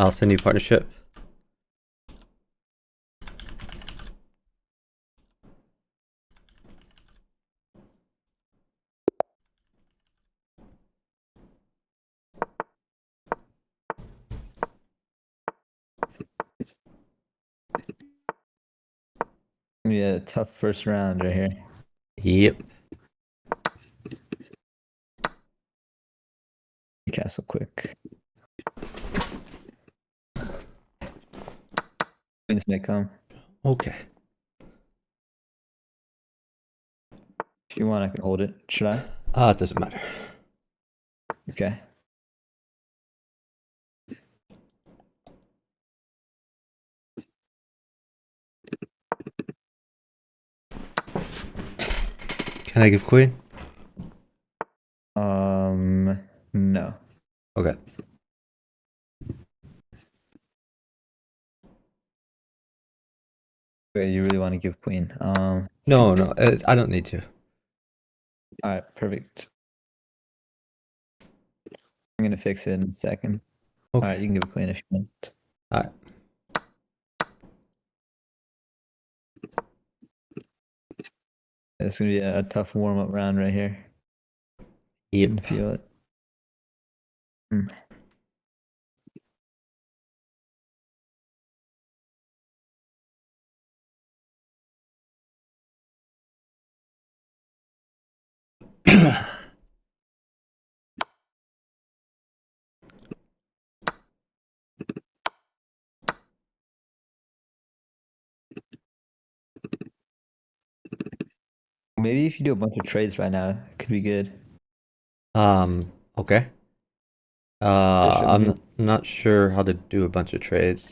I'll send you partnership. Yeah, tough first round right here. Yep. Castle quick. Queens may come. Okay. If you want, I can hold it. Should I? It doesn't matter. Okay. Can I give queen? No. Okay. Okay, you really want to give queen? No, I don't need to. All right, perfect. I'm gonna fix it in a second. Okay. All right, you can give a queen if you want. All right. It's gonna be a tough warm up round right here. You Yep. can feel it. Maybe if you do a bunch of trades right now, it could be good. Okay. Bishop I'm moves. not sure how to do a bunch of trades.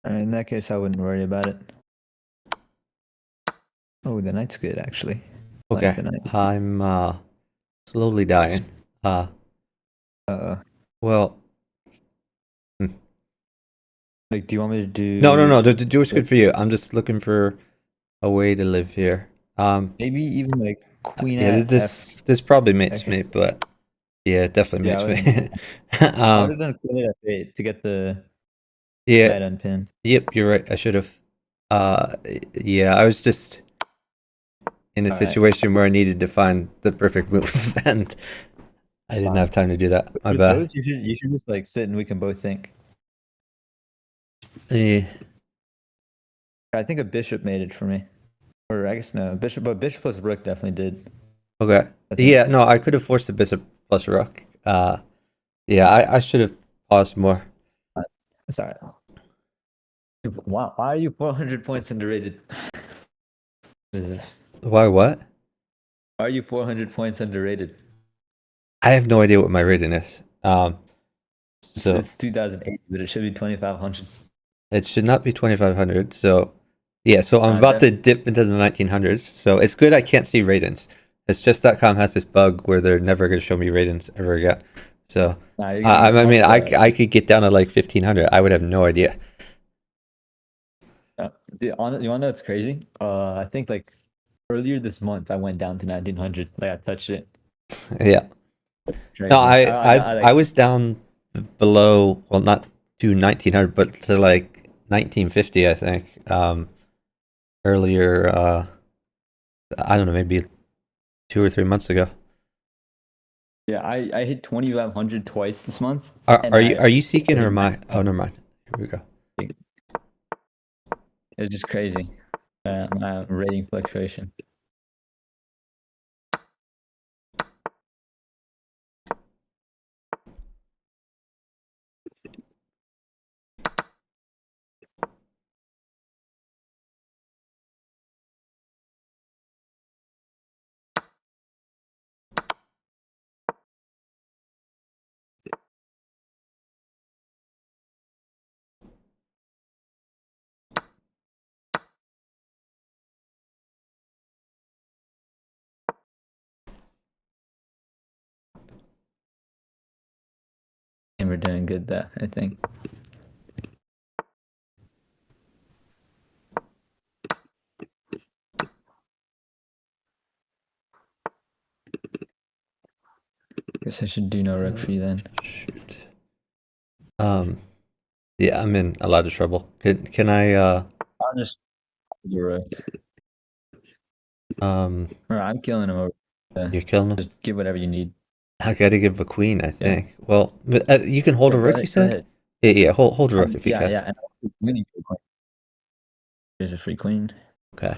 In that case, I wouldn't worry about it. Oh, the knight's good actually. I like Okay. the knight. I'm slowly dying. Well, hmm. Like, do you want me to do? No. The do what's good for you. I'm just looking for a way to live here. Maybe even like queen Yeah, at F. this probably mates Okay. me, but yeah, it definitely Yeah, mates I me. would have done queen at F8 to get the Yeah, knight unpinned. yep, you're right. I should have. Yeah, I was just in a All right, situation where I needed to find the perfect move, and I it's didn't fine. have time to do that. But My for bad. those, you should just like sit and we can both think. Yeah. I think a bishop made it for me, or I guess no bishop, but bishop plus rook definitely did. Okay. I think. Yeah, no, I could have forced the bishop plus rook. Yeah, I should have paused more. It's all right. Wow, why are you 400 points underrated? What is this? Why? What? Why are you 400 points underrated? I have no idea what my rating is. It's So it's 2008, but it should be 2500. it should not be 2500. So yeah, so I'm about to Definitely. dip into the 1900s. So it's good I can't see ratings. It's just .com has this bug where they're never going to show me ratings ever again. So Nah, you're gonna get I like mean, I could get down to like 1500. I would have no idea. dude, you want to know what's crazy? I think like earlier this month I went down to 1900. Like I touched it. Yeah. That's No, crazy. I I like. was down below, well, not to 1900, but to like 1950, I think. Earlier, I don't know, maybe 2 or 3 months ago. Yeah, I hit 2500 twice this month, and Are I you seeking or stayed am I? maxed Oh, out. never mind. Here we go. It's just crazy. My rating fluctuation. And we're doing good there, I think. Guess I should do no rook for you then. Shoot. Yeah, I'm in a lot of trouble. Can I I'll just do rook. um Or I'm killing him over. you're killing him? Just give whatever you need. I gotta give a queen, I Yeah. think. Well, but, you can hold Yeah, a rook, you go said? ahead. Yeah, hold a rook if you Yeah, can. yeah. And we need a queen. There's a free queen. Okay.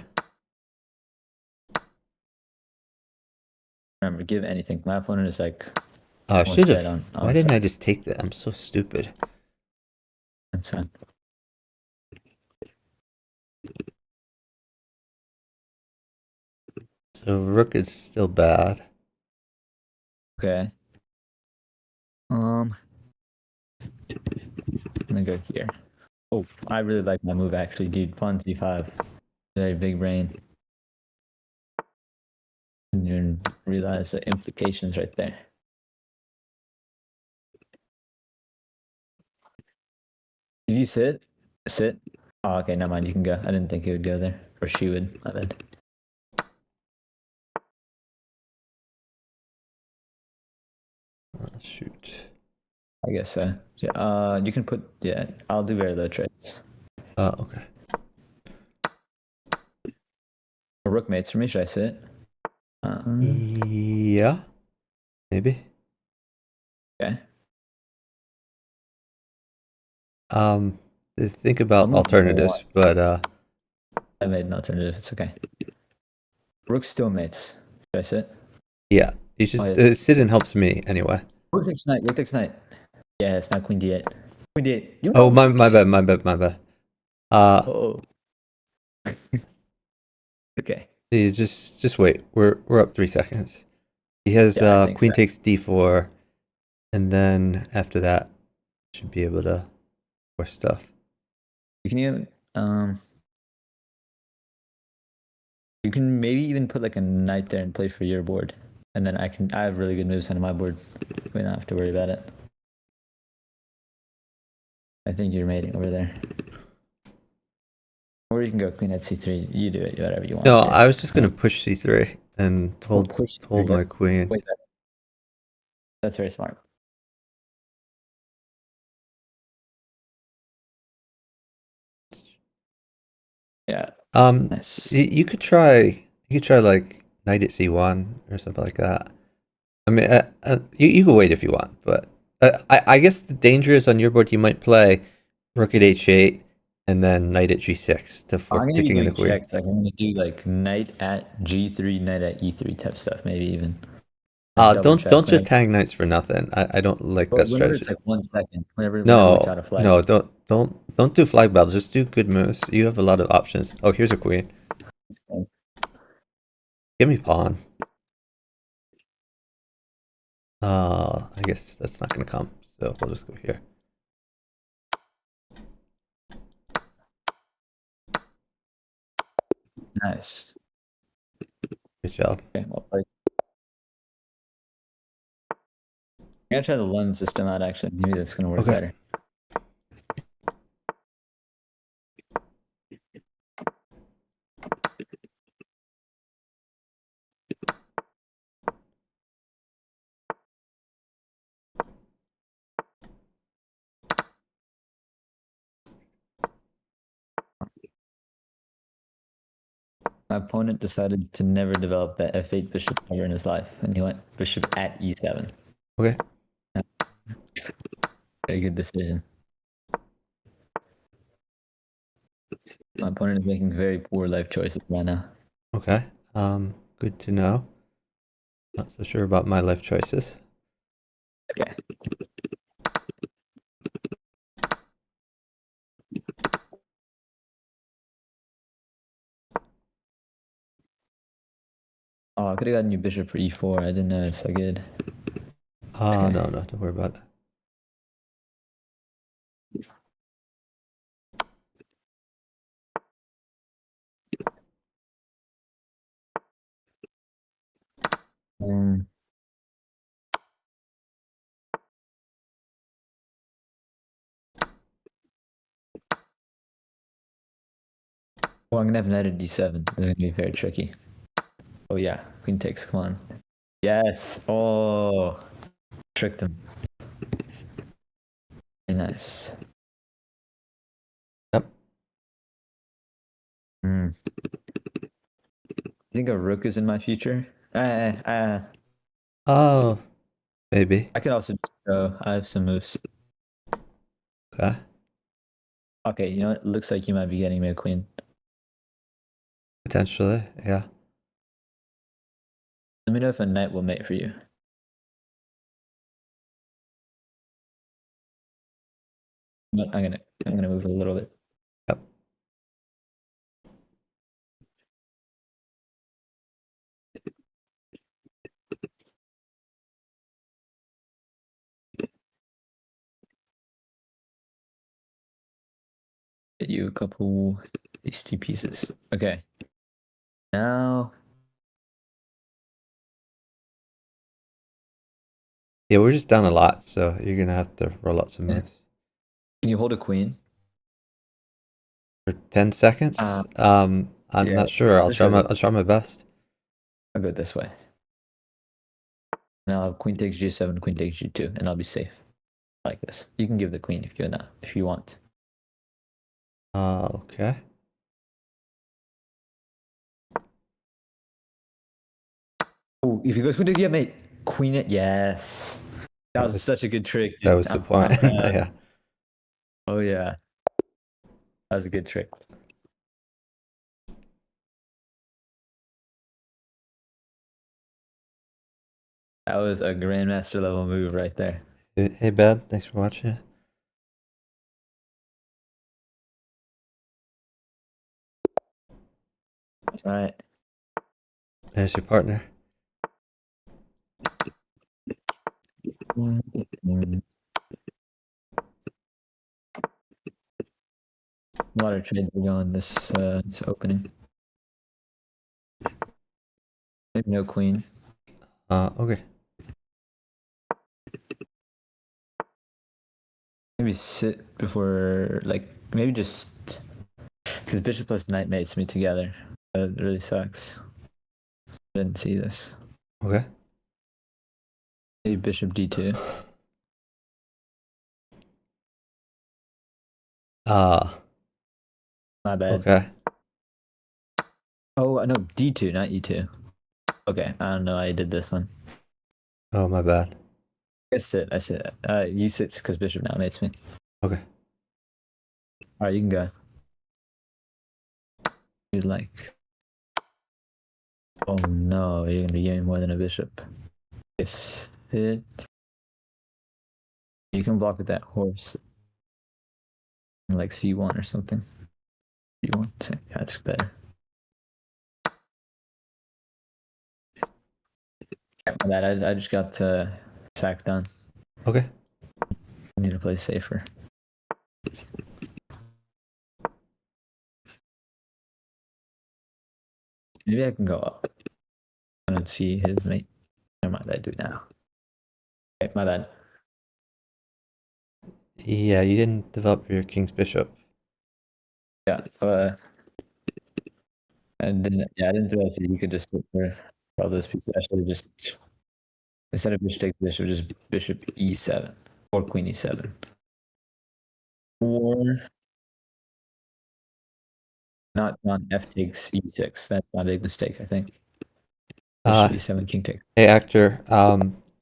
Remember, give anything. My opponent is like Oh, I almost should dead have. on Why his didn't I side. just take that? I'm so stupid. That's fine. So rook is still bad. Okay. I'm gonna go here. Oh, I really like my move actually, dude. Pawn c5. Very big brain. And you realize the implications right there. Did you sit? Sit? Oh, okay, never mind. You can go. I didn't think he would go there. Or she would. My bad. Shoot. I guess so. Yeah, you can put, yeah, I'll do very low trades. Okay. Or rook mates for me, should I sit? Yeah, maybe. Okay. Think I'll about move one. alternatives, but I made an alternative. It's okay. Rook still mates. Should I sit? yeah, you should Oh, yeah. sit-in helps me anyway. Rook takes knight. Rook takes knight. Yeah, it's not queen d8. Queen d8. You Oh, know. my bad. Uh, Oh. Okay. you just wait. We're up 3 seconds. He has Yeah, I think queen so. takes d4, and then after that, should be able to force stuff. You can even, you can maybe even put like a knight there and play for your board. And then I have really good moves on my board. We don't have to worry about it. I think you're mating over there. Or you can go queen at c3. You do it, whatever you want. No, There. I was just gonna push c3 and Push hold c3. my queen. Wait, that's very smart. Yeah. Nice. You could try like knight at c1 or something like that. I mean, you can wait if you want, but I guess the danger is on your board you might play rook at h8 and then knight at g6 to I'm fork gonna be picking in the doing queen. checks. Like I'm gonna do like knight at g3, knight at e3 type stuff, maybe even. Like double check Don't just whenever. hang knights for nothing. I don't like But that whenever it's strategy. like 1 second, whenever we try No, to flag. no, don't do flag battles. Just do good moves. You have a lot of options. Oh, here's a queen. Give me pawn. I guess that's not gonna come. So we'll just go here. Nice. Good job. Okay, well played. I'm gonna try the lens system out actually. Maybe that's gonna work Okay. better. My opponent decided to never develop that f8 bishop ever in his life, and he went bishop at e7. Okay. Very good decision. My opponent is making very poor life choices right now. Okay. Good to know. Not so sure about my life choices. Okay. Oh, I could have gotten you bishop for e4. I didn't know it's so good. Okay. No, don't worry about it. Um, well, I'm gonna have knight at d7. This is gonna be very tricky. Oh yeah, queen takes. Come on. Yes. Oh. Tricked him. Very nice. Yep. Mm. You think a rook is in my future? Oh, maybe. I could also just go. I have some moves. Okay. Okay, you know what? Looks like you might be getting me a queen. Potentially, yeah. Let me know if a knight will mate for you. But I'm gonna move a little bit. Yep. Get you a couple these two pieces. Okay. Now Yeah, we're just down a lot, so you're gonna have to roll out some moves. can you hold a queen? For 10 seconds? I'm Yeah, not sure. let's try this. I'll try my best. I'll go this way. Now I'll have queen takes g7, queen takes g2, and I'll be safe. Like this. You can give the queen if you want. Okay. Oh, if he goes queen takes, yeah, mate. Queen it, yes. That was such a good trick, That dude. was the point. I'm proud. Yeah. Oh yeah, that was a good trick. That was a grandmaster level move right there. Hey, Ben. Thanks for watching. All right. There's your partner. A lot of trades will go on this opening. Maybe no queen. Okay. Maybe sit before maybe just because bishop plus knight mates me together. That really sucks. Didn't see this. Okay. Maybe bishop d2. Uh, My bad. okay. Oh no, d2, not e2. Okay, I don't know. I did this one. Oh, my bad. I sit. I sit. You sit because bishop now mates me. Okay. All right, you can go. You like? Oh no, you're gonna be getting more than a bishop. Yes, sit. You can block with that horse, like c1 or something. You want to? Yeah, that's better. Yeah, my bad. I just got sack done. Okay. I need to play safer. Maybe I can go up. I don't see his mate. Never mind, I do now. Okay, my bad. Yeah, you didn't develop your king's bishop. Yeah, I didn't realize that you could just sit for all those pieces. I should have just instead of bishop takes bishop, just bishop e7 or queen e7. Or not on f takes e6. That's my big mistake, I think. Bishop Uh, e7, king takes. hey, actor.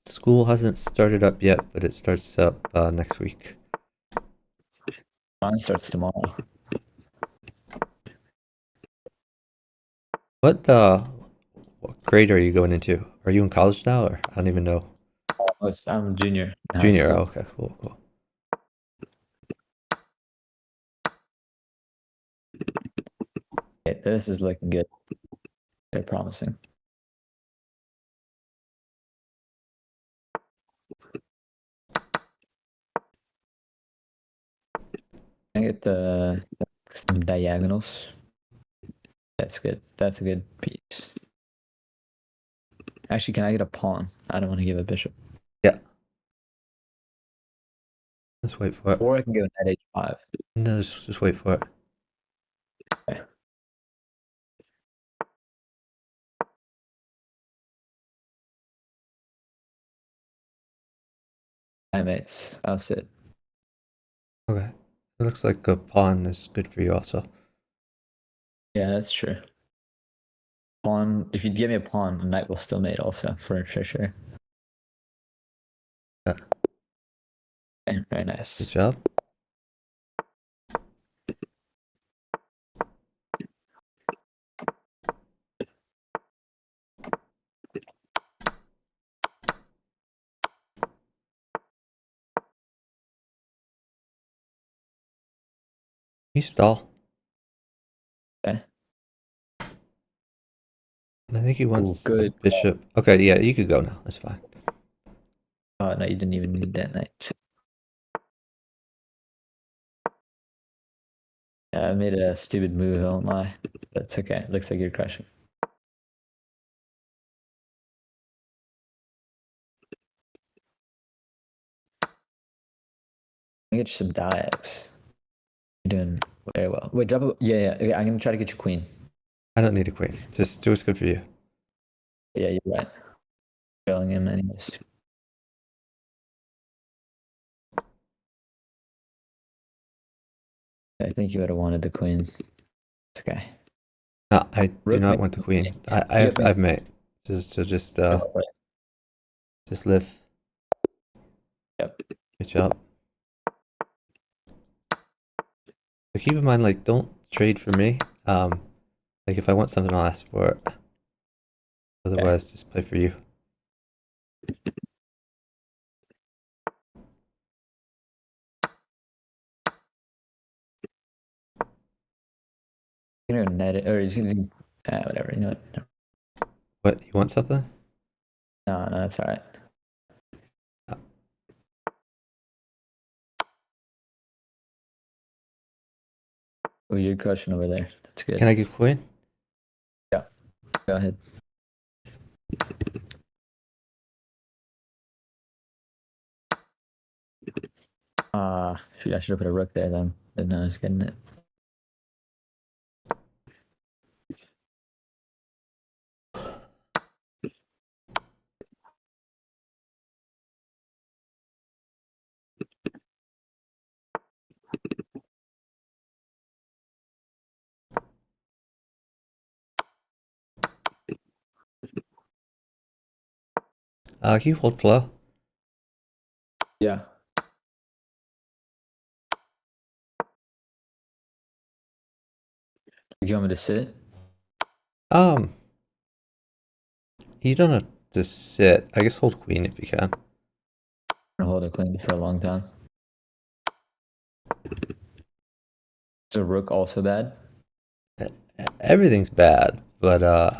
School hasn't started up yet, but it starts up next week. Mine starts tomorrow. What grade are you going into? Are you in college now, or I don't even know? I'm a junior in high Junior. Oh, school. okay, cool, cool. Okay, this is looking good. They're promising. I get some diagonals. That's good. That's a good piece. Actually, can I get a pawn? I don't want to give a bishop. Yeah. Let's wait for it. Or I can go knight h5. No, just wait for it. Okay. Knightmates. I'll sit. Okay. It looks like a pawn is good for you also. Yeah, that's true. Pawn. If you give me a pawn, a knight will still mate also for sure. Yeah. Okay, very Good nice. job. You stall. Okay. I think he Oh, wants a good. bishop. Okay, yeah, you could go now. That's fine. Oh no, you didn't even need that knight. Yeah, I made a stupid move. I won't lie, but it's okay. It looks like you're crushing. I get you some diags. You're doing very well. Wait, drop a. Yeah, yeah. Okay, I'm gonna try to get you queen. I don't need a queen. Just do what's good for you. Yeah, you're right. Filling him anyways. I think you would have wanted the queen. It's okay. No, I do Rook not mate. want the queen. Yeah, you have I've made. Just live. Yep. Good job. But keep in mind, like, don't trade for me. Like if I want something, I'll ask for it. Okay. Otherwise, just play for you. You're gonna net it, or he's gonna. Whatever. You know. What? No, What, you want something? no, that's all right. Uh, Oh, you're crushing over there. That's Can good. I give queen? Yeah. Go ahead. Shoot, I should have put a rook there then. Didn't know I was getting it. Can you hold flow? Yeah. You want me to sit? Um, you don't have to sit. I guess hold queen if you can. Or hold a queen for a long time. Is a rook also bad? Everything's bad, but I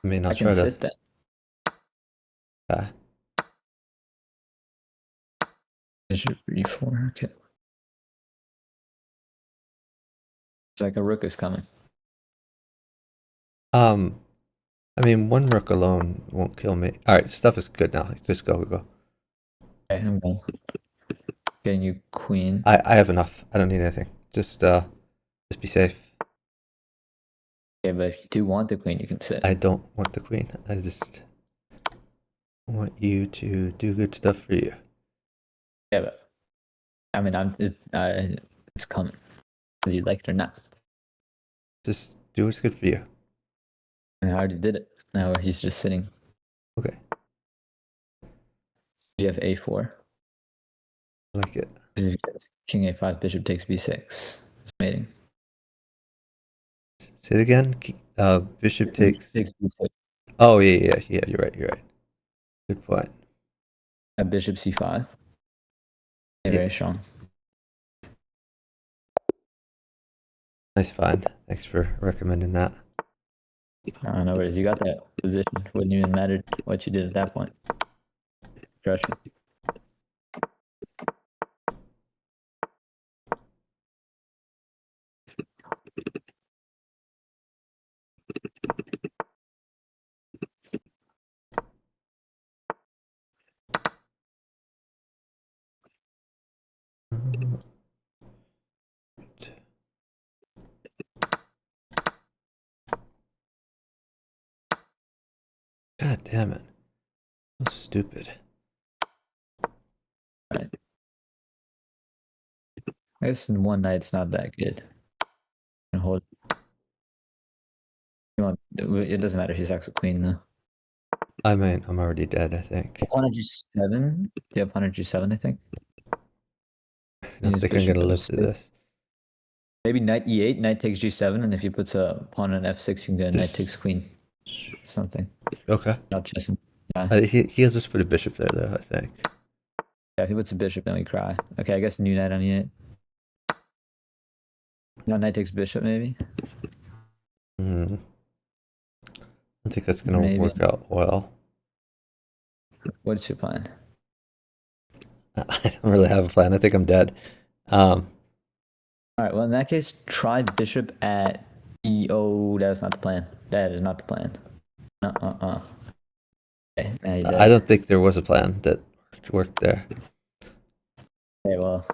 mean, I'll I can try to. sit then. Uh, Bishop e4. Okay. It's like a rook is coming. um, I mean, one rook alone won't kill me. All right, stuff is good now. Just go. Okay, I'm going. Getting you queen. I have enough. I don't need anything. Just be safe. Okay, but if you do want the queen, you can sit. I don't want the queen. I just want you to do good stuff for you. Yeah, but I mean, it's coming, whether you like it or not. Just do what's good for you. And I already did it. Now he's just sitting. Okay, You have a4. I like it. King a5, bishop takes b6. It's mating. Say it again. Bishop takes. Takes b6. Oh yeah. You're right. You're right. Good point. A bishop c5. Yeah, Yeah, very strong. nice find. Thanks for recommending that. No worries. You got that position. Wouldn't even matter what you did at that point. Crushing. God damn it. So stupid. Right. I guess in one night it's not that good. And hold. You want? It doesn't matter if he sacks a queen though. I mean, I'm already dead, I think. Pawn on g7. Yeah, pawn on g7. I think. I don't Use think I'm bishop gonna live through f6. this. Maybe knight e8. Knight takes g7, and if he puts a pawn on f6, you can go knight takes queen. Something. Okay. Not chess him. Yeah. He'll just put a bishop there, though, I think. Yeah, if he puts a bishop, then we cry. Okay, I guess new knight on e8. Now knight takes bishop, maybe. Hmm. I think that's gonna Maybe. work out well. What's your plan? I don't really have a plan. I think I'm dead. All right. Well, in that case, try bishop at e. Oh, that's not the plan. That is not the plan. Okay, now you're I dead. don't think there was a plan that worked there. Okay, well,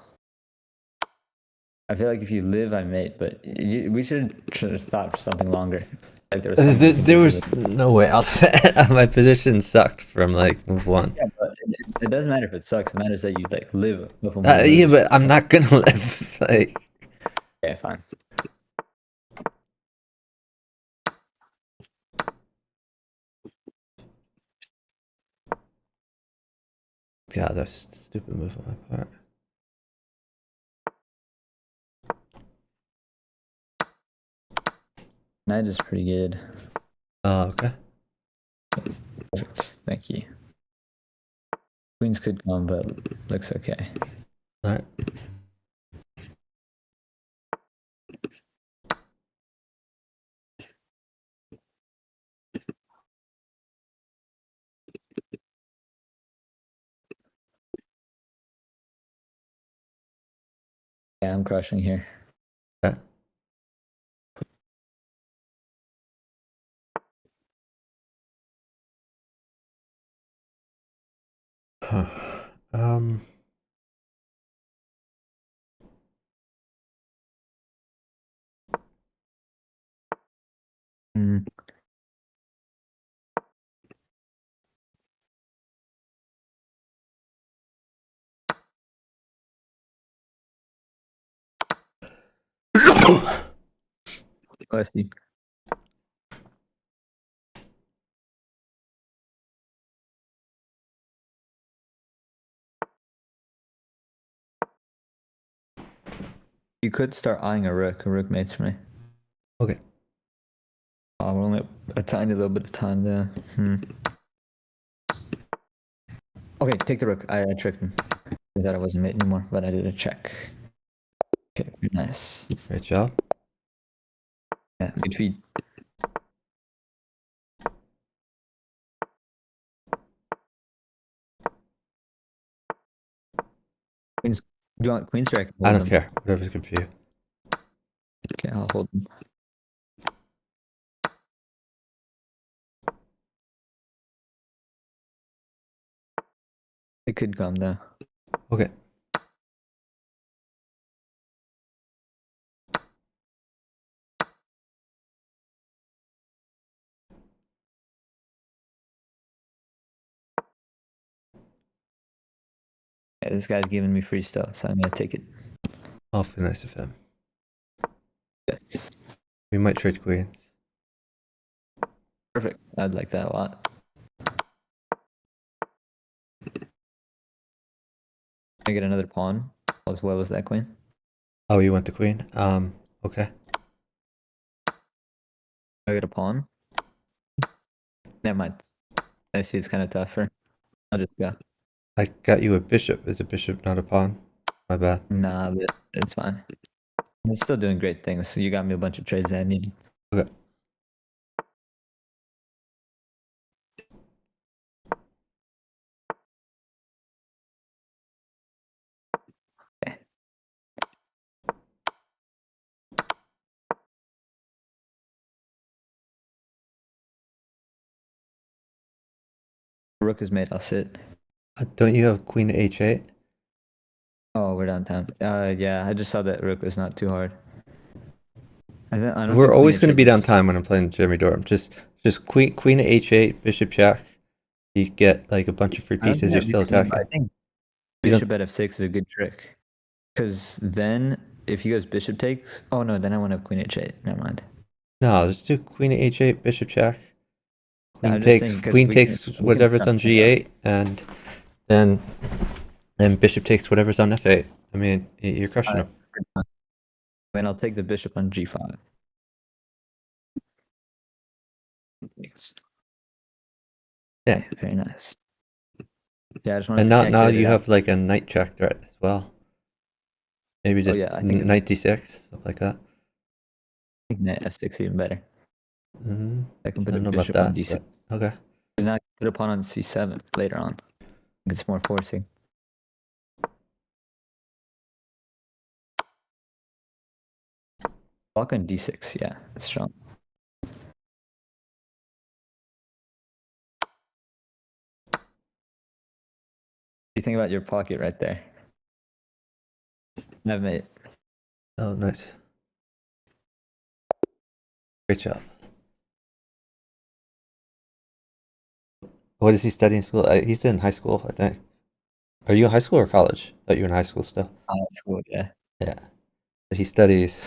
I feel like if you live, I mate, but we should have thought for something longer. Like there was something There was no way out of it. My position sucked from like move one. Yeah, but it doesn't matter if it sucks. It matters that you like live. Yeah, but I'm not gonna live. Like, Okay, fine. God, that's a stupid move on my part. Knight is pretty good. Oh, okay. Perfect. Thank you. Queens could come, but looks okay. All right. Yeah, I'm crushing here. Okay. Huh. Mm. Let's see. You could start eyeing a rook. A rook mates for me. Okay. Oh, we're only a tiny little bit of time there. Okay, take the rook. I tricked him. I thought I wasn't mate anymore, but I did a check. Okay, very nice. Great job. Yeah, good feed. Queens. Do you want queens or I can I hold don't them? care. Whatever's good for you. Okay, I'll hold them. It could come though. Okay. Yeah, this guy's giving me free stuff, so I'm gonna take it. Awfully nice of him. Yes. We might trade queens. Perfect. I'd like that a lot. I get another pawn as well as that queen. Oh, you want the queen? Okay. I get a pawn. Never mind. I see it's kind of tougher. I'll just go. I got you a bishop. Is a bishop not a pawn? My bad. Nah, but it's fine. I'm still doing great things. So you got me a bunch of trades that I needed. Okay. Okay. Rook is made. I'll sit. Don't you have queen to h8? Oh, we're downtown. Yeah, I just saw that rook was not too hard. I don't We're think always queen going to be h8 down is- time when I'm playing Jeremy Dorm. Just queen to h8, bishop check. You get like a bunch of free I don't think pieces. You're that still leads to. I attacking. think You don't. bishop at f6 is a good trick. Because then, if he goes bishop takes... Oh, no, then I want to have queen h8. Never mind. No, just do queen h8, bishop check. Yeah, Queen I'm just takes. thinking because Queen takes we can whatever's on g8, and then bishop takes whatever's on f8. I mean, you're crushing them. then I'll take the bishop on g5. Thanks. Yeah. Okay, very nice. Yeah, I just wanted And to now calculate it you out. have like a knight check threat as well. Maybe Oh just yeah, I think knight d6, stuff like that. knight f6 even better. Mm-hmm. I can I put a don't know about bishop on that, d6. but okay. Now I can put a pawn on c7 later on. It's more forcing. Block on d6, yeah, it's strong. You think about your pocket right there. I've made. Oh, nice. Great job. What does he study in school? He's in high school, I think. Are you in high school or college? I thought you were in high school still. That's cool, yeah. Yeah. He studies,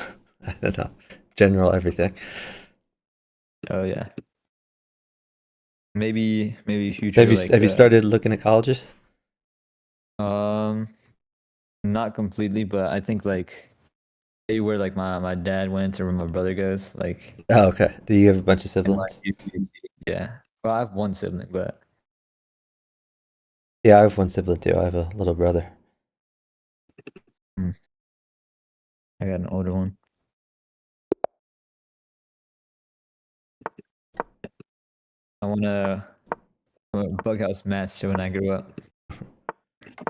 I don't know, general everything. Oh yeah. Maybe future Have you started looking at colleges? not completely, but I think like maybe where like my dad went or where my brother goes, like Oh, okay. Do you have a bunch of and like siblings? yeah. Well, I have one sibling, but Yeah, I have one sibling too. I have a little brother. mm, I got an older one. I want to bughouse master when I grow up.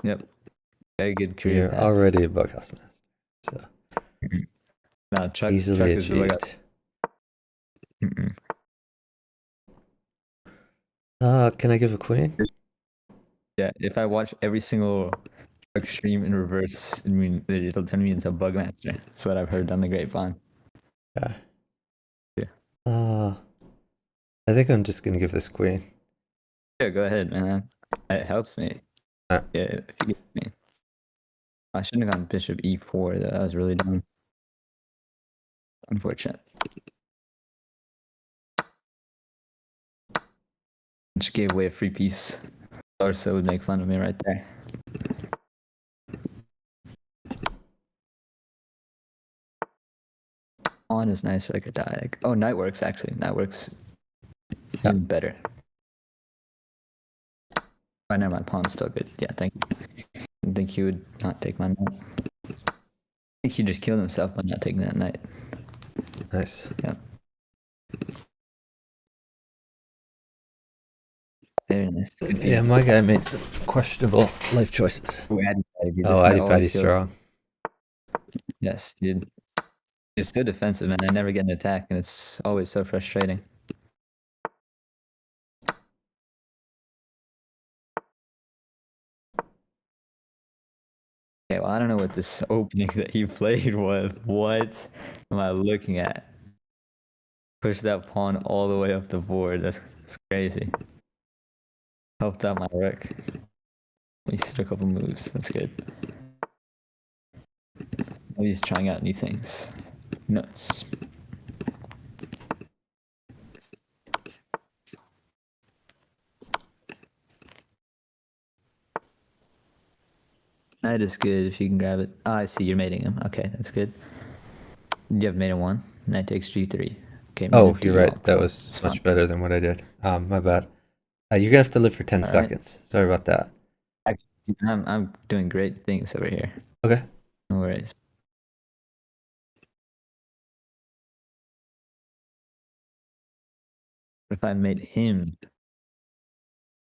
Yep, very good career You're path. already a bughouse master, so No, Chuck easily is the bughouse. achieved. Mm-mm. Can I give a queen? Yeah, if I watch every single Chuck stream in reverse, I mean, it'll turn me into a bug master. That's what I've heard on the grapevine. Yeah. Yeah. I think I'm just gonna give this queen. Yeah, go ahead, man. It helps me. Uh, Yeah, if you get me. I shouldn't have gone bishop e4 though. That was really dumb. Unfortunate. Just gave away a free piece. Larsa would make fun of me right there. Pawn is nice for like a diag. Oh, knight works actually. Knight works yeah. even better. Oh, never mind. Pawn's still good. Yeah, thank you. I think he would not take my knight. I think he just killed himself by not taking that knight. Nice. Yeah. Very nice. Good Yeah, piece. my guy made some questionable life choices. Oh, Addy Patty. Oh, This guy Addy always Patty's kills. strong. Yes, dude. He's so defensive, man. I never get an attack, and it's always so frustrating. Okay, well, I don't know what this opening that he played was. What am I looking at? Push that pawn all the way up the board. That's crazy. Helped out my rook. Wasted a couple moves. That's good. Maybe he's trying out new things. Who knows? Knight is good if you can grab it. Oh, I see. You're mating him. Okay, that's good. You have mate in one. Knight takes g3. Okay, Oh, move to you're e1 right. That before. was It's much fun. better than what I did. My bad. You're gonna have to live for 10 All right. seconds. Sorry about that. I'm doing great things over here. Okay. No worries. If I made him,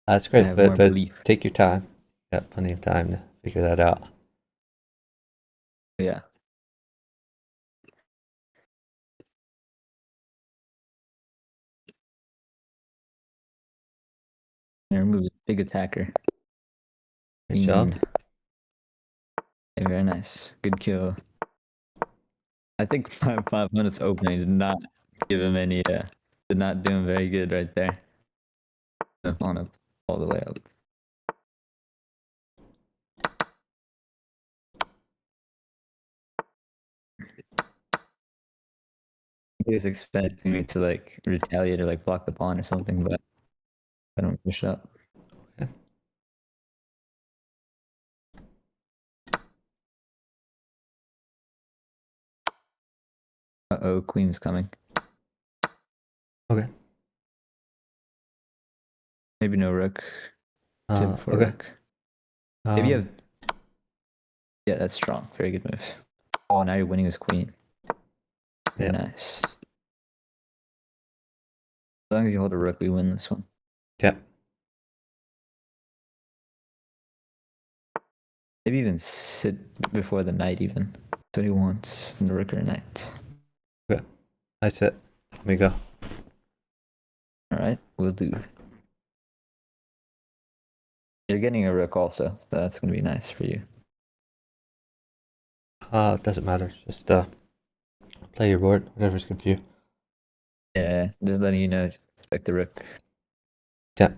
That's I great, have more but belief. take your time. Got plenty of time to figure that out. Yeah. And remove a big attacker. Good job. Okay, very nice. Good kill. I think my 5 minutes opening did not give him any, did not do him very good right there. On up all the way up. he was expecting me to like retaliate or like block the pawn or something, but I don't push up. Okay. Uh-oh, queen's coming. Okay. Maybe no rook. Tip before Okay. rook. Maybe you Um, have. Yeah, that's strong. Very good move. Oh, now you're winning his queen. Very yeah. nice. As long as you hold a rook, we win this one. Yep. Maybe even sit before the knight even. That's what he wants in the rook or knight. Okay. Nice it. Let me go. Alright, we'll do. You're getting a rook also, so that's gonna be nice for you. It doesn't matter. Just play your board. Whatever's good for you. Yeah, just letting you know, expect the rook. Yep.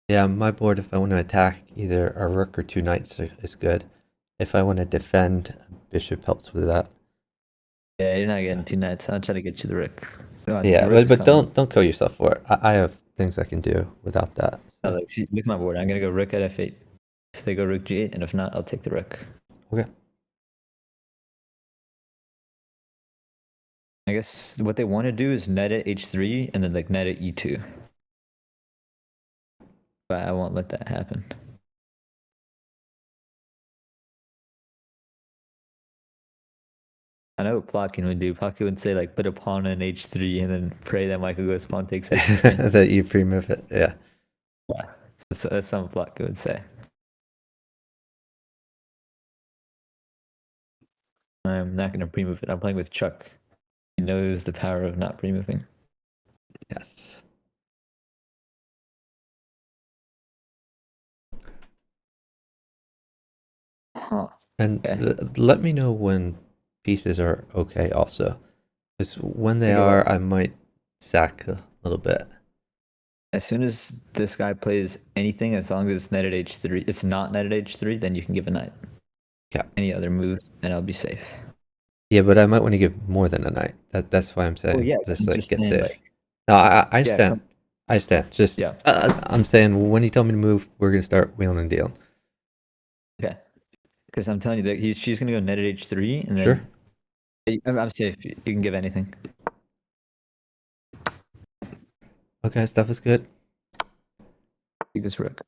Yeah, my board, if I want to attack, either a rook or two knights is good. If I want to defend, bishop helps with that. Yeah, you're not getting two knights. I'll try to get you the rook. Oh, the Yeah, rook's but coming. don't kill yourself for it. I have things I can do without that. Oh, So. like, see, look at my board. I'm gonna go rook at f8. If they go rook g8, and if not, I'll take the rook. Okay. I guess what they want to do is knight at h3 and then like knight at e2. But I won't let that happen. I know what Plotkin would do. Plotkin would say like put a pawn on h3 and then pray that Michael goes pawn takes h3. That you pre-move it. Yeah. Yeah, so that's something Plotkin would say. I'm not gonna pre-move it. I'm playing with Chuck. He knows the power of not pre-moving. Yes. Huh. And Okay. let me know when pieces are okay also. Because when they Okay, are, well, I might sack a little bit. as soon as this guy plays anything, as long as it's knight at h3, it's not knight at h3, then you can give a knight. Yeah. Any other move, and I'll be safe. Yeah, but I might want to give more than a knight. That's why I'm Oh saying yeah, just I'm like just get saying safe. like No, I yeah, stand. I stand. Just yeah, I'm saying when you tell me to move, we're gonna start wheeling and dealing. okay. Because I'm telling you that she's gonna go knight at h3, and Sure. then I'm safe. You can give anything. Okay, stuff is good. Take this rook.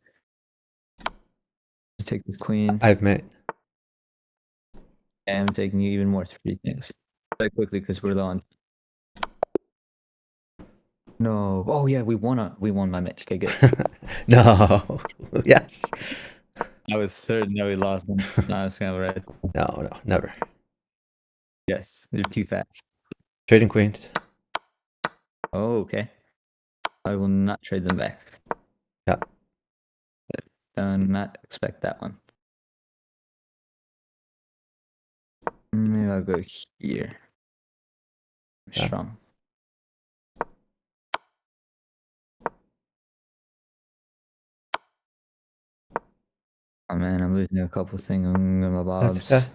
Just take this queen. I've made. And I'm taking you even more free things. Very quickly because we're low on. No. Oh yeah, we won my match. Okay, good. No. Yes. I was certain that we lost on time scramble, right? No, never. Yes, you're too fast. Trading queens. Oh, okay. I will not trade them back. Yeah. Do not expect that one. Maybe I'll go here. Yeah. Strong. Oh man, I'm losing a couple things on my That's okay. bobs.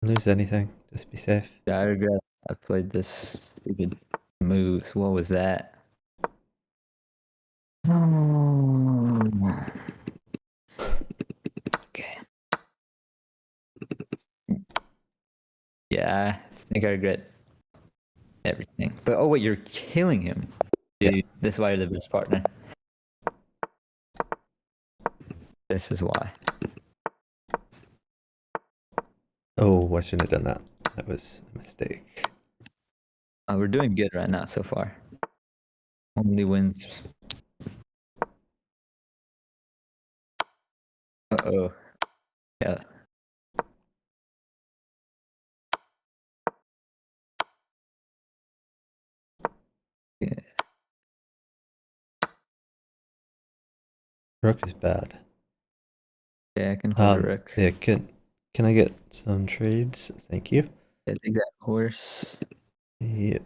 Lose anything. Just be safe. Yeah, I regret I played this stupid moves. What was that? Oh. Okay. Yeah, I think I regret everything. But oh wait, you're killing him. Yeah. Dude, this is why you're the best partner. This is why. Oh, I shouldn't have done that. That was a mistake. We're doing good right now so far. Only wins. Uh-oh. Yeah. Yeah, Rook is bad. yeah, I can hold a rook. Yeah, can I get some trades? Thank you. I think that horse. Yeah.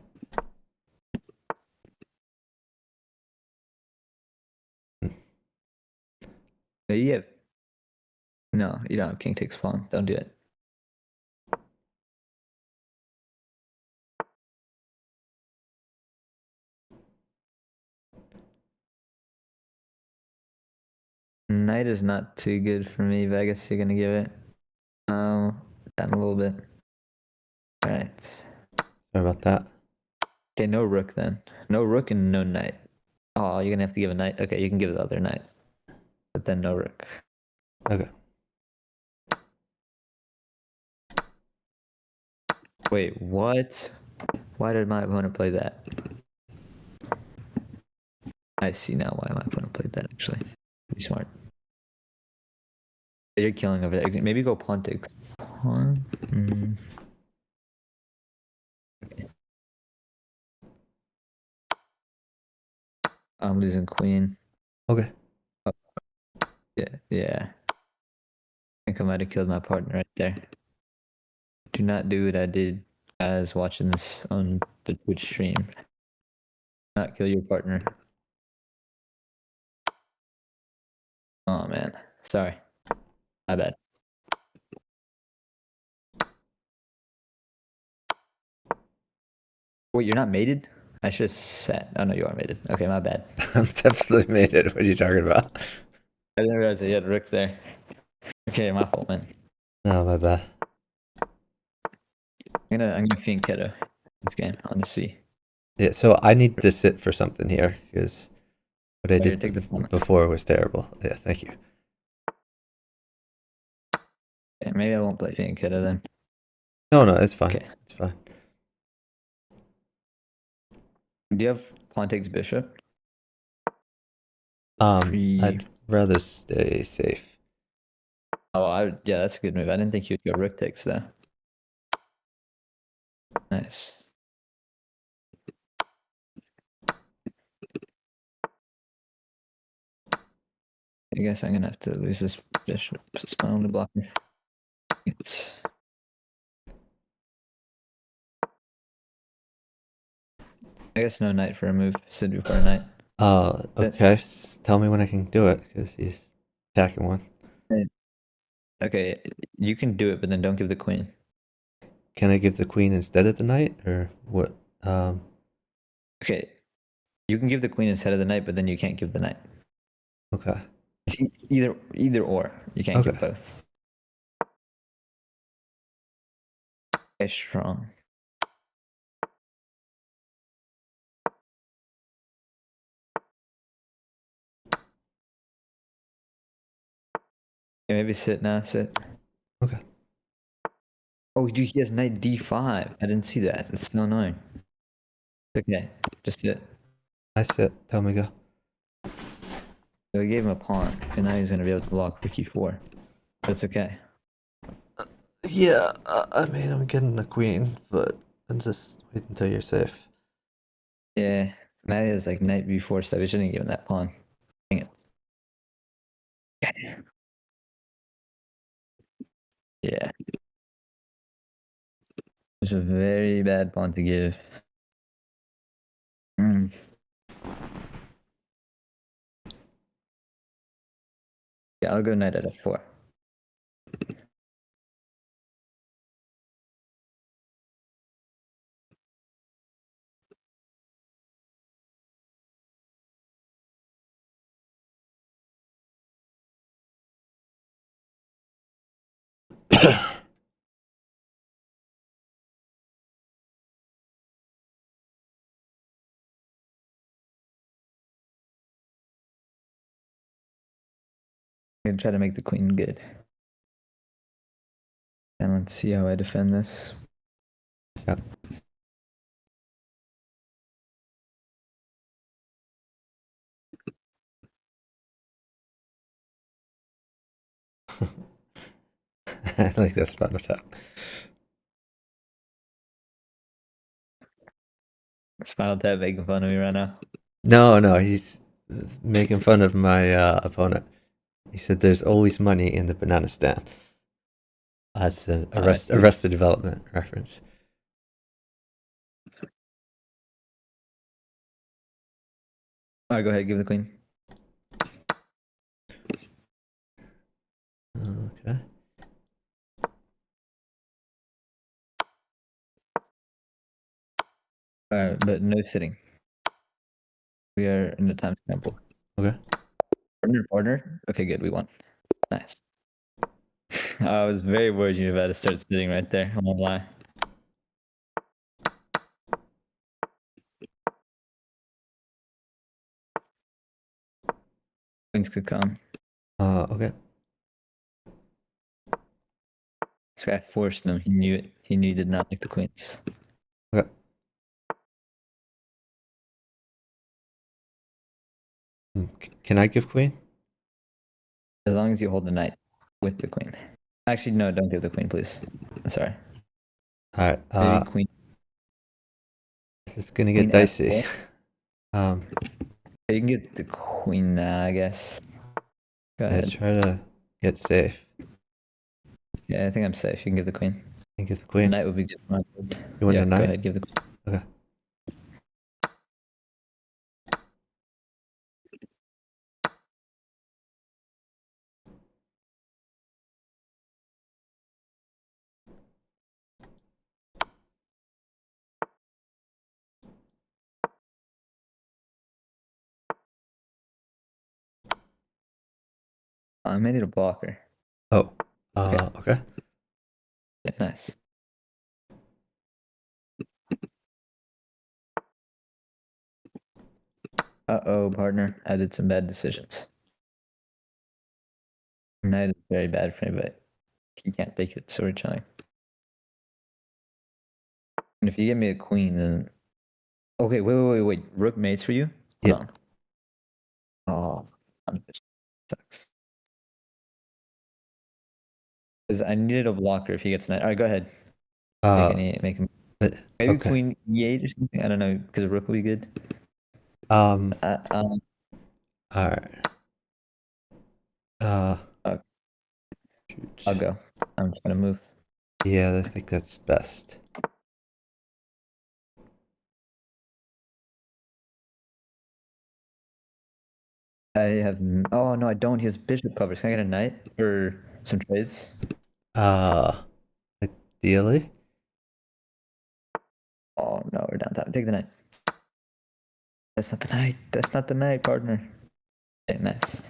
You have no, you don't have king takes pawn. Don't do it. Knight is not too good for me, but I guess you're gonna give it. Down a little bit. All right. Sorry about that. Okay, no rook then. No rook and no knight. Oh, you're gonna have to give a knight. Okay, you can give the other knight, but then no rook. Okay. Wait, what? Why did my opponent play that? I see now why my opponent played that. Actually, be smart. You're killing over there. Maybe go pawn takes pawn. I'm losing queen. Okay. Yeah. I think I might have killed my partner right there. Do not do what I did, guys, watching this on the Twitch stream. Not kill your partner. Oh man, sorry, my bad. Wait, you're not mated? I should have said. Oh no, you are mated. Okay, my bad. I'm definitely made it. What are you talking about? I didn't realize that you had Rick there. Okay, my fault, man. No, my bad. I'm gonna fiend Keto this game on the C. Yeah, so I need to sit for something here because what I Here, did take the phone. before was terrible. Yeah, thank you. Okay, maybe I won't play fiend Keto then. No, no, it's fine. Okay. It's fine. Do you have pawn takes bishop? I'd rather stay safe. Oh, yeah, that's a good move. I didn't think you'd go rook takes though. Nice. I guess I'm gonna have to lose this bishop. It's my only blocker. It's... I guess no knight for a move. Sit before a knight. Okay. Tell me when I can do it because he's attacking one. Okay, you can do it, but then don't give the queen. Can I give the queen instead of the knight or what? Okay, you can give the queen instead of the knight, but then you can't give the knight. Okay. It's either or. You can't give Okay. both. Okay, strong. Okay, maybe sit now. Sit. Okay. Oh, dude, he has knight d5. I didn't see that. That's so annoying. It's okay. Just sit. I sit. Tell me go. So I gave him a pawn, and now he's gonna be able to block rook e4. But it's okay. Yeah, I mean, I'm getting a queen, but then just wait until you're safe. Yeah. Now he has like knight b4 stuff. He shouldn't give him that pawn. Dang it. Yeah. It's a very bad pawn to give. Mm. Yeah, I'll go knight at f4. I'm gonna try to make the queen good. And let's see how I defend this. Yep. I like that spot of top. Spinal Tap making fun of me right now. No, no, he's making fun of my opponent. He said there's always money in the banana stand. That's an I see. Arrested Development reference. Alright, go ahead, give the queen. But no sitting. We are in the time sample. Okay. Partner. Okay, good. We won. Nice. I was very worried you were about to start sitting right there. I won't lie. Queens could come. Okay. This guy forced them. He knew it. He knew he did not like the queens. Okay. Can I give queen? As long as you hold the knight with the queen. Actually, no, don't give the queen, please. I'm sorry. All right. Maybe queen. This is gonna get Queen dicey. F4. You can get the queen now, I guess. Go Yeah, ahead. try to get safe. Yeah, I think I'm safe. You can give the queen. And give the The queen. knight would be good for my board. You want Yeah, the go knight? ahead. Give the queen. Okay. I made it a blocker. Oh. Okay. Okay. Yeah, nice. Uh-oh, partner. I did some bad decisions. Knight is very bad for me, but he can't take it, so we're chilling. And if you give me a queen, then... Okay, wait. Rook mates for you? Yeah. Hold on. Oh, sucks. Because I needed a blocker if he gets knight. All right, go ahead. Make him. Maybe Okay. queen e8 or something. I don't know, because rook will be good. All Uh, right. Shoot. I'll go. I'm just gonna move. Yeah, I think that's best. I have. Oh no, I don't. He has bishop covers. Can I get a knight for some trades? Uh, Ideally. Oh no, we're down top. Take the knight. That's not the knight. That's not the knight, partner. Okay, nice.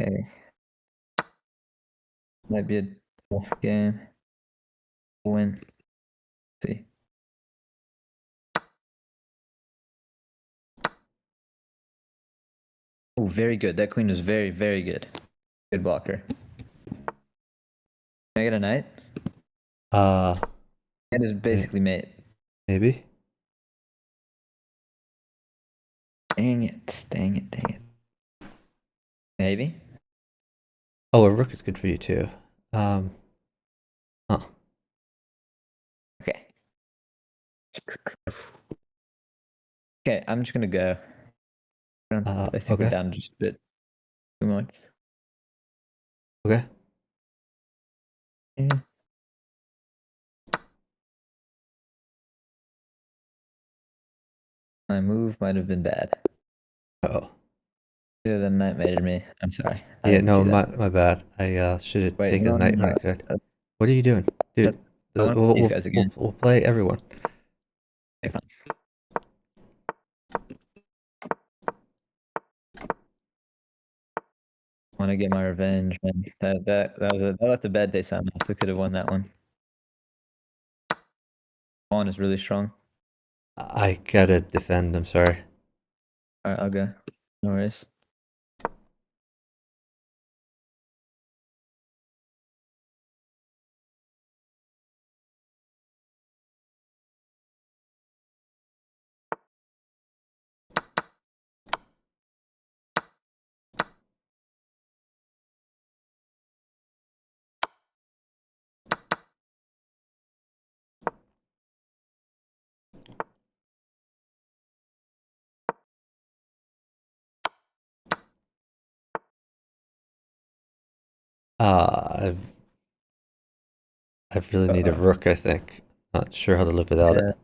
Okay. Might be a tough game. Win. See. Oh, very good. That queen was very, very good. Good blocker. Can I get a knight? It is basically mate. Maybe. Dang it. Dang it. Dang it. Maybe. Oh, a rook is good for you too. Huh. Okay. Okay, I'm just gonna go. I think we're Okay. down just a bit too much. Okay. Yeah. My move might have been bad. Oh. Yeah, the knight mated me. I'm sorry. I Yeah, didn't see no, that. my bad. I should have Wait, taken the no, no, knight when I no. could. Uh, What are you doing, dude? I want these guys again. We'll play everyone. Okay, fine. I want to get my revenge, man. That left a bad taste on my mouth. We could have won that one. Pawn is really strong. I gotta defend. I'm sorry. All right, I'll go. No worries. Uh, I really need a Uh-oh. rook. I think. Not sure how to live without Yeah. it.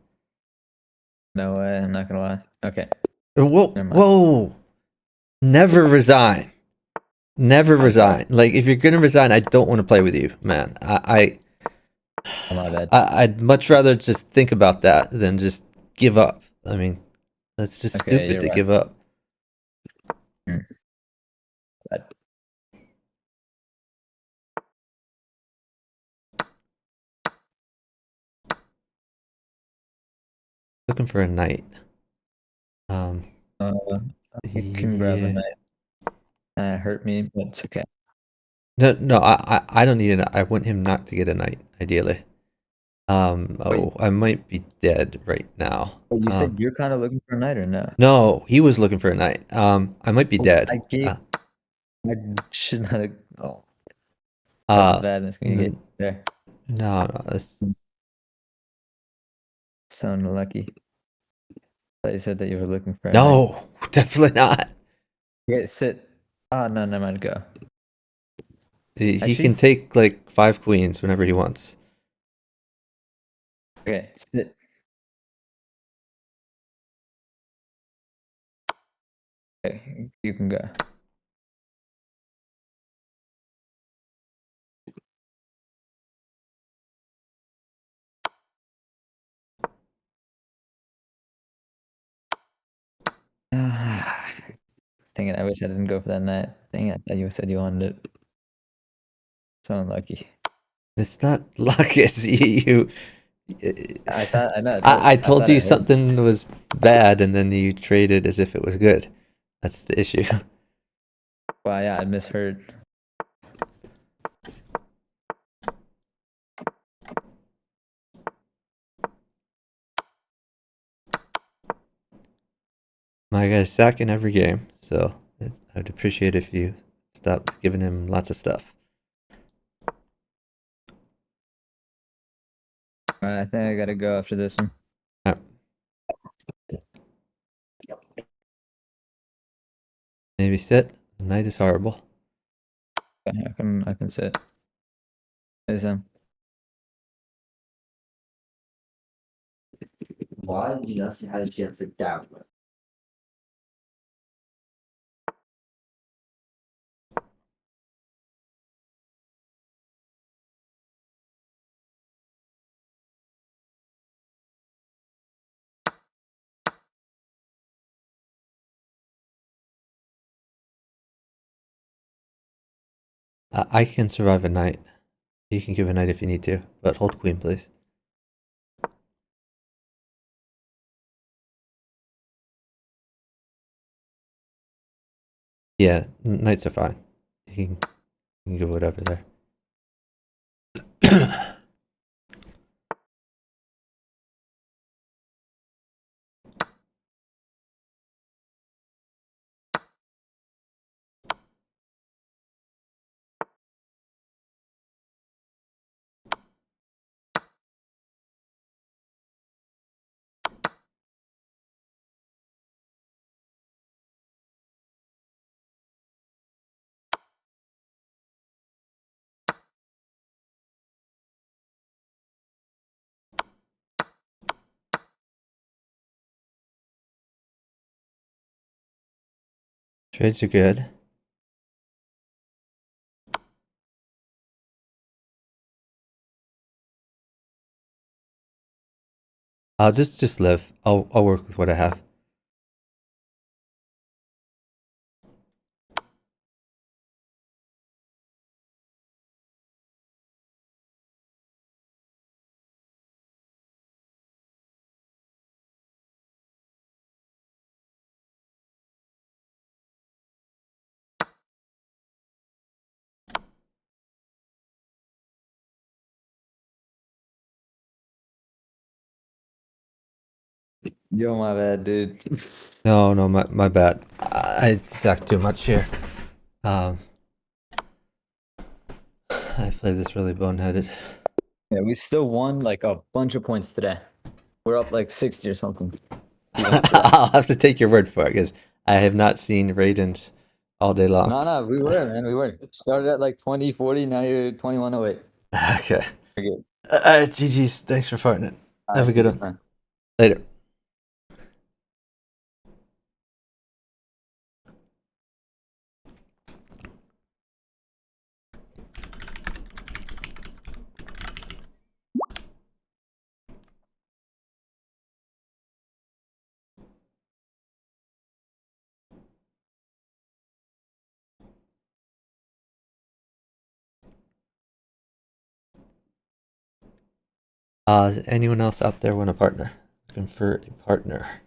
No way. I'm not gonna lie. Okay. Whoa! Never mind. Whoa! Never resign. Never I'm sorry. resign. Like if you're gonna resign, I don't want to play with you, man. Oh, my bad. I'd much rather just think about that than just give up. I mean, that's just Okay, stupid you're to right. give up. Mm, bad. Looking for a knight. Um, Uh, I can grab a yeah. knife. Hurt me, but it's okay. No, no, I don't need I want him not to get a knight, ideally. Wait, Oh, I might be dead right now. but you said you're kind of looking for a knight or no? No, he was looking for a knight. I might be Oh, I dead. gave. I should not have. Oh, that's Uh, bad. It's gonna get n- there. no, no, So unlucky. Thought you said that you were looking for a knight. no, definitely not. Yeah, sit. Oh no, never mind. Go. He can Actually, take like 5 queens whenever he wants. okay, sit. Okay, you can go. Dang it, I wish I didn't go for that knight. Dang it, I thought you said you wanted it. So unlucky. It's not luck. It's you. I know, I told, I I told thought I you heard. something was bad, and then you traded as if it was good. That's the issue. Wow, yeah, I misheard. My guy's sacking every game, so I'd appreciate if you stopped giving him lots of stuff. Alright, I think I gotta go after this one. Uh, Maybe sit. The night is horrible. Okay, I can sit. Is Why did you not see how the chance to down? I can survive a night. You can give a night if you need to, but hold queen, please. Yeah, knights are fine. You can give whatever there. Trades are good. I'll just live. I'll work with what I have. Yo, my bad, dude. No, no, my bad. I sacked too much here. Um, I played this really boneheaded. Yeah, we still won like a bunch of points today. We're up like 60 or something. I'll have to take your word for it because I have not seen Raidens all day long. No, we were, man. We were. Started at like 20, 40. Now you're 2108. Okay. You're good. Alright, GG's. Thanks for farting it. All Have right, a good cheers, one. man. Later. Does anyone else out there want a partner? Looking for a partner.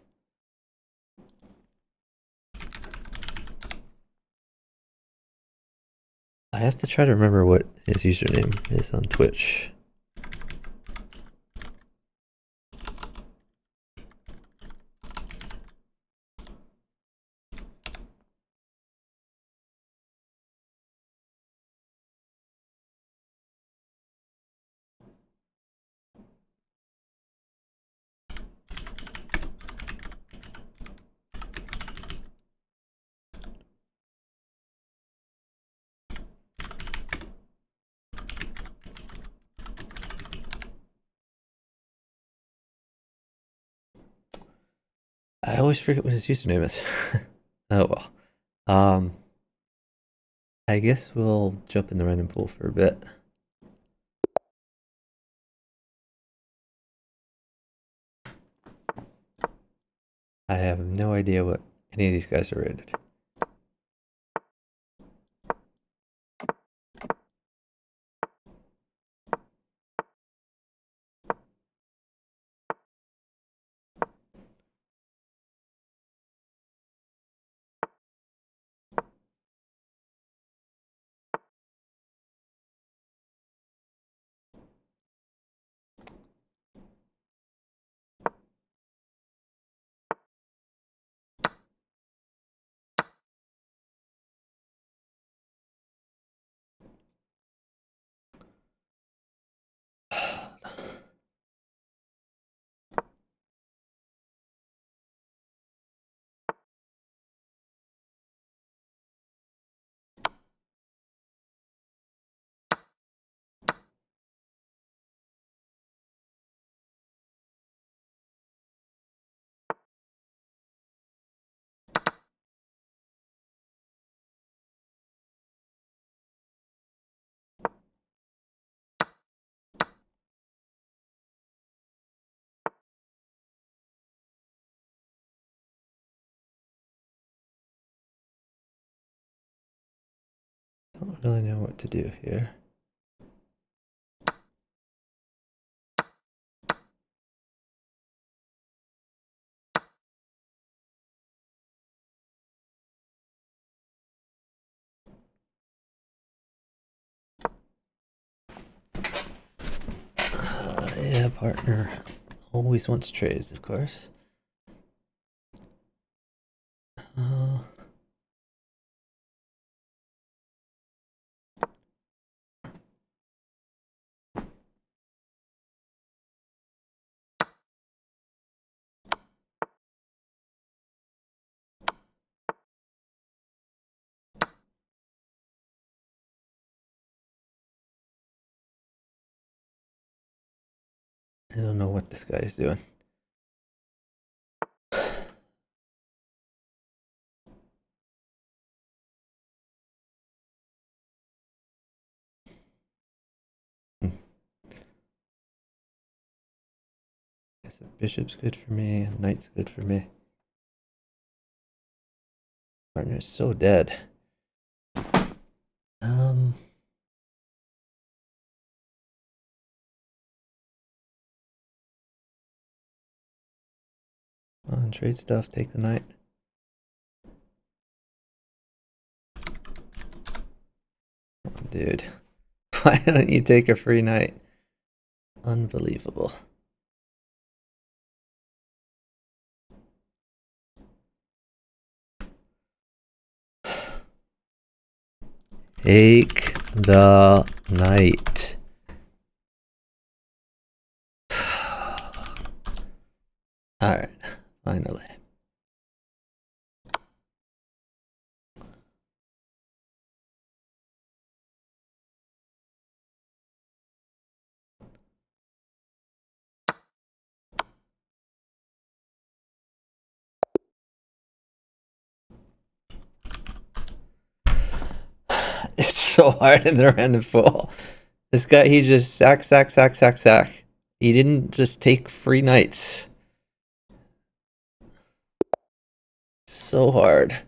I have to try to remember what his username is on Twitch. I always forget what his username is. Oh well. I guess we'll jump in the random pool for a bit. I have no idea what any of these guys are rated. Don't really know what to do here. Yeah, partner always wants trades, of course. Uh, I don't know what this guy is doing. Guess a bishop's good for me, a knight's good for me. Partner's so dead. Come on, trade stuff, take the knight. Come on, dude. Why don't you take a free knight? Unbelievable. Take the knight. Alright, finally. It's so hard in the random pool. This guy, he just sack. He didn't just take free knights. So hard.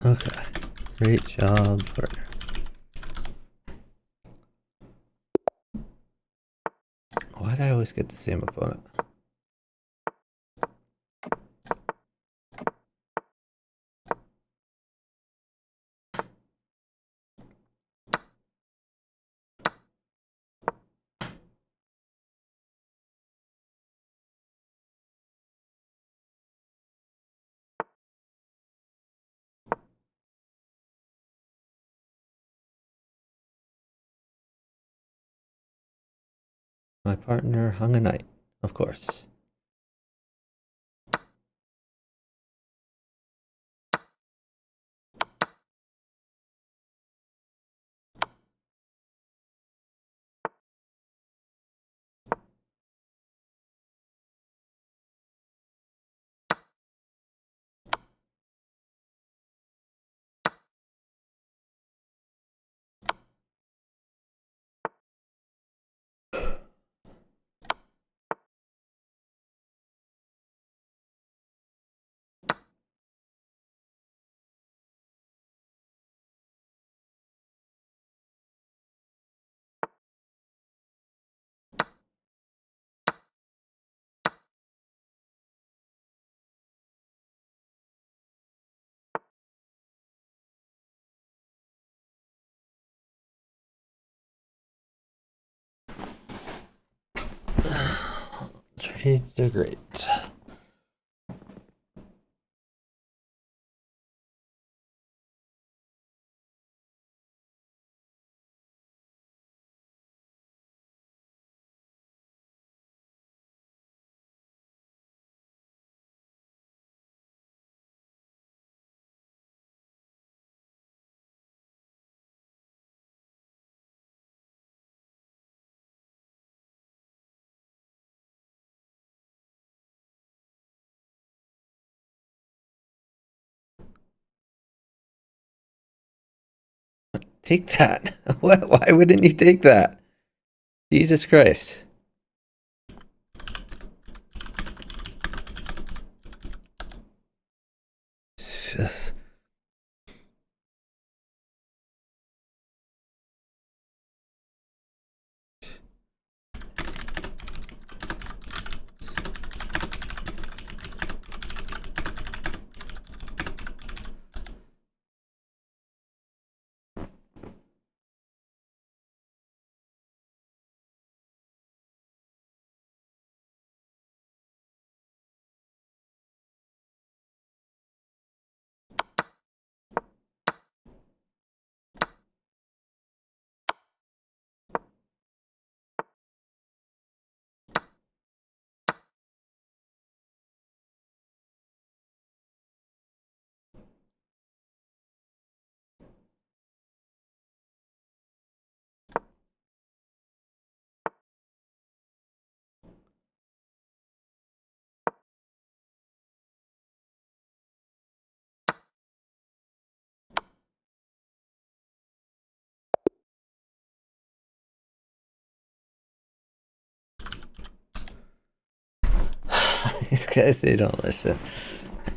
Okay. Great job, partner. Why do I always get the same opponent? My partner hung a knight, of course. Trades are great. Take that. What? Why wouldn't you take that? Jesus Christ. Just... These guys, they don't listen.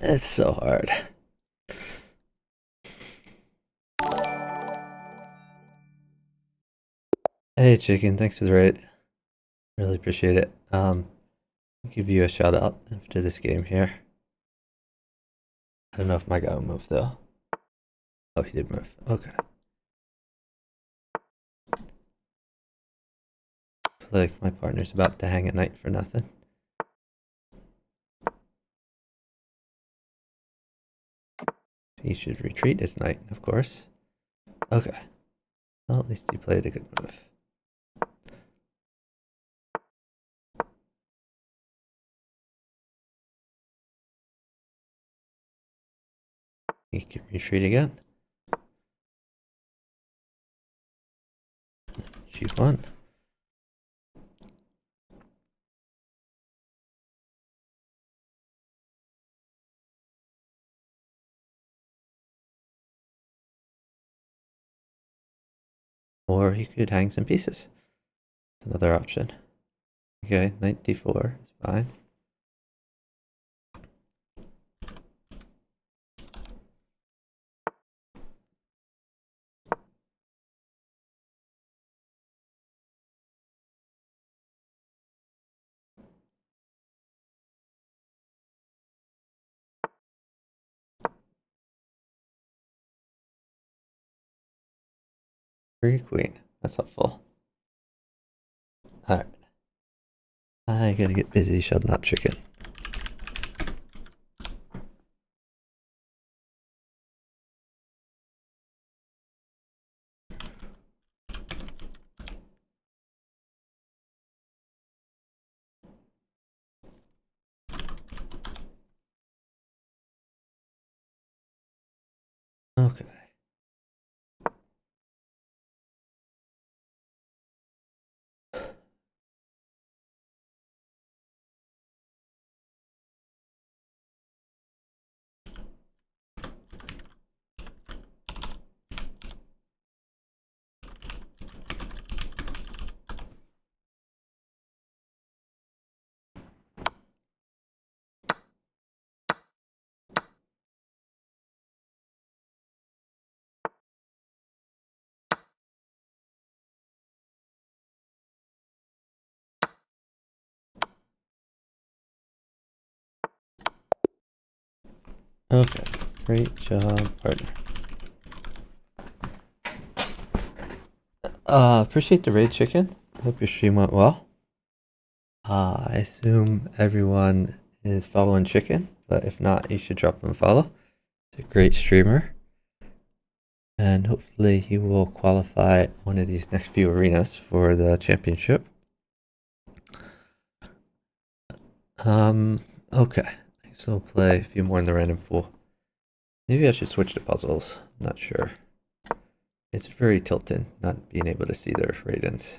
It's so hard. Hey, Chicken, thanks for the raid. Really appreciate it. I'll give you a shout out after this game here. I don't know if my guy will move though. Oh, he did move. Okay. Looks like my partner's about to hang a knight for nothing. He should retreat his knight, of course. Okay. Well, at least he played a good move. He can retreat again. G1. Or he could hang some pieces. That's another option. Okay, knight d4 is fine. Free queen. That's helpful. Alright. I gotta get busy shedding out chicken. Okay. Okay. Great job, partner. Appreciate the raid, chicken. Hope your stream went well. I assume everyone is following chicken, but if not, you should drop him a follow. He's a great streamer. And hopefully he will qualify one of these next few arenas for the championship. Okay. So we'll play a few more in the random pool. Maybe I should switch to puzzles. Not sure. It's very tilting not being able to see their ratings.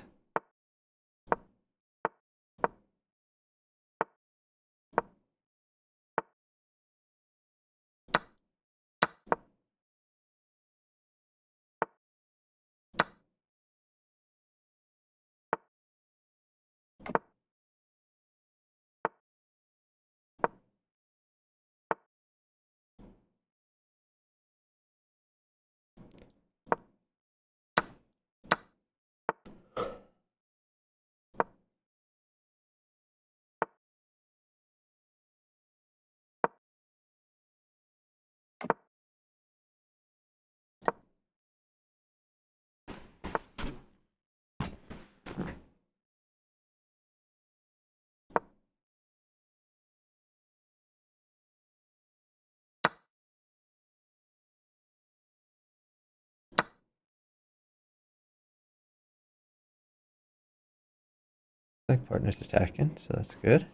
Like partner's attacking, so that's good.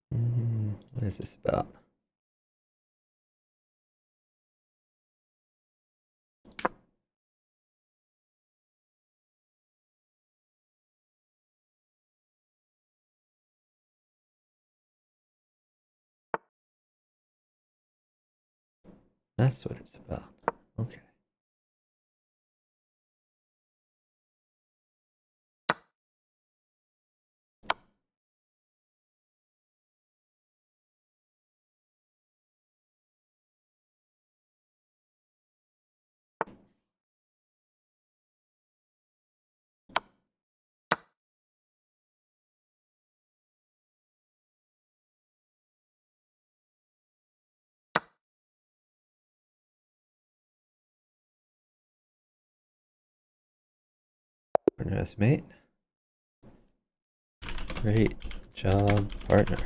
What is this about? That's what it's about. Okay. Partner has mate. Great job, partner.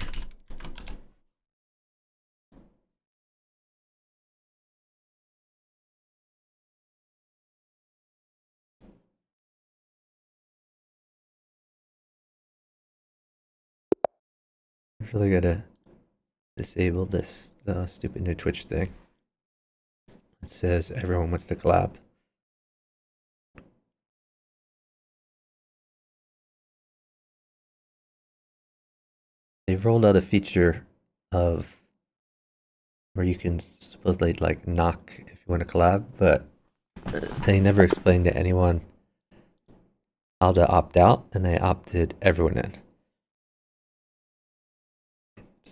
I really gotta disable this stupid new Twitch thing. It says everyone wants to collab. They've rolled out a feature of where you can supposedly like knock if you want to collab, but they never explained to anyone how to opt out, and they opted everyone in.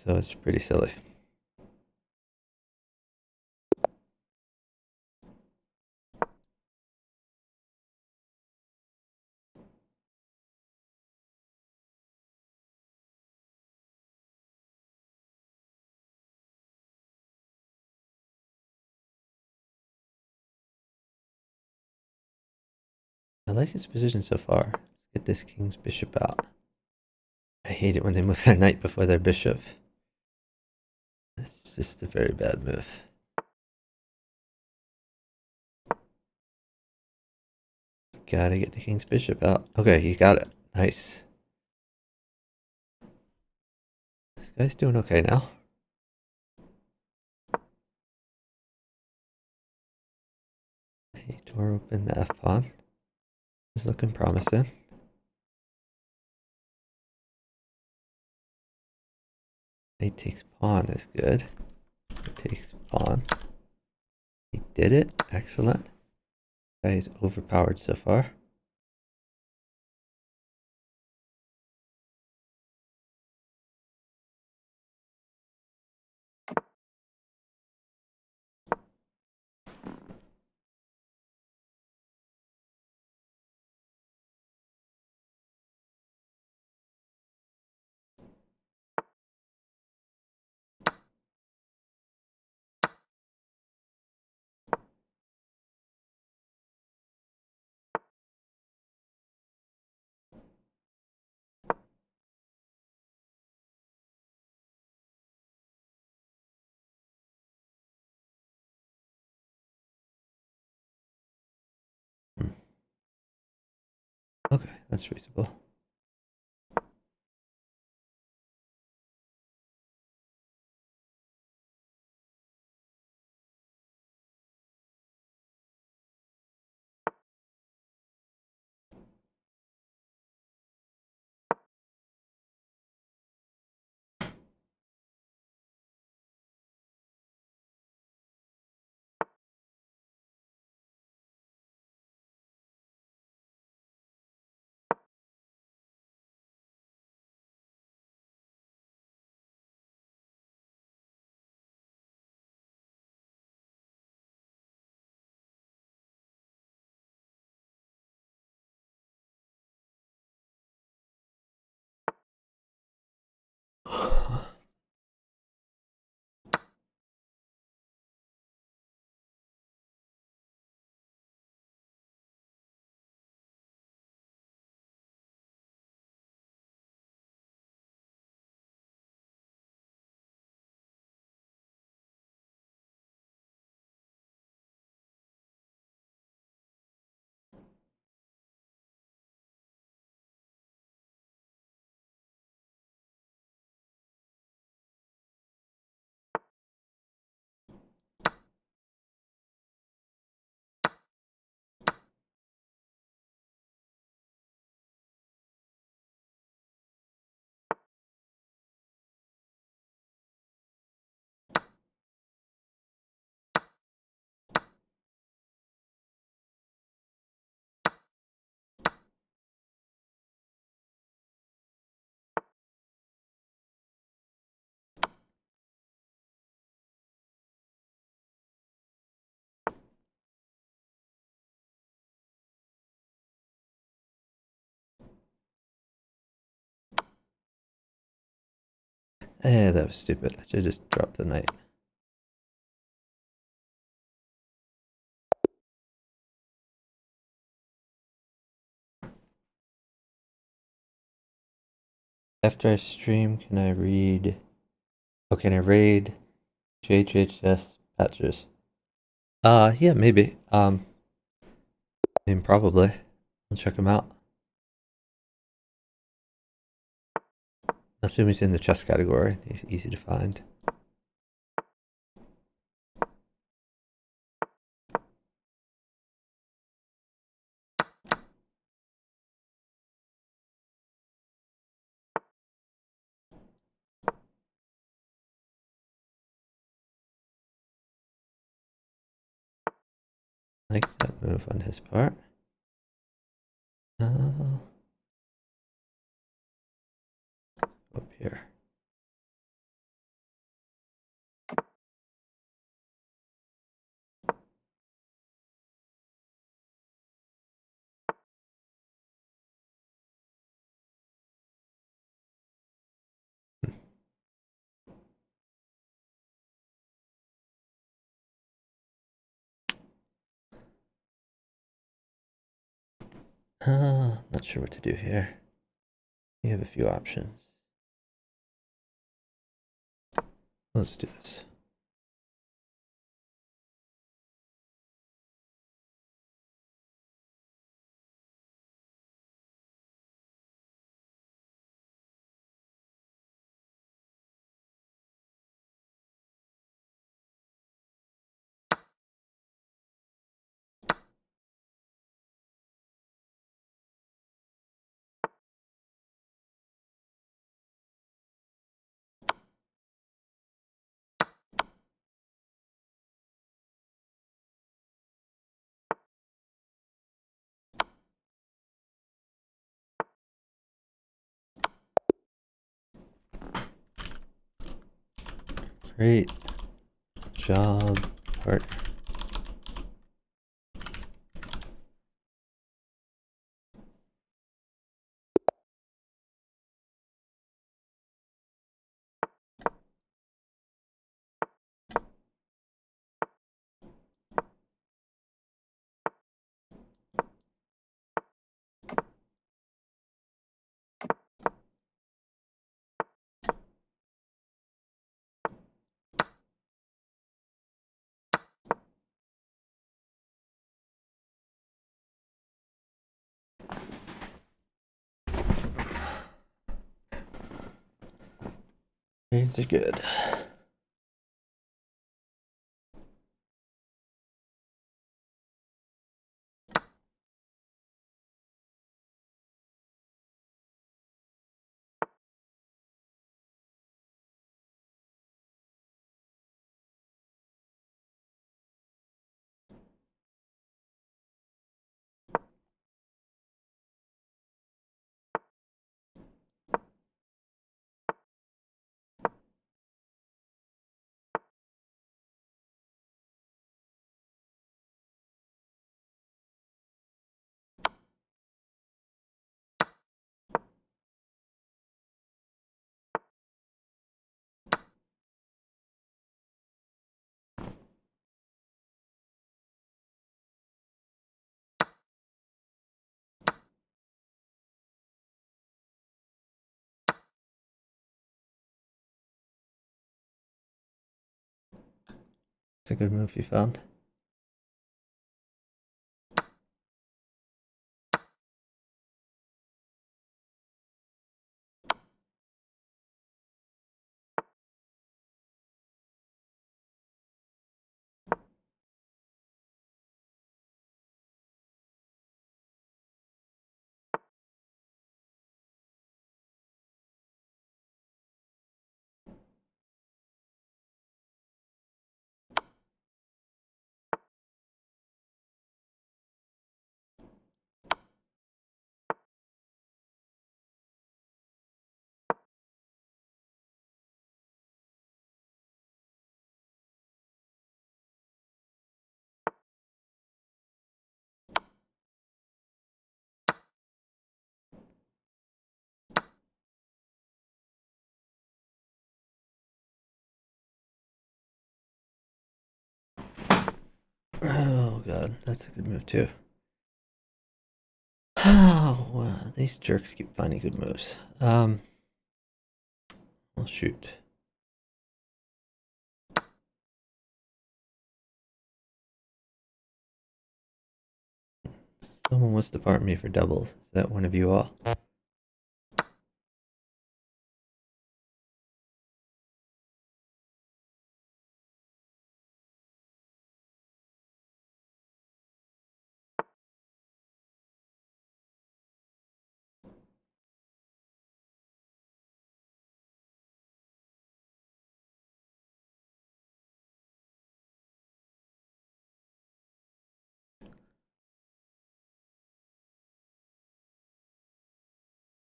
So it's pretty silly. I like his position so far. Let's get this king's bishop out. I hate it when they move their knight before their bishop. It's just a very bad move. Gotta get the king's bishop out. Okay, he got it. Nice. This guy's doing okay now. He tore open the f-pawn. It's looking promising. Knight takes pawn is good. Knight takes pawn. He did it. Excellent. Guy is overpowered so far. Okay, that's reasonable. That was stupid. I should have just dropped the knight. After I stream, can I read? Oh, can I raid JHS patches? Yeah, maybe. Probably. I'll check him out. Assume he's in the chess category. He's easy to find. I like that move on his part. Up here. Not sure what to do here. We have a few options. Let's do this. Great job, partner. Grades are good. It's a good move you found. Oh god, that's a good move too. Oh, wow, these jerks keep finding good moves. Well, shoot. Someone wants to partner me for doubles. Is that one of you all?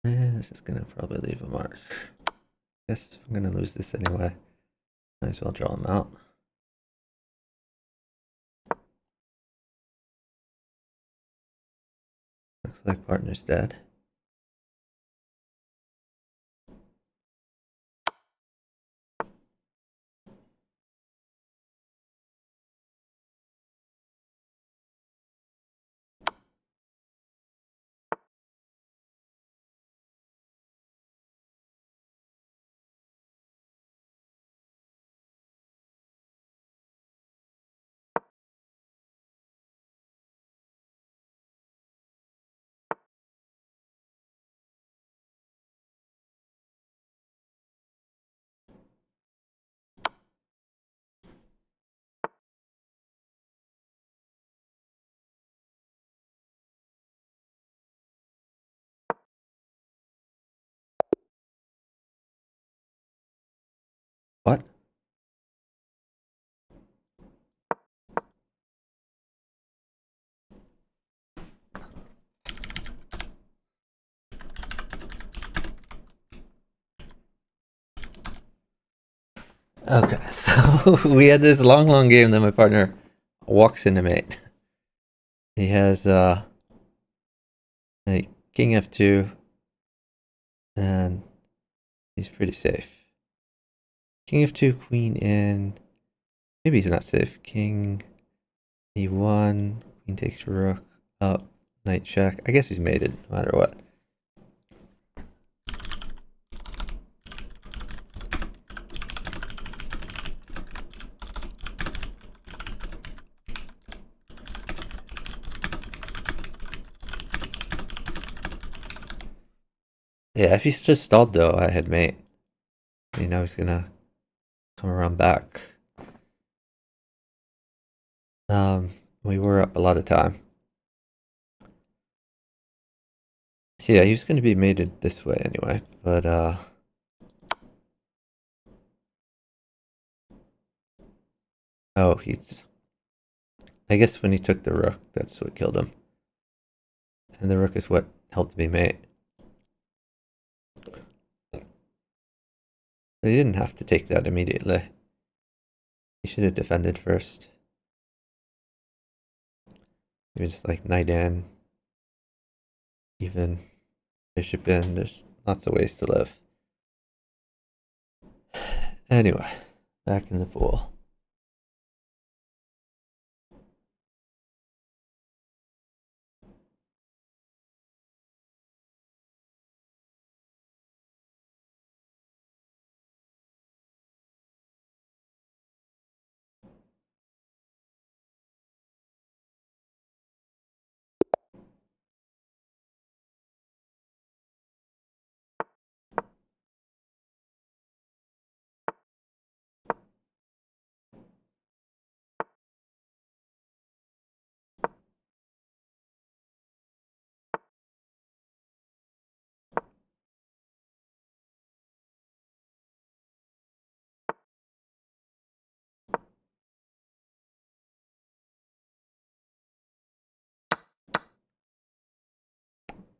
This is gonna probably leave a mark. Guess I'm gonna lose this anyway. Might as well draw them out. Looks like partner's dead. Okay, so we had this long game that my partner walks into mate. He has like king f2, and he's pretty safe. King f2, queen in. Maybe he's not safe. King e1, queen takes rook up, knight check. I guess he's mated no matter what. Yeah, if he's just stalled though, I had mate. I mean, I was gonna come around back. We were up a lot of time. So yeah, he was gonna be mated this way anyway, but oh, he's. I guess when he took the rook, that's what killed him. And the rook is what helped me mate. But he didn't have to take that immediately. He should have defended first. Maybe just like knight in, even bishop in. There's lots of ways to live. Anyway, back in the pool.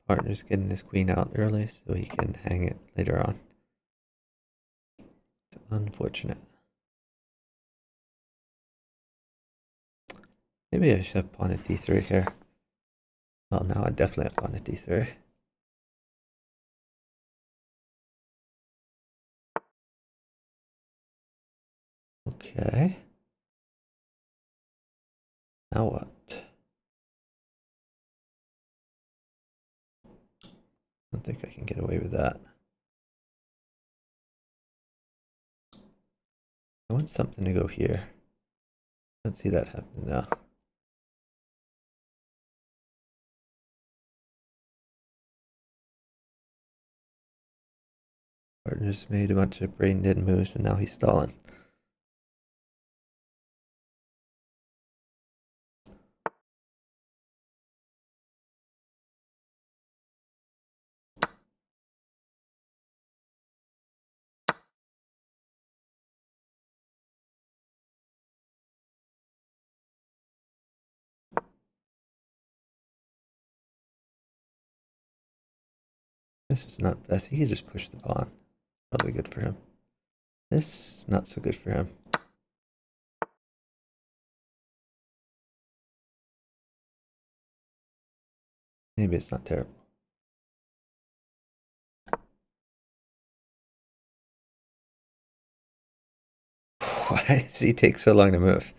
Partner's getting his queen out early so he can hang it later on. It's unfortunate. Maybe I should have pawn at d3 here. Well, now I definitely have pawn at d3. Okay. Now what? I don't think I can get away with that. I want something to go here. Don't see that happening now. Partner's made a bunch of brain dead moves and now he's stalling. This was not best. He could just push the pawn. Probably good for him. This, not so good for him. Maybe it's not terrible. Why does he take so long to move?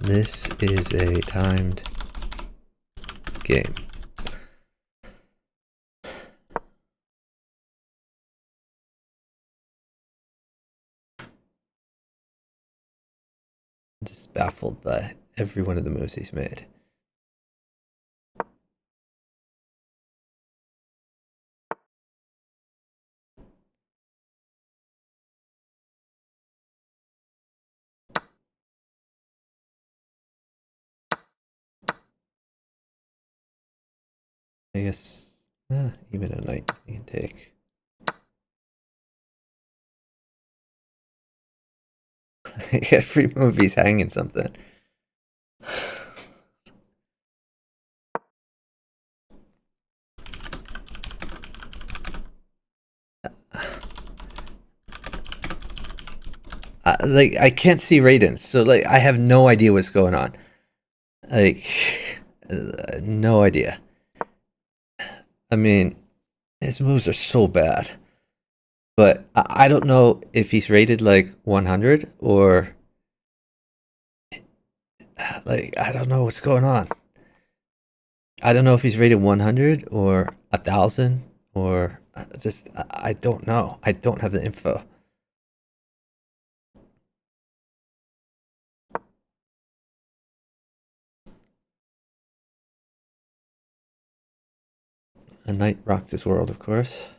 This is a timed game. I'm just baffled by every one of the moves he's made. I guess even a knight he can take. Every move he's hanging something. like I can't see Raiden, so like I have no idea what's going on. Like, no idea. I mean, his moves are so bad, but I don't know if he's rated like 100 or like I don't know what's going on. I don't know if he's rated 100 or 1,000 or just I don't know. I don't have the info. A knight rocks this world, of course.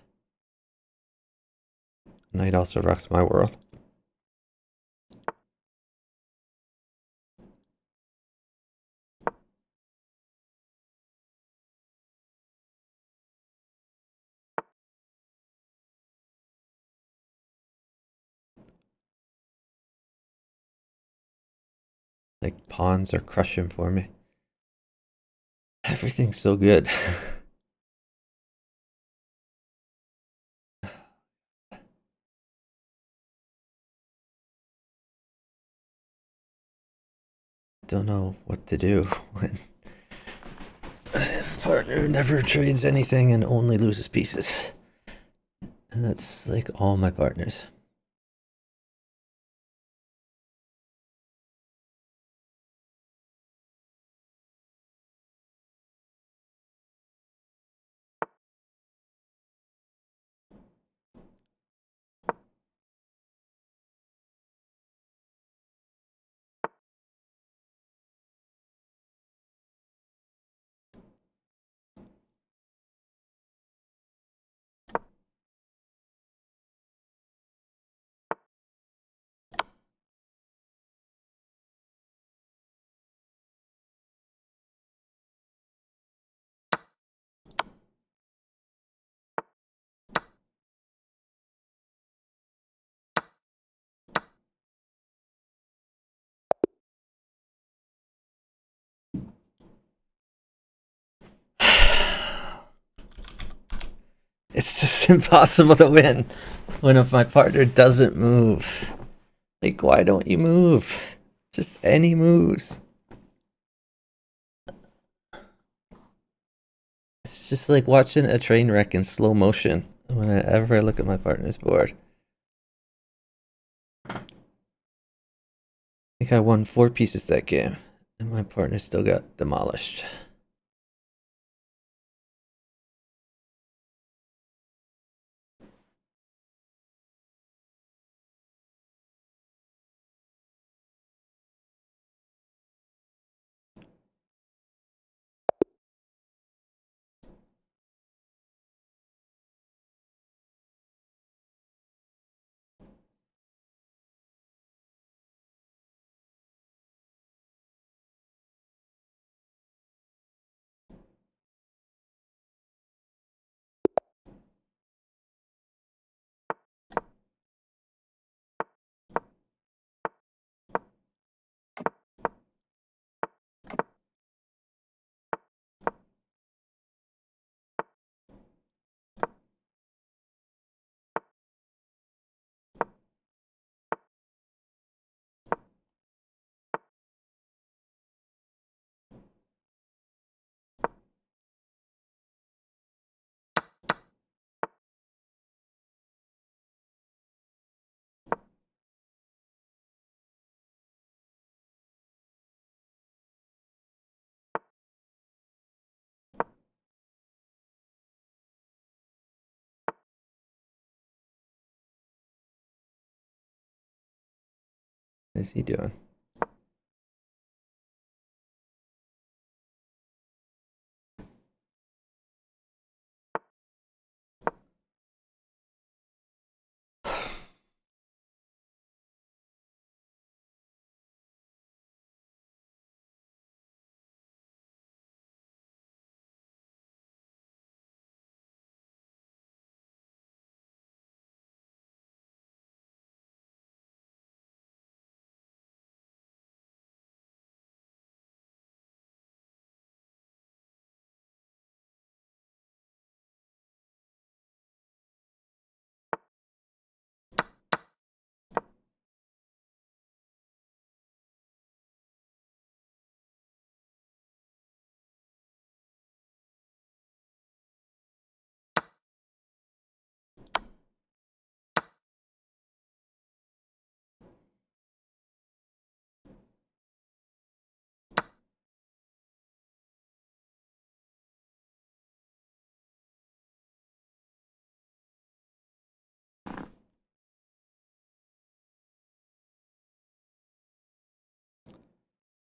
A knight also rocks my world. Like pawns are crushing for me. Everything's so good. Don't know what to do when partner never trades anything and only loses pieces. And that's like all my partners. It's just impossible to win when if my partner doesn't move. Like, why don't you move? Just any moves. It's just like watching a train wreck in slow motion whenever I look at my partner's board. I think I won 4 pieces that game, and my partner still got demolished. What is he doing?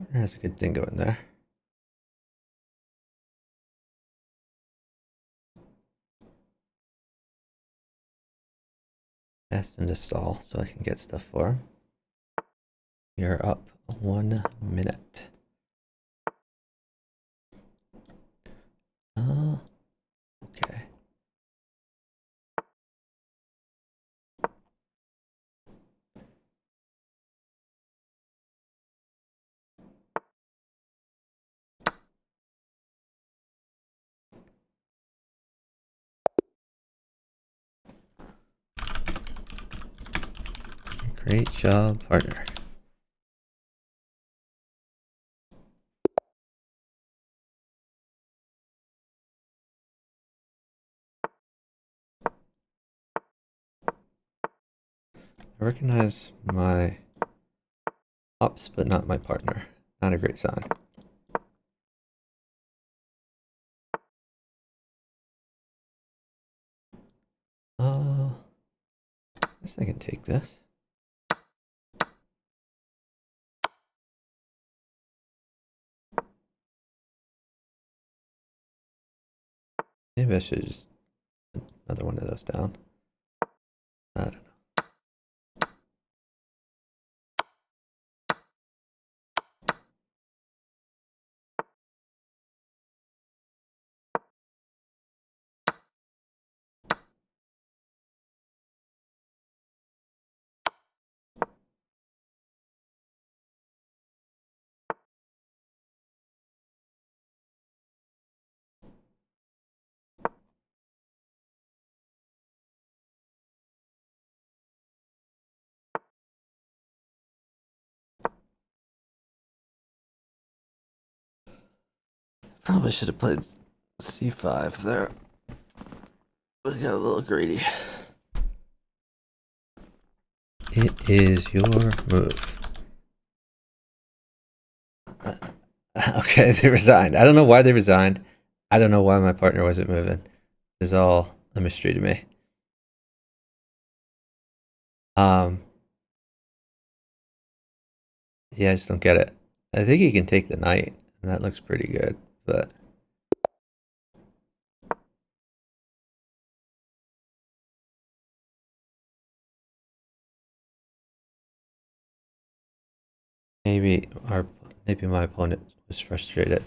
There's a good thing going there. Asked him to stall so I can get stuff for him. You're up 1 minute. Okay. Great job, partner. I recognize my ops, but not my partner. Not a great sign. I guess I can take this. Maybe I should just put another one of those down. I don't know. Probably should have played c5 there. We got a little greedy. It is your move. Okay, they resigned. I don't know why they resigned. I don't know why my partner wasn't moving. It's all a mystery to me. Yeah, I just don't get it. I think he can take the knight, and that looks pretty good, but maybe my opponent was frustrated.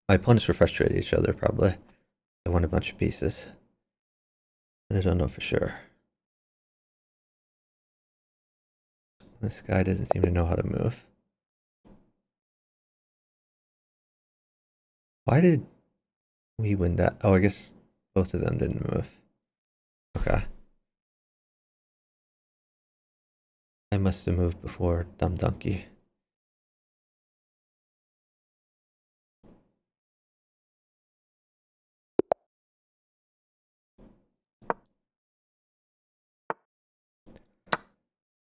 My opponents were frustrated at each other, probably. They won a bunch of pieces. I don't know for sure. This guy doesn't seem to know how to move. Why did we win that? Oh, I guess both of them didn't move. Okay. I must have moved before Dumb Donkey.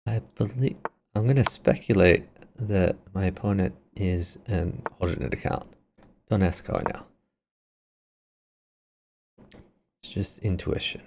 I believe I'm going to speculate that my opponent is an alternate account. Don't ask how I know. It's just intuition.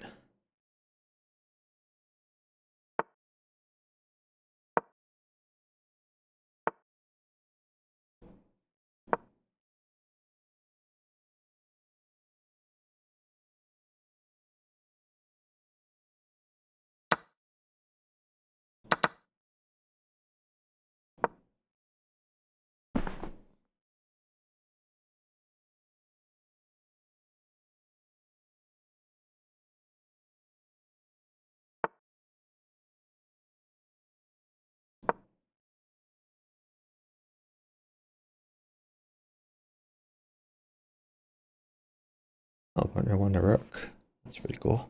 Oh, partner won the rook. That's pretty cool.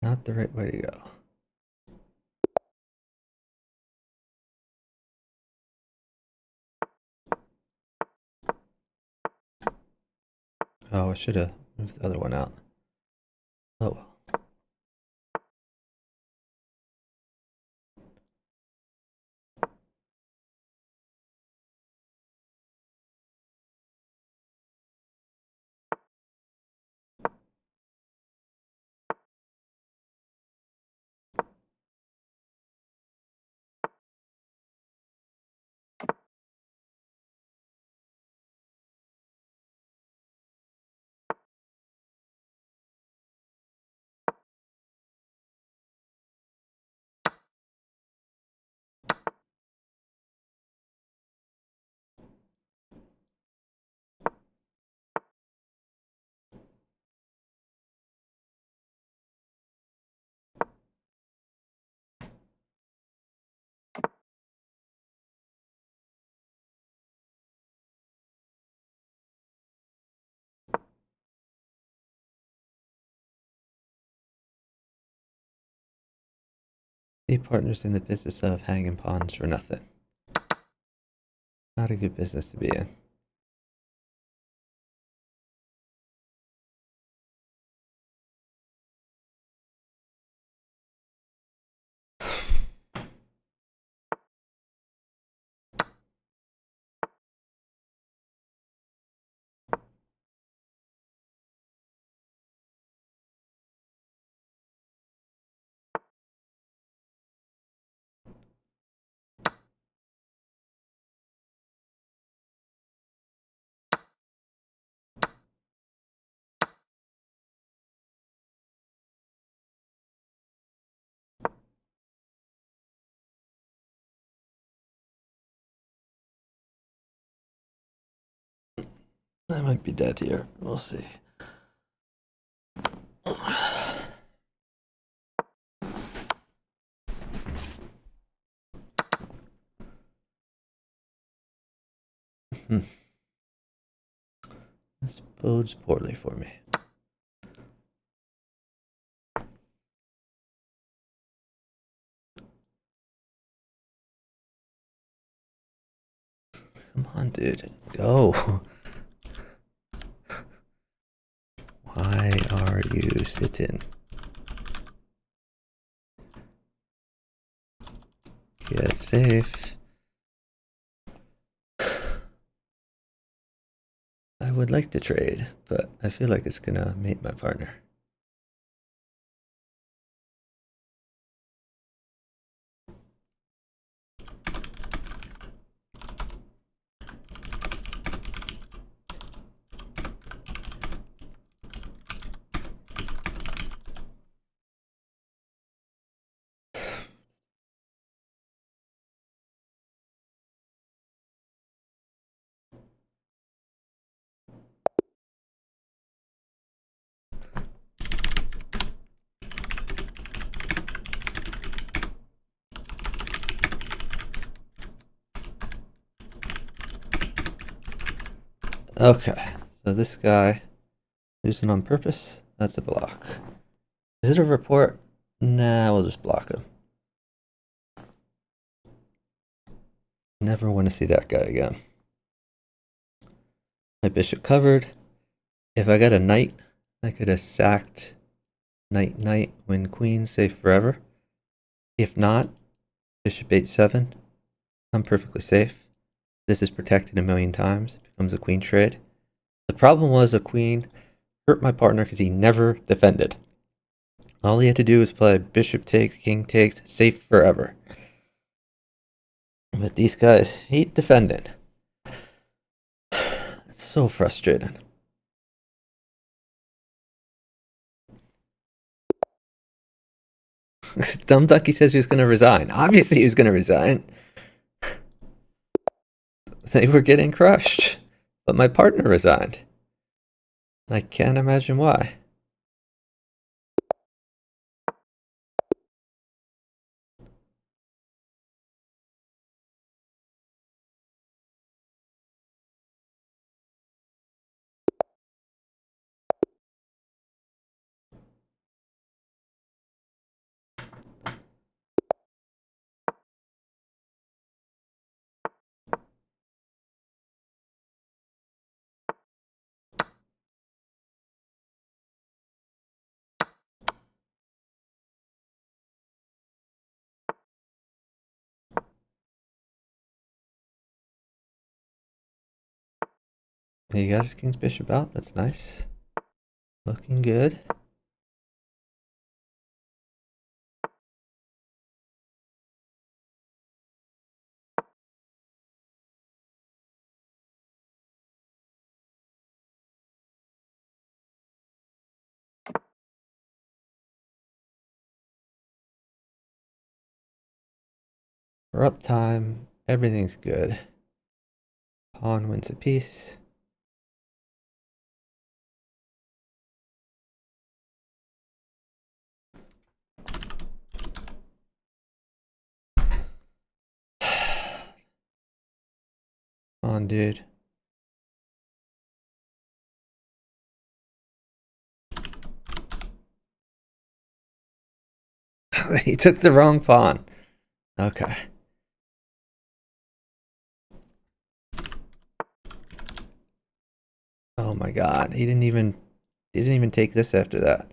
Not the right way to go. Oh, I should have moved the other one out. Oh well. A partner's in the business of hanging pawns for nothing. Not a good business to be in. I might be dead here. We'll see. This bodes poorly for me. Come on, dude. Go. Why are you sitting? Get safe. I would like to trade, but I feel like it's gonna mate my partner. Okay, so this guy losing on purpose, that's a block. Is it a report? Nah, we'll just block him. Never want to see that guy again. My bishop covered. If I got a knight, I could have sacked knight, knight, win queen, safe forever. If not, bishop h7, I'm perfectly safe. This is protected a million times. It becomes a queen trade. The problem was a queen hurt my partner because he never defended. All he had to do was play bishop takes, king takes, safe forever. But these guys hate defending. It's so frustrating. Dumb Ducky says he was going to resign. Obviously he was going to resign. They were getting crushed. But my partner resigned. I can't imagine why. You got his king's bishop out. That's nice. Looking good. For uptime, everything's good. Pawn wins a piece. Come on, dude. He took the wrong pawn. Okay. Oh my god, he didn't even take this after that.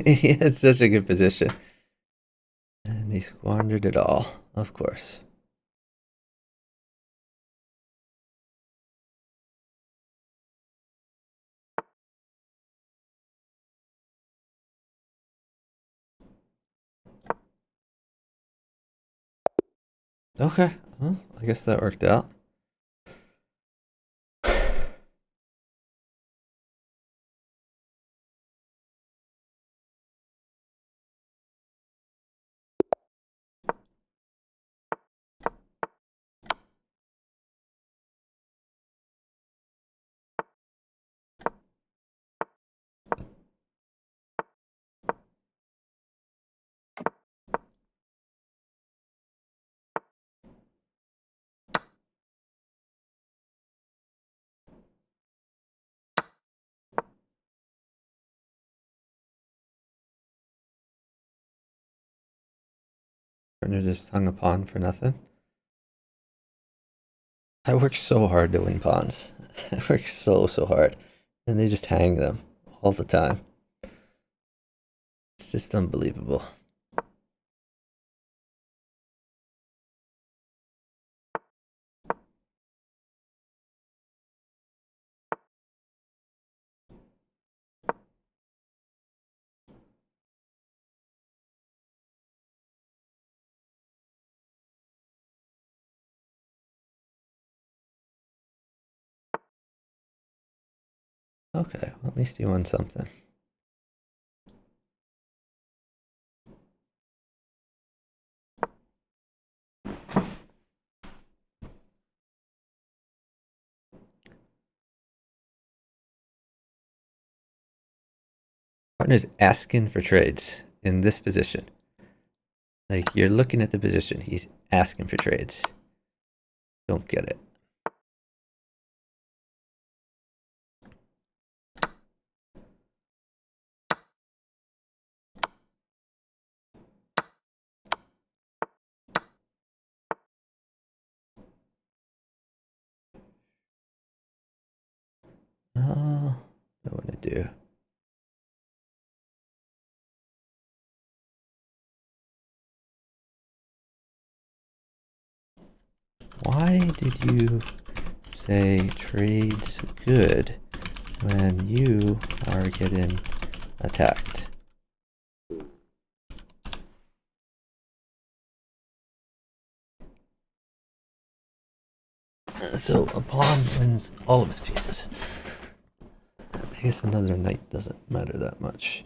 He had such a good position. And he squandered it all, of course. Okay, well, I guess that worked out. Partner just hung a pawn for nothing. I work so hard to win pawns. I work so hard. And they just hang them all the time. It's just unbelievable. Okay, well, at least he won something. Partner's asking for trades in this position. Like, you're looking at the position. He's asking for trades. Don't get it. What do I want to do? Why did you say trades good when you are getting attacked? So a pawn wins all of his pieces. I guess another knight doesn't matter that much.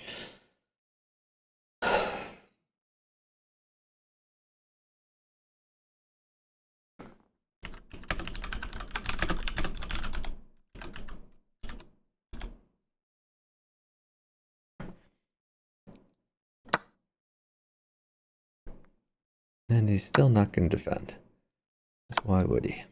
And he's still not going to defend. That's why would he?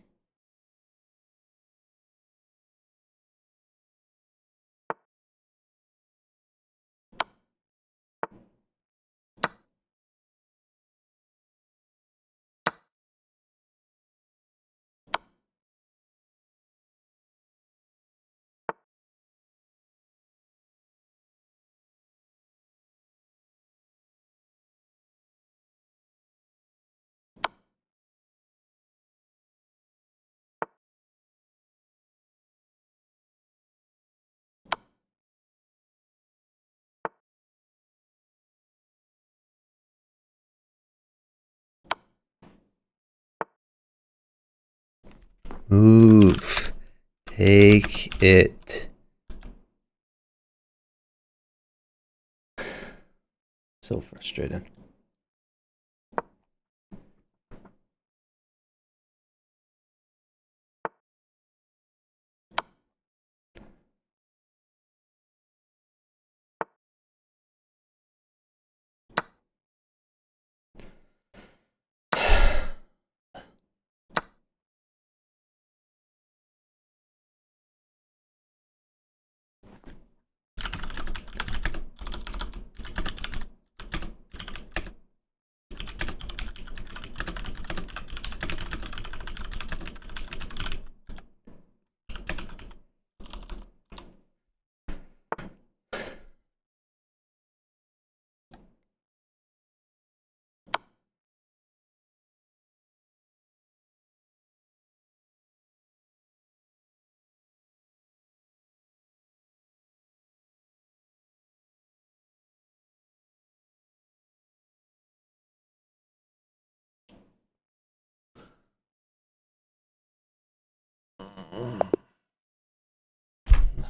Move. Take it. So frustrating.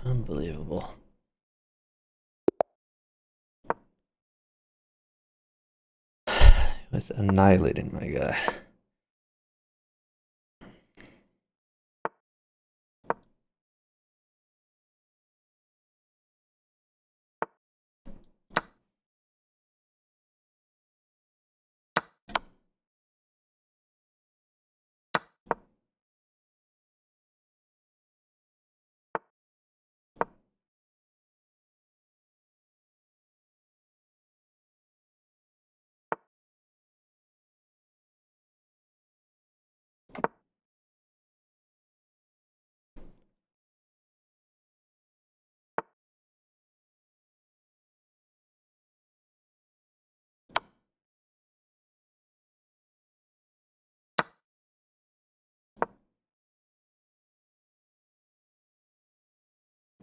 Unbelievable. It was annihilating my guy.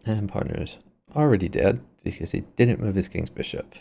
And partner's already dead because he didn't move his king's bishop.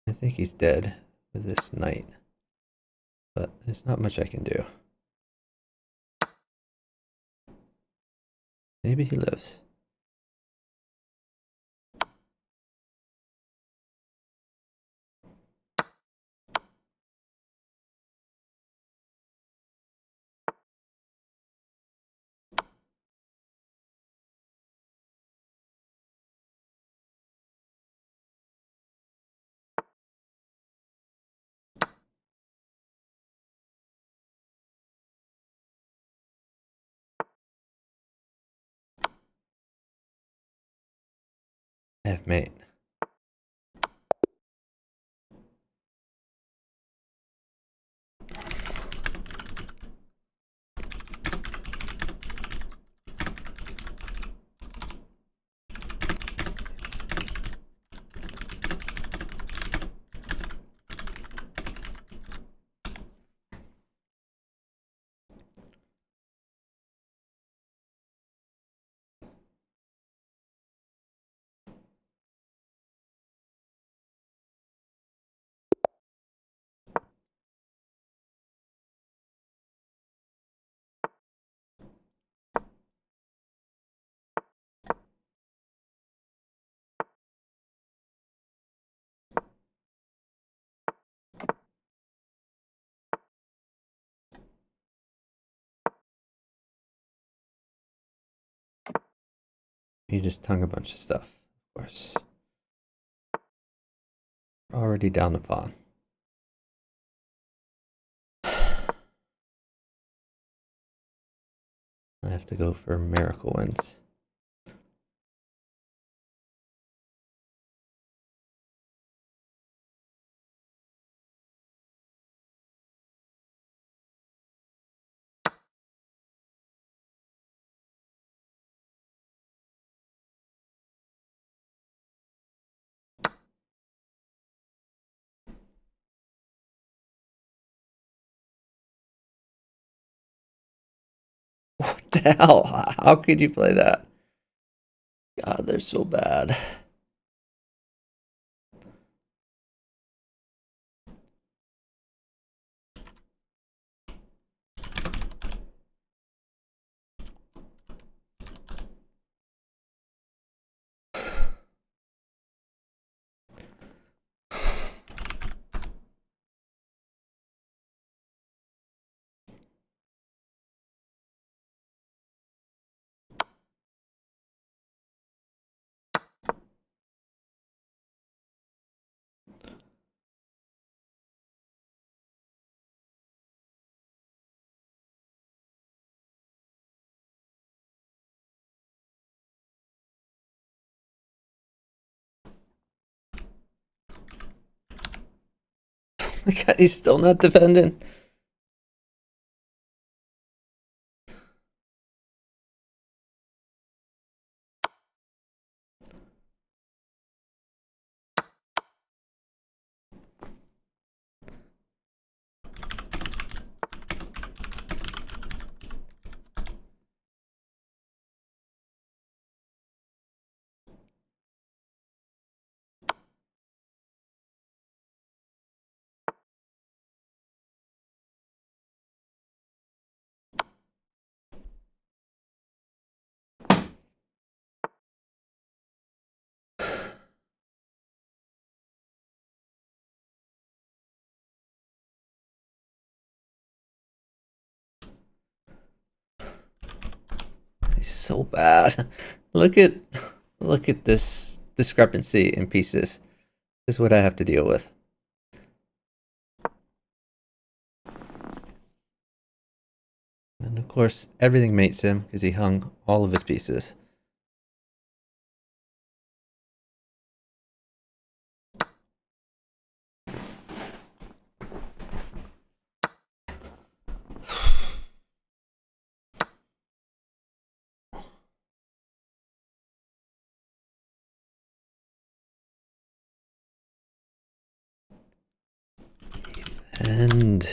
I think he's dead with this knight, but there's not much I can do. Maybe he lives. F mate. He just hung a bunch of stuff, of course. Already down the pawn. I have to go for miracle wins. What the hell? How could you play that? God, they're so bad. Oh my God, he's still not defending. He's so bad. Look at this discrepancy in pieces. This is what I have to deal with. And of course, everything mates him because he hung all of his pieces. And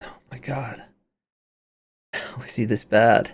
oh my God, how is he this bad?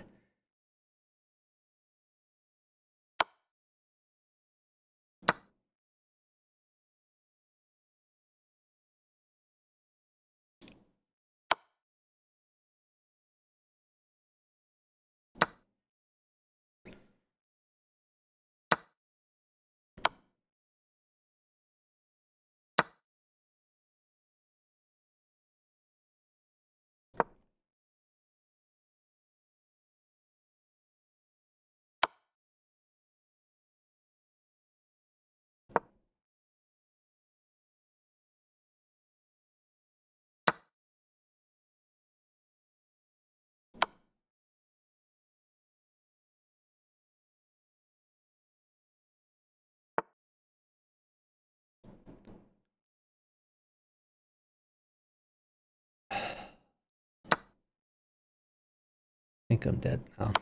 I think I'm dead now.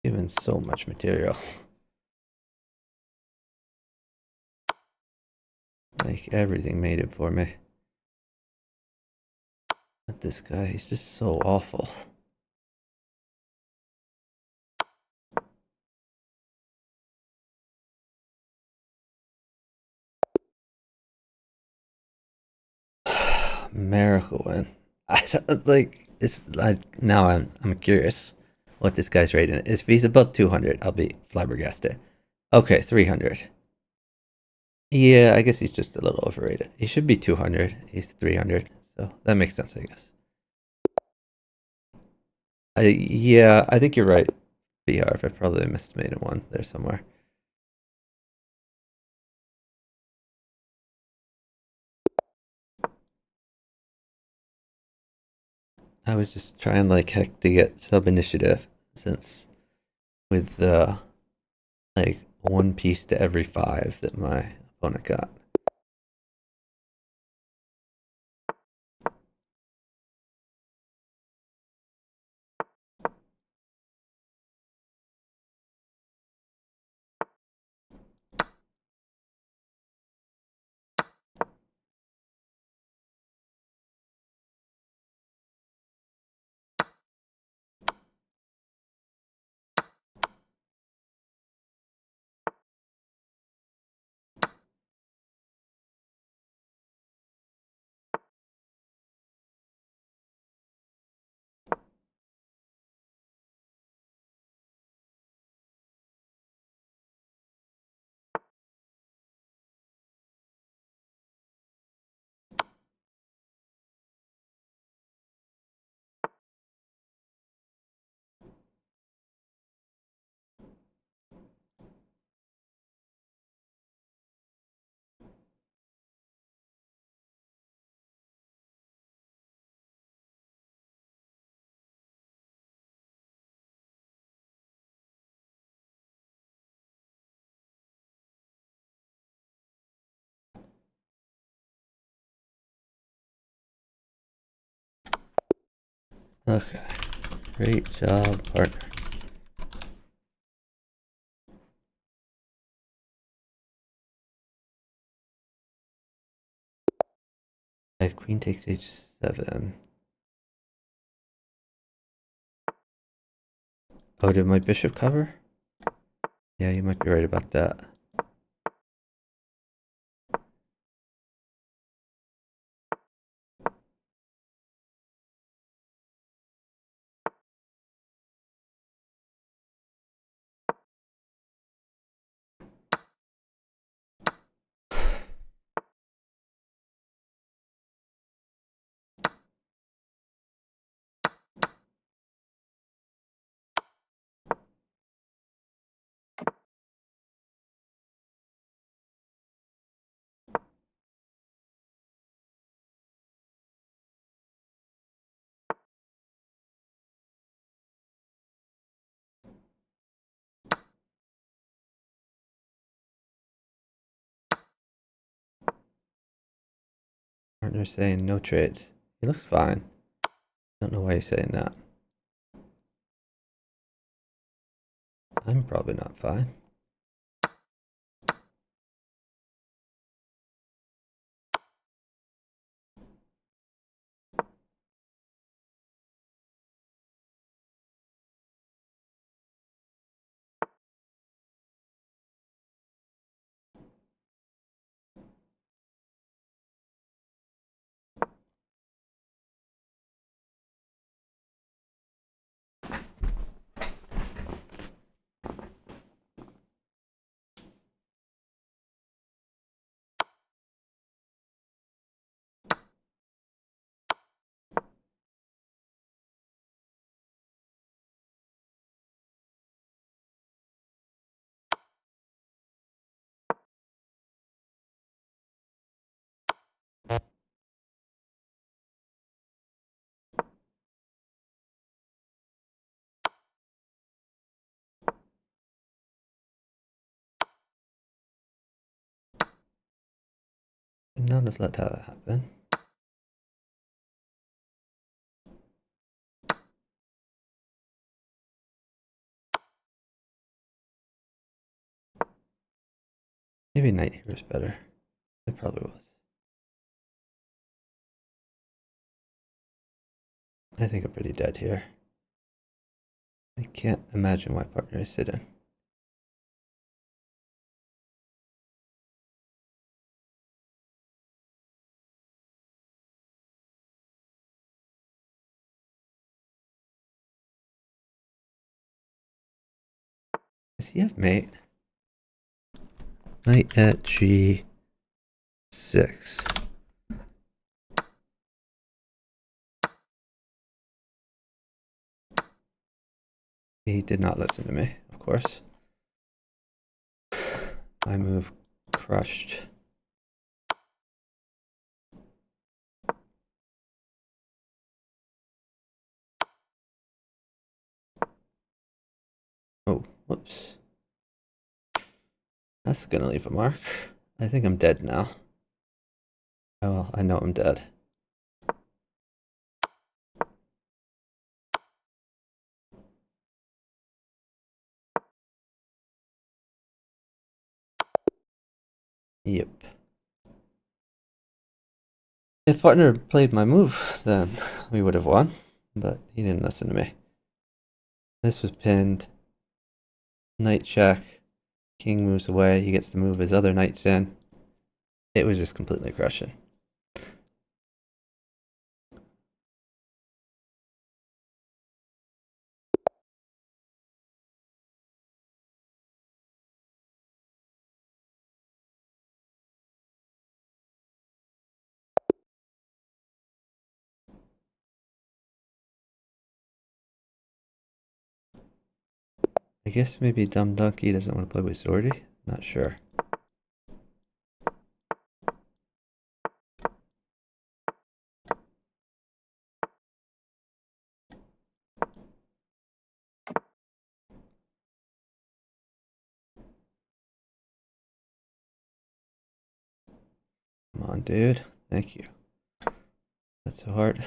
Given so much material. Like everything made it for me. But this guy, he's just so awful. Miracle win. I don't like it's like now I'm curious what this guy's rating is. If he's above 200, I'll be flabbergasted. Okay, 300. Yeah, I guess he's just a little overrated. He should be 200. He's 300, so that makes sense, I guess. Yeah, I think you're right. BR, I probably made a one there somewhere. I was just trying like heck to get sub initiative since with the like one piece to every 5 that my opponent got. Okay. Great job, partner. Queen takes h7. Oh, did my bishop cover? Yeah, you might be right about that. Partner's saying no trades. He looks fine. Don't know why he's saying that. I'm probably not fine. None of let that happen. Maybe knight here is better. It probably was. I think I'm pretty dead here. I can't imagine why partner is sitting. Does he have mate? Knight at g6. He did not listen to me, of course. My move crushed. Whoops. That's gonna leave a mark. I think I'm dead now. Oh, well, I know I'm dead. Yep. If partner played my move, then we would have won, but he didn't listen to me. This was pinned. Knight check. King moves away. He gets to move his other knights in. It was just completely crushing. I guess maybe Dumb Donkey doesn't want to play with Zordy? Not sure. Come on, dude. Thank you. That's so hard.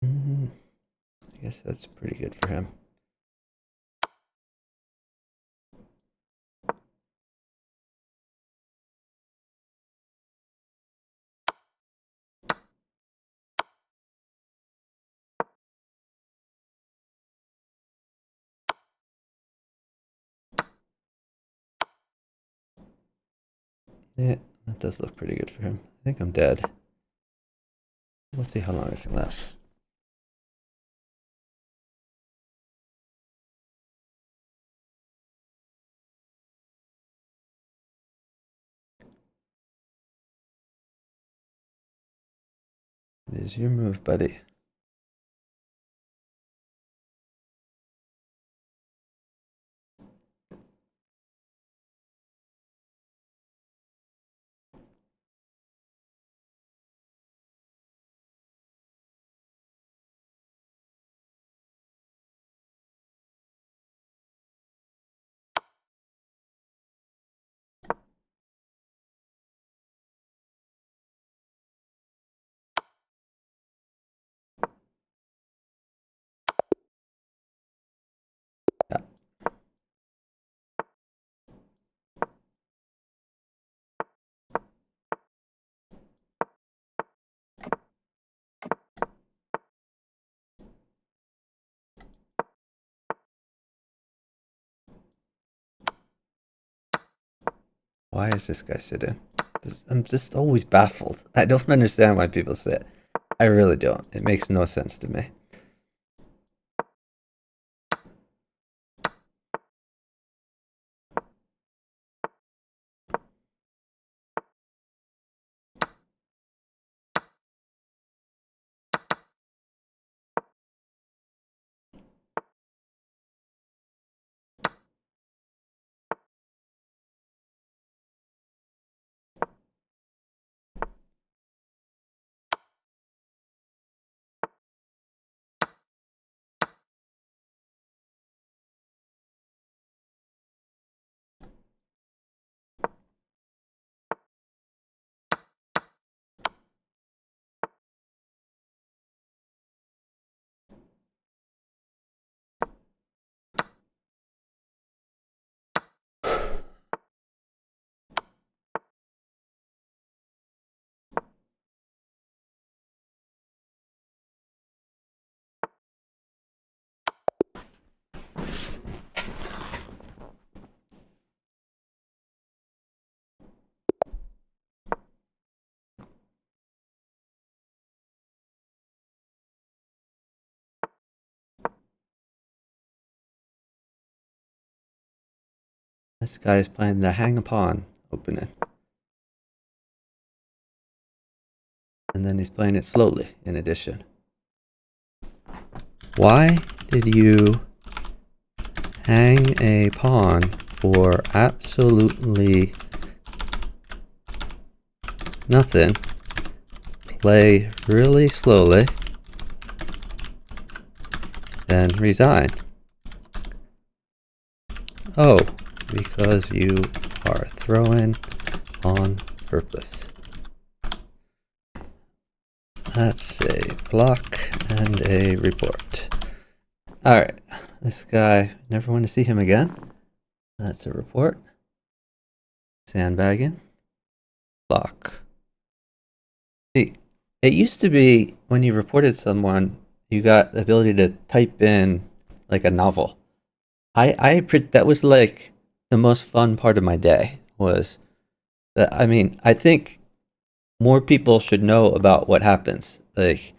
I guess that's pretty good for him. Yeah, that does look pretty good for him. I think I'm dead. Let's see how long I can last. It is your move, buddy. Yeah. Why is this guy sitting? I'm just always baffled. I don't understand why people sit. I really don't. It makes no sense to me. This guy is playing the hang upon opening. And then he's playing it slowly, in addition. Why did you hang a pawn for absolutely nothing? Play really slowly, then resign. Oh, because you are throwing on purpose. That's a block and a report. Alright, this guy, never want to see him again. That's a report. Sandbagging. Block. See, it used to be when you reported someone, you got the ability to type in like a novel. That was like the most fun part of my day was that, I mean, I think more people should know about what happens. Like,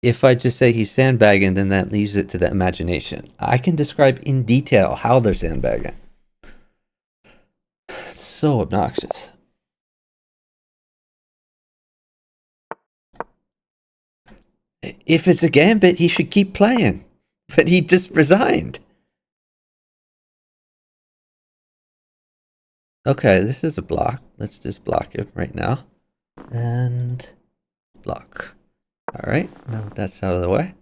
if I just say he's sandbagging, then that leaves it to the imagination. I can describe in detail how they're sandbagging. It's so obnoxious. If it's a gambit, he should keep playing. But he just resigned. Okay, this is a block. Let's just block it right now. And block. Alright, now that's out of the way.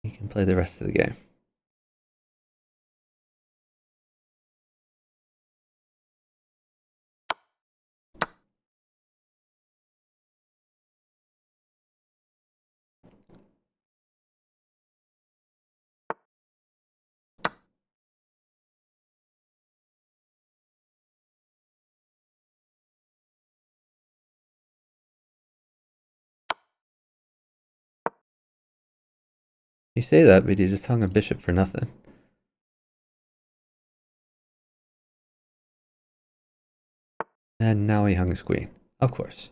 You can play the rest of the game. You say that, but you just hung a bishop for nothing. And now he hung his queen. Of course.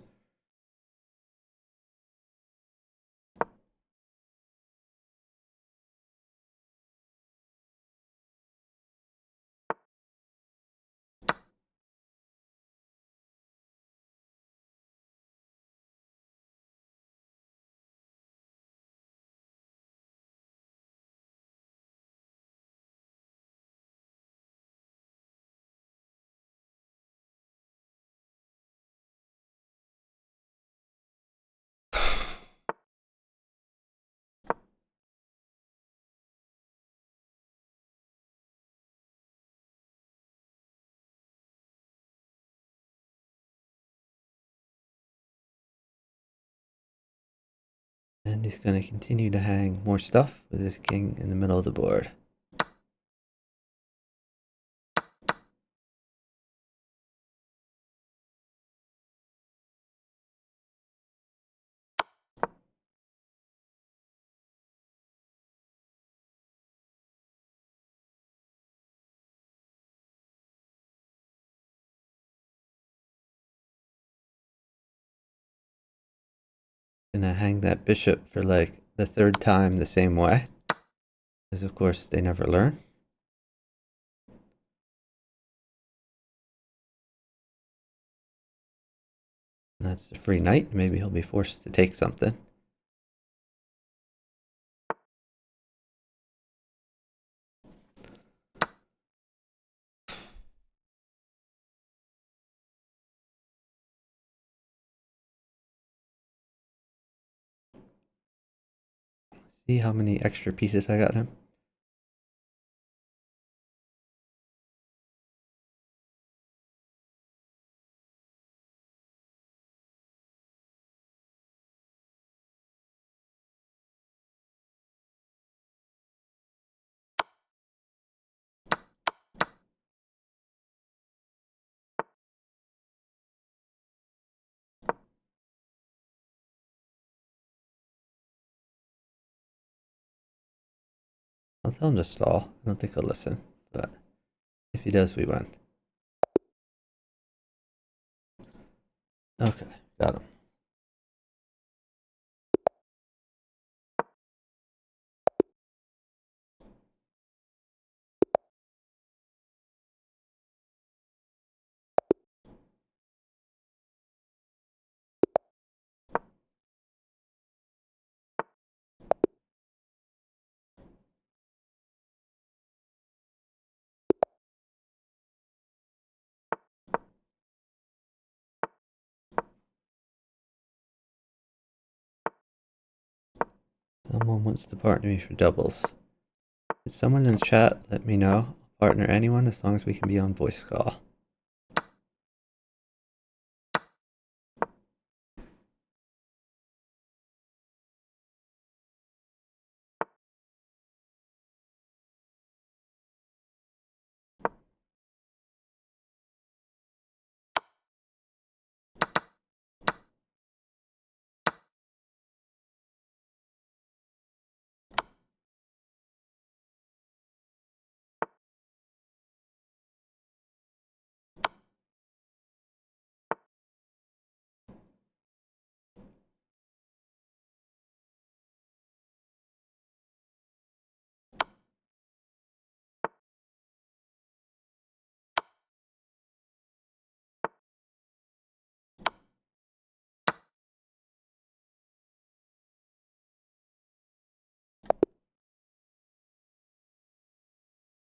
And he's going to continue to hang more stuff with his king in the middle of the board. Gonna hang that bishop for like the third time the same way. Because of course they never learn. And that's a free knight. Maybe he'll be forced to take something. See how many extra pieces I got him? I'll tell him to stall. I don't think he'll listen. But if he does, we win. Okay, got him. Someone wants to partner me for doubles. Did someone in the chat let me know? I'll partner anyone as long as we can be on voice call.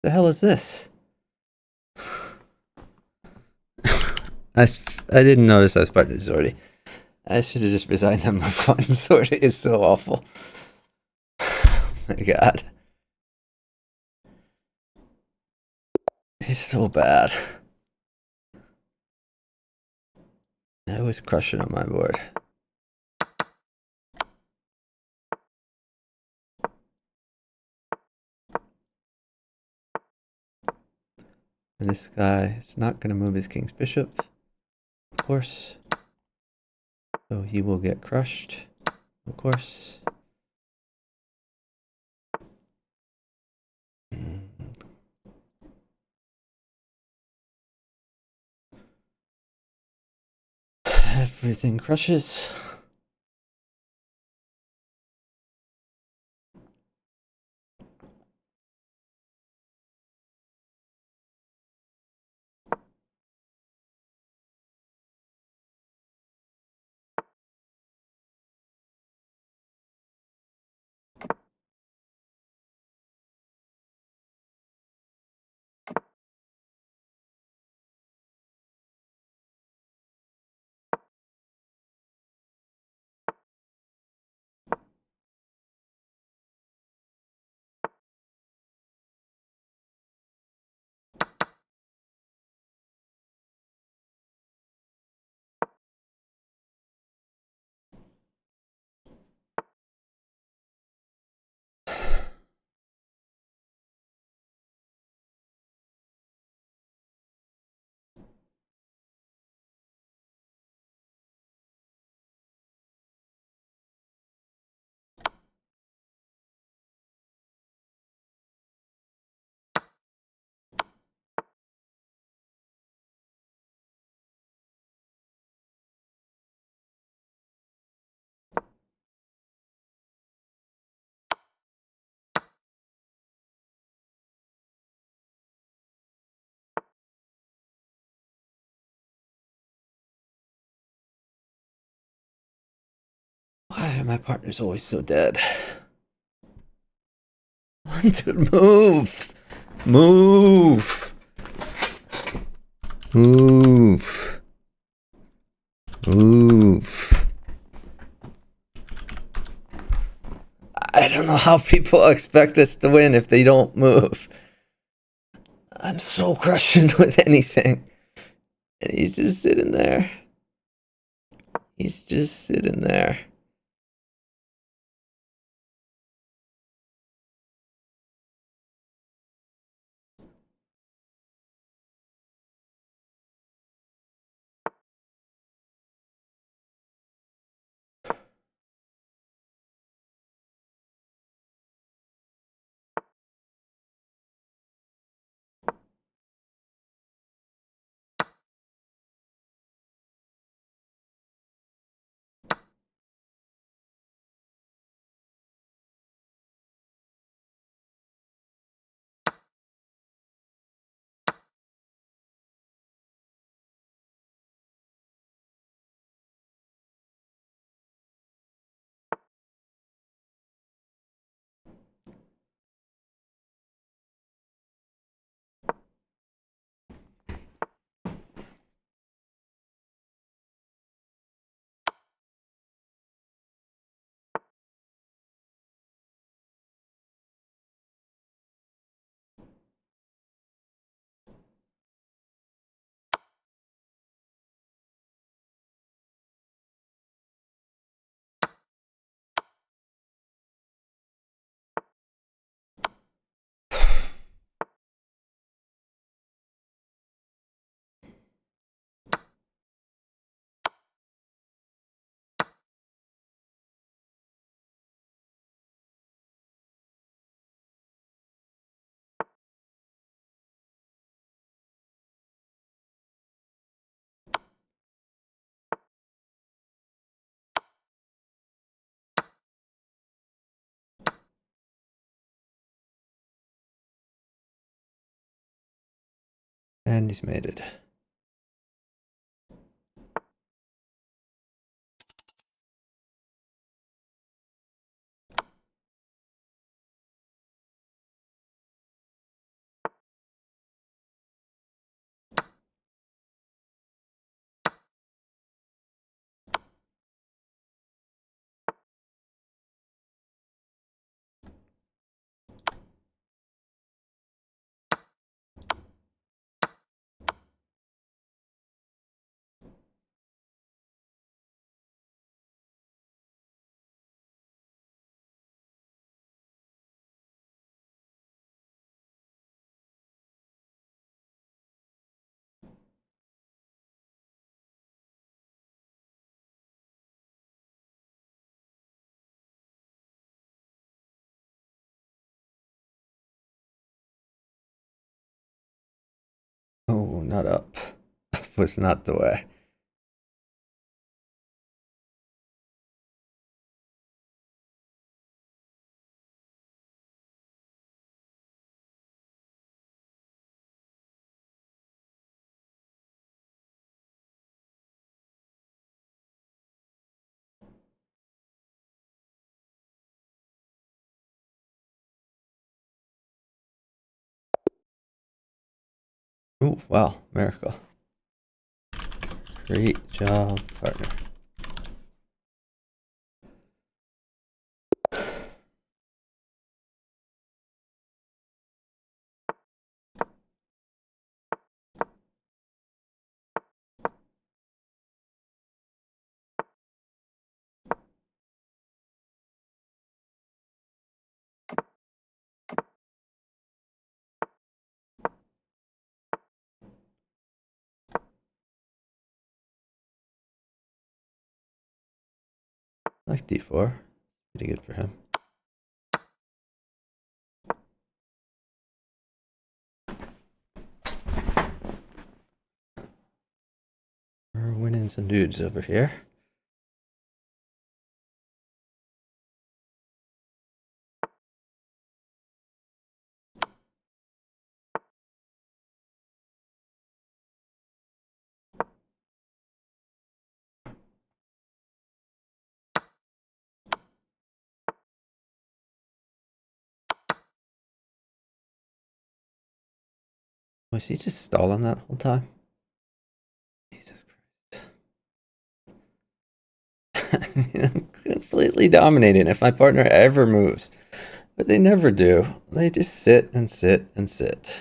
The hell is this? I didn't notice I was partnered Zordy. I should have just resigned on my phone. Zordy is so awful. Oh my god. He's so bad. I was crushing on my board. And this guy is not going to move his king's bishop, of course. So he will get crushed, of course. Everything crushes. Why are my partners always so dead? Dude, move! Move! Move! Move! I don't know how people expect us to win if they don't move. I'm so crushing with anything. And he's just sitting there. He's just sitting there. And he's made it. Oh, not up. Up was not the way. Oh, wow, miracle. Great job, partner. Like d4. Pretty good for him. We're winning some dudes over here. Was he just stalling that whole time? Jesus Christ. I'm completely dominating if my partner ever moves. But they never do. They just sit and sit and sit.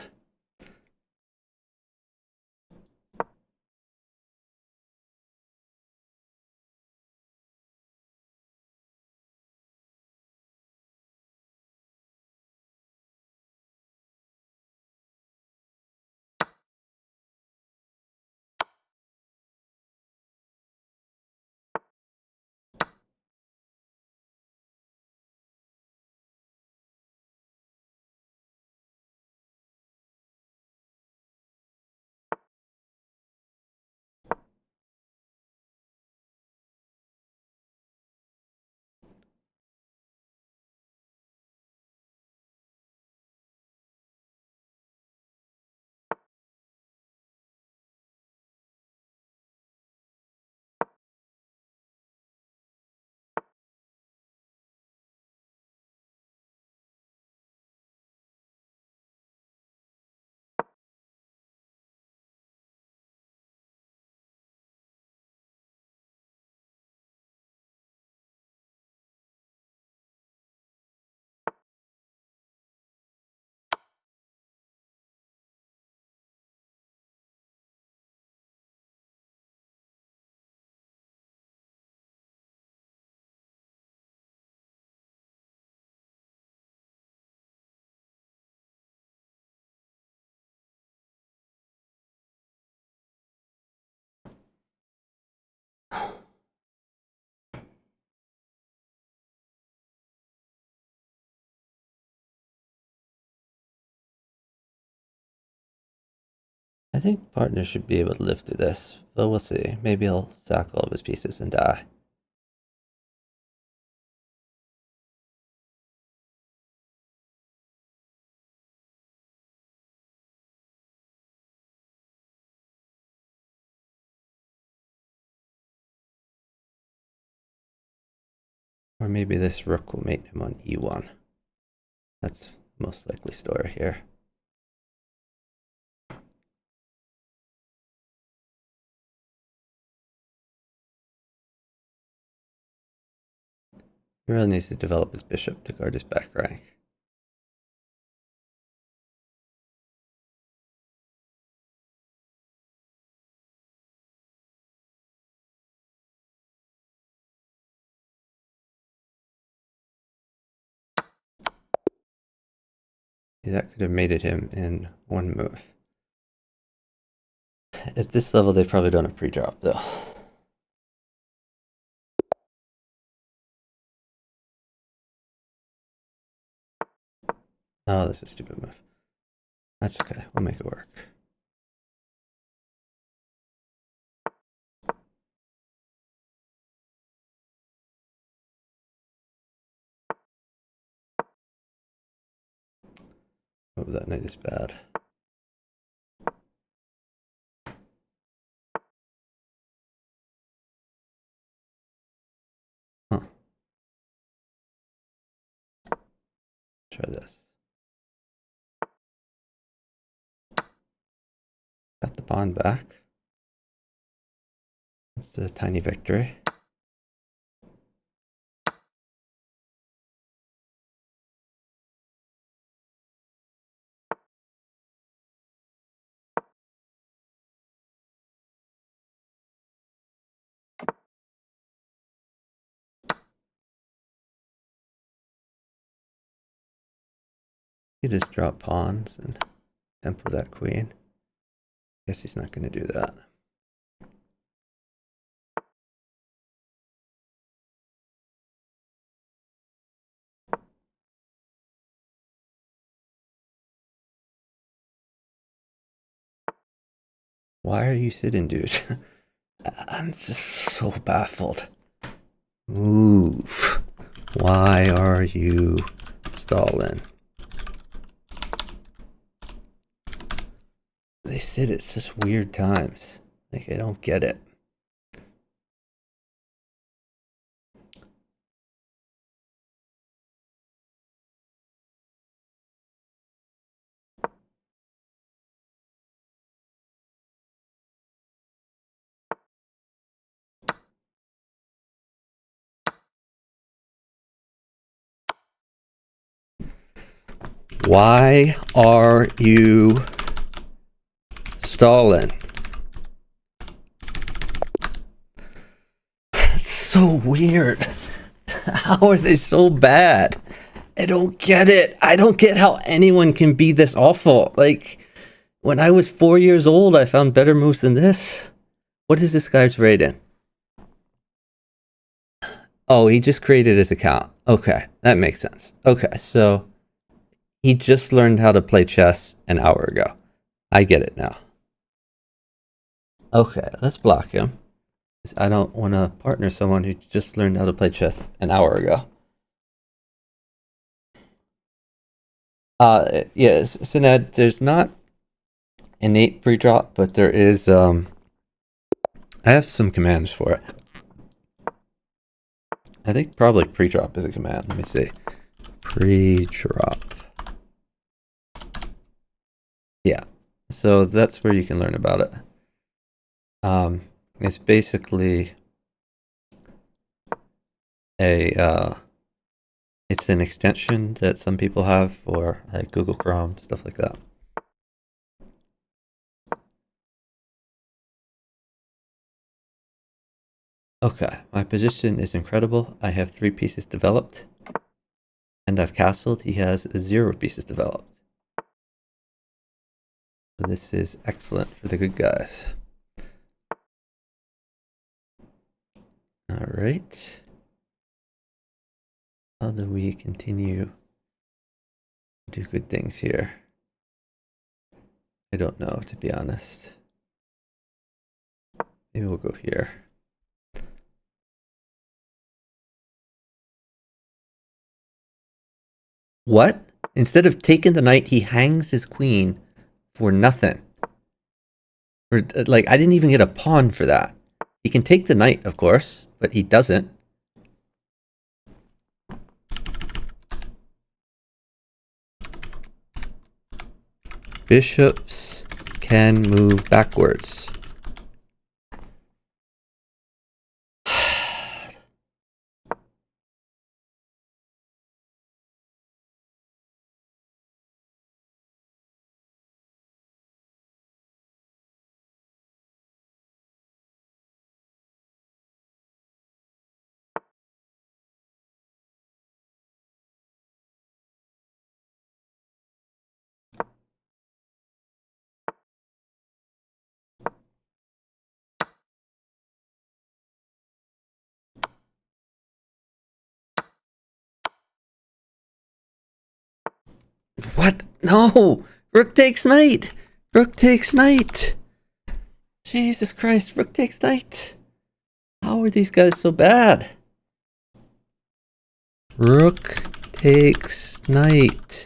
I think partner should be able to live through this, but we'll see. Maybe he'll sack all of his pieces and die. Or maybe this rook will mate him on e1. That's most likely story here. He really needs to develop his bishop to guard his back rank. That could have mated him in one move. At this level, they probably don't have pre-drop, though. Oh, this is a stupid move. That's okay. We'll make it work. Oh, that knight is bad. Huh. Try this. Got the pawn back. It's a tiny victory. He just drop pawns and tempo that queen. Guess he's not going to do that. Why are you sitting, dude? I'm just so baffled. Move. Why are you stalling? They sit at such weird times. Like, I don't get it. Why are you stalling? It's so weird. How are they so bad? I don't get it. I don't get how anyone can be this awful. Like, when I was 4 years old, I found better moves than this. What is this guy's rating? Oh, he just created his account. Okay, that makes sense. Okay, so he just learned how to play chess an hour ago. I get it now. Okay, let's block him. I don't want to partner someone who just learned how to play chess an hour ago. Yes, Sined, there's not innate pre-drop, but there is, I have some commands for it. I think probably pre-drop is a command. Let me see. Pre-drop. Yeah, so that's where you can learn about it. It's basically it's an extension that some people have for like Google Chrome, stuff like that. Okay, my position is incredible. I have 3 pieces developed, and I've castled. He has 0 pieces developed. So this is excellent for the good guys. All right. How do we continue to do good things here? I don't know, to be honest. Maybe we'll go here. What? Instead of taking the knight, he hangs his queen for nothing. Or, like, I didn't even get a pawn for that. He can take the knight, of course, but he doesn't. Bishops can move backwards. What? No! Rook takes knight! Rook takes knight! Jesus Christ, rook takes knight! How are these guys so bad? Rook takes knight.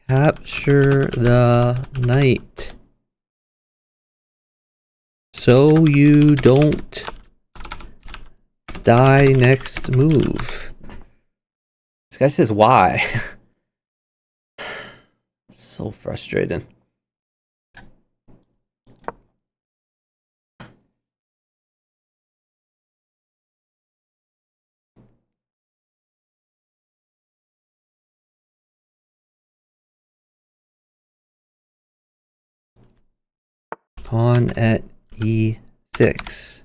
Capture the knight. So you don't die next move. This guy says why? So frustrating. Pawn at e6.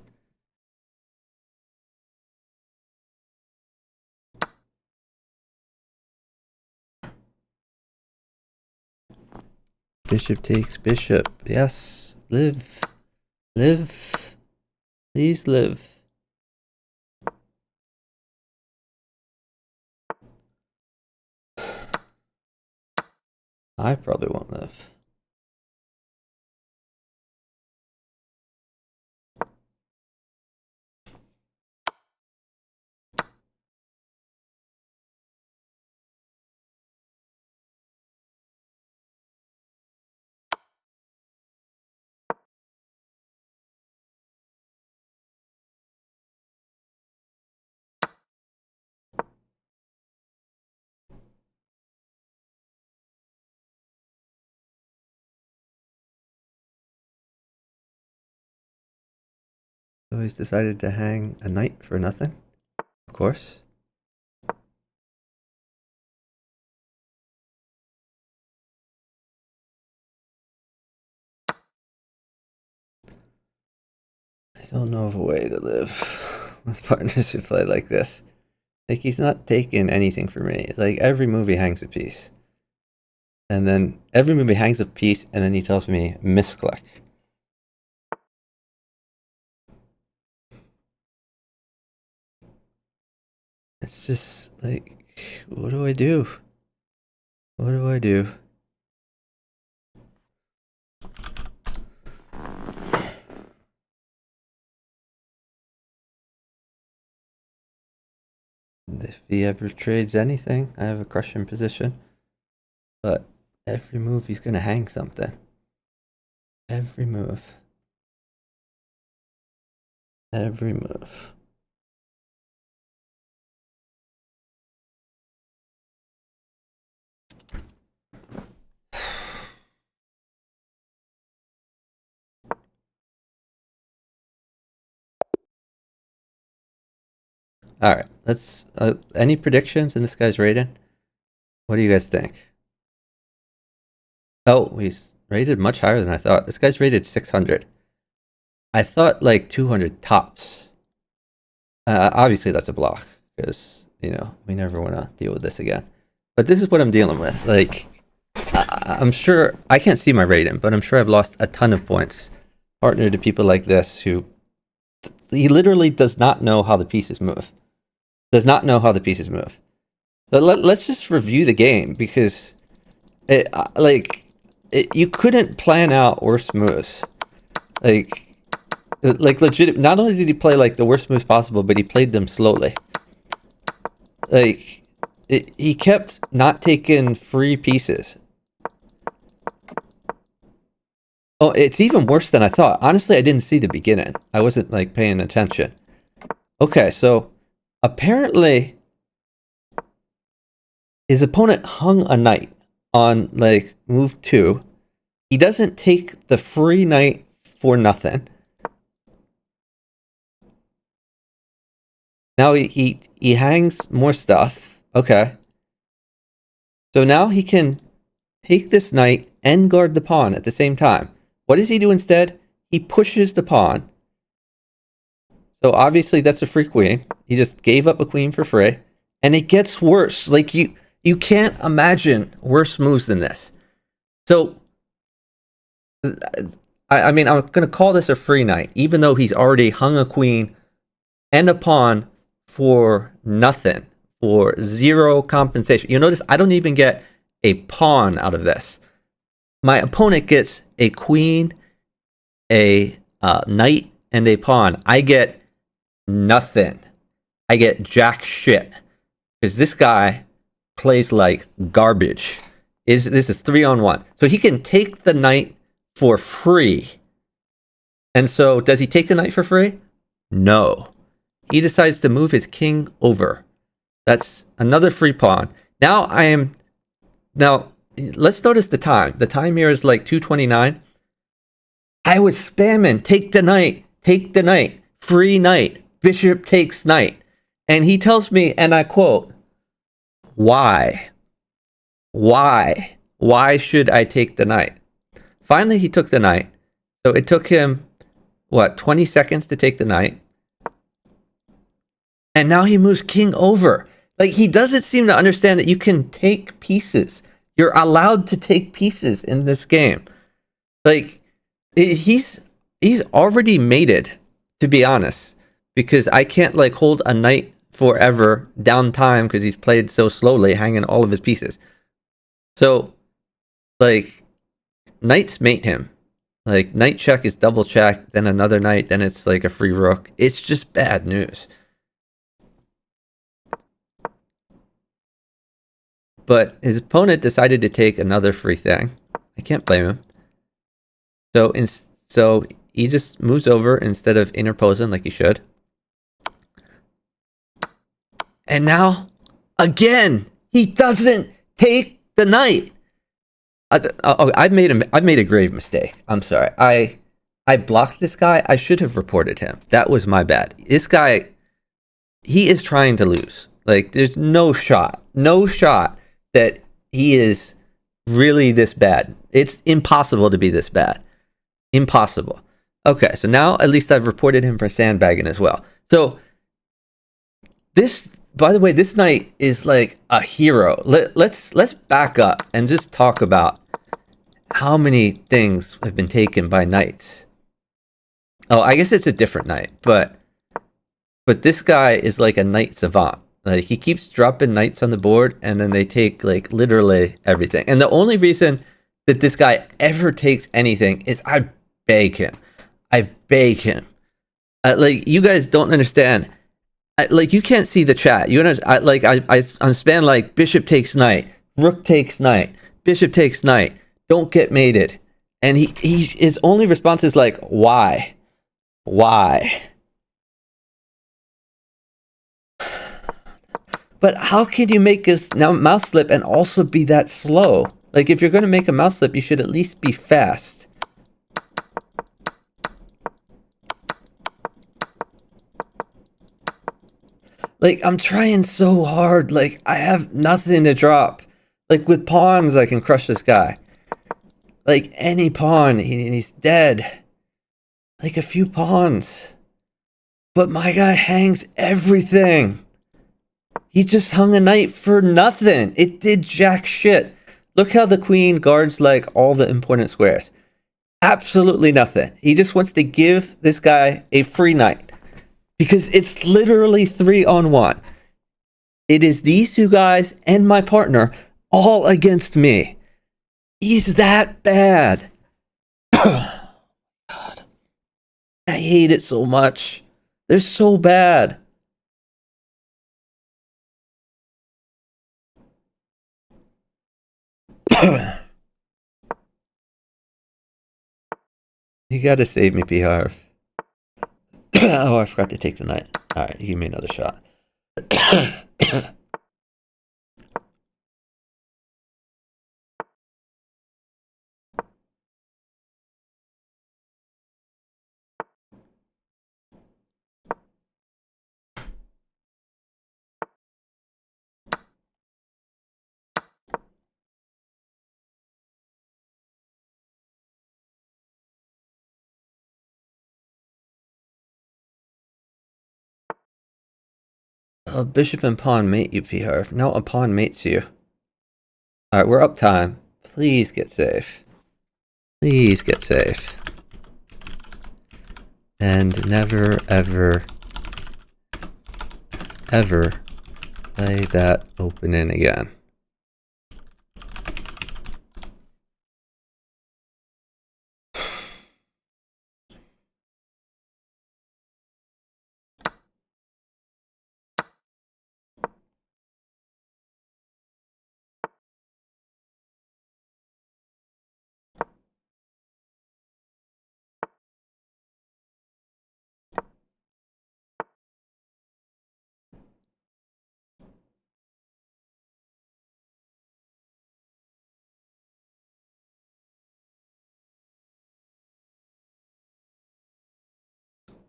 Bishop takes bishop. Yes. Live. Live. Please live. I probably won't live. So he's decided to hang a knight for nothing. Of course. I don't know of a way to live with partners who play like this. Like, he's not taking anything from me. It's like every move he hangs a piece. And then every move he hangs a piece, and then he tells me misclick. It's just like, what do I do? What do I do? If he ever trades anything, I have a crushing position. But every move he's gonna hang something. Every move. Every move. All right, let's. Any predictions in this guy's rating? What do you guys think? Oh, he's rated much higher than I thought. This guy's rated 600. I thought like 200 tops. Obviously, that's a block because we never want to deal with this again. But this is what I'm dealing with. Like, I'm sure I can't see my rating, but I'm sure I've lost a ton of points partnered to people like this who he literally does not know how the pieces move. Does not know how the pieces move. But let's just review the game because you couldn't plan out worse moves. Like legit. Not only did he play like the worst moves possible, but he played them slowly. Like he kept not taking free pieces. Oh, it's even worse than I thought. Honestly, I didn't see the beginning. I wasn't like paying attention. Okay, so apparently his opponent hung a knight on like move 2. He doesn't take the free knight for nothing. Now he hangs more stuff. Okay. So now he can take this knight and guard the pawn at the same time. What does he do instead? He pushes the pawn. So obviously that's a free queen. He just gave up a queen for free. And it gets worse. Like you can't imagine worse moves than this. So I mean, I'm going to call this a free knight, even though he's already hung a queen and a pawn for nothing, for zero compensation. You notice I don't even get a pawn out of this. My opponent gets a queen, a knight, and a pawn. I get nothing. I get jack shit. Because this guy plays like garbage. This is 3-on-1. So he can take the knight for free. And so, does he take the knight for free? No. He decides to move his king over. That's another free pawn. Now, let's notice the time. The time here is like 2:29. I was spamming, take the knight, free knight, bishop takes knight. And he tells me, and I quote, why? Why? Why should I take the knight? Finally, he took the knight. So it took him, 20 seconds to take the knight. And now he moves king over. Like, he doesn't seem to understand that you can take pieces. You're allowed to take pieces in this game. Like, he's already mated, to be honest. Because I can't, like, hold a knight forever down time because he's played so slowly, hanging all of his pieces. So, like, knights mate him. Like, knight check is double check, then another knight, then it's like a free rook. It's just bad news. But his opponent decided to take another free thing. I can't blame him. So he just moves over instead of interposing like he should. And now, again, he doesn't take the knight. I've made a grave mistake. I'm sorry. I blocked this guy. I should have reported him. That was my bad. This guy, he is trying to lose. Like, there's no shot that he is really this bad. It's impossible to be this bad. Impossible. Okay, so now at least I've reported him for sandbagging as well. So this, by the way, this knight is like a hero. Let's back up and just talk about how many things have been taken by knights. Oh, I guess it's a different knight, but this guy is like a knight savant. Like, he keeps dropping knights on the board, and then they take like literally everything. And the only reason that this guy ever takes anything is I beg him. Like, you guys don't understand. Like, you can't see the chat. You understand? I'm span like bishop takes knight, rook takes knight, bishop takes knight. Don't get mated. And his only response is like, why? But how can you make a mouse slip and also be that slow? Like, if you're going to make a mouse slip, you should at least be fast. Like, I'm trying so hard. Like, I have nothing to drop. Like, with pawns, I can crush this guy. Like, any pawn, he's dead. Like, a few pawns. But my guy hangs everything. He just hung a knight for nothing. It did jack shit. Look how the queen guards, like, all the important squares. Absolutely nothing. He just wants to give this guy a free knight. Because it's literally 3-on-1. It is these two guys and my partner all against me. He's that bad. God. I hate it so much. They're so bad. You gotta save me, PR. Oh, I forgot to take the knight. Alright, give me another shot. A bishop and pawn mate you, P-Harv. Now a pawn mates you. Alright, we're up time. Please get safe. Please get safe. And never, ever, ever play that opening again.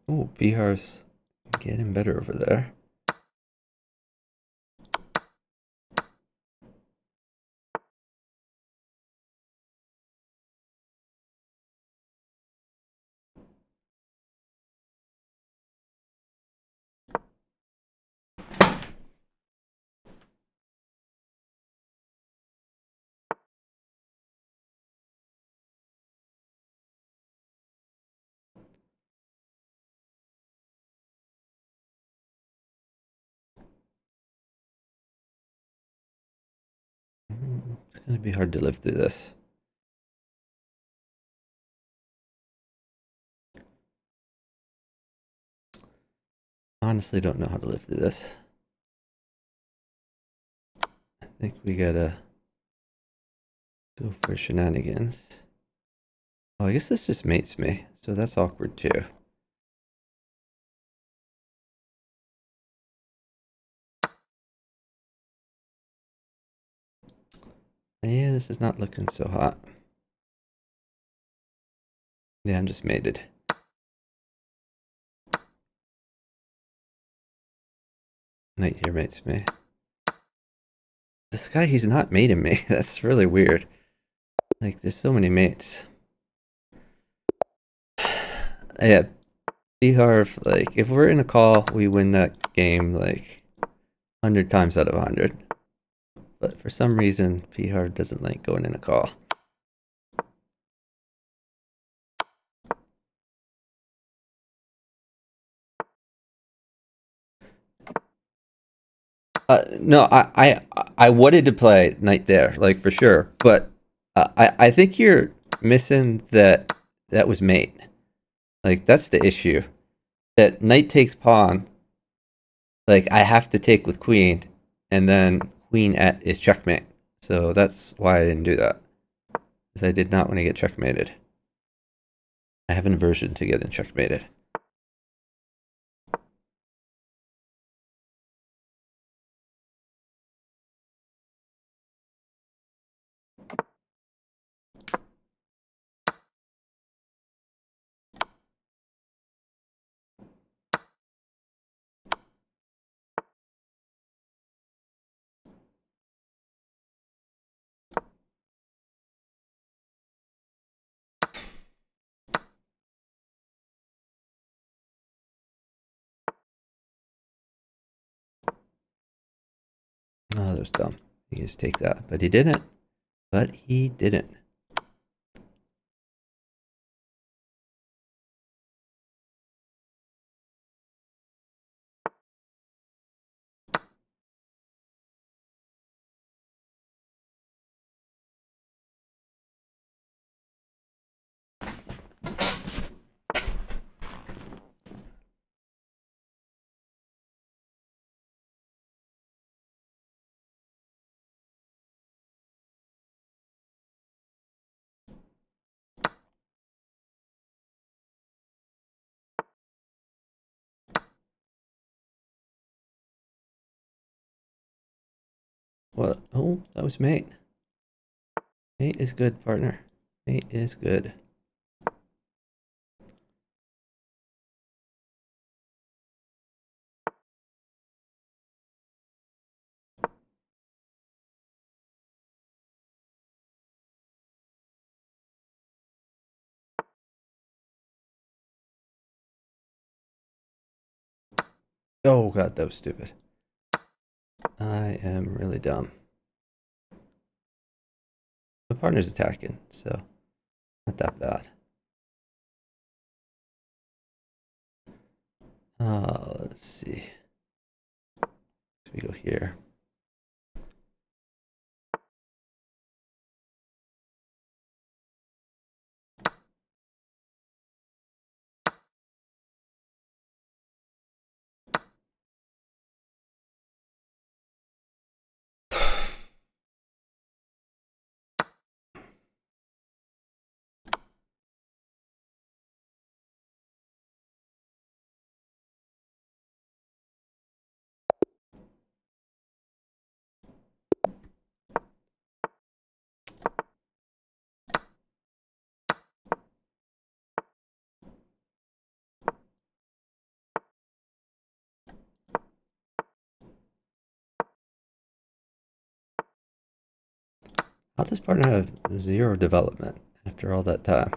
Oh, Bihar's getting better over there. It's gonna be hard to live through this. Honestly, don't know how to live through this. I think we gotta go for shenanigans. Oh, I guess this just mates me, so that's awkward too. Yeah, this is not looking so hot. Yeah, I'm just mated. Knight here mates me. This guy, he's not mating me. That's really weird. Like, there's so many mates. Yeah, Bharv, like, if we're in a call, we win that game, like, 100 times out of 100. But for some reason, Bharv doesn't like going in a call. No, I wanted to play knight there, like, for sure. But I think you're missing that was mate. Like, that's the issue. That knight takes pawn. Like, I have to take with queen, and then queen at is checkmate. So that's why I didn't do that. Because I did not want to get checkmated. I have an aversion to getting checkmated. Oh, that was dumb. He just take that. But he didn't. But he didn't. What? Oh, that was mate. Mate is good, partner. Mate is good. Oh god, that was stupid. I am really dumb. My partner's attacking, so not that bad. Let's see. So we go here. How does partner have 0 development after all that time?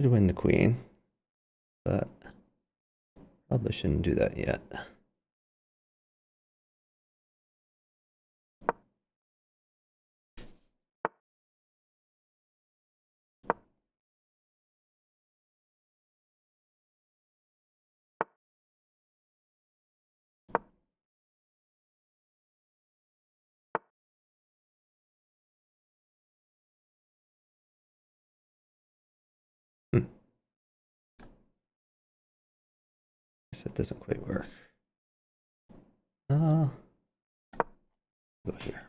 Should win the queen, but probably shouldn't do that yet. Guess that doesn't quite work. Go here.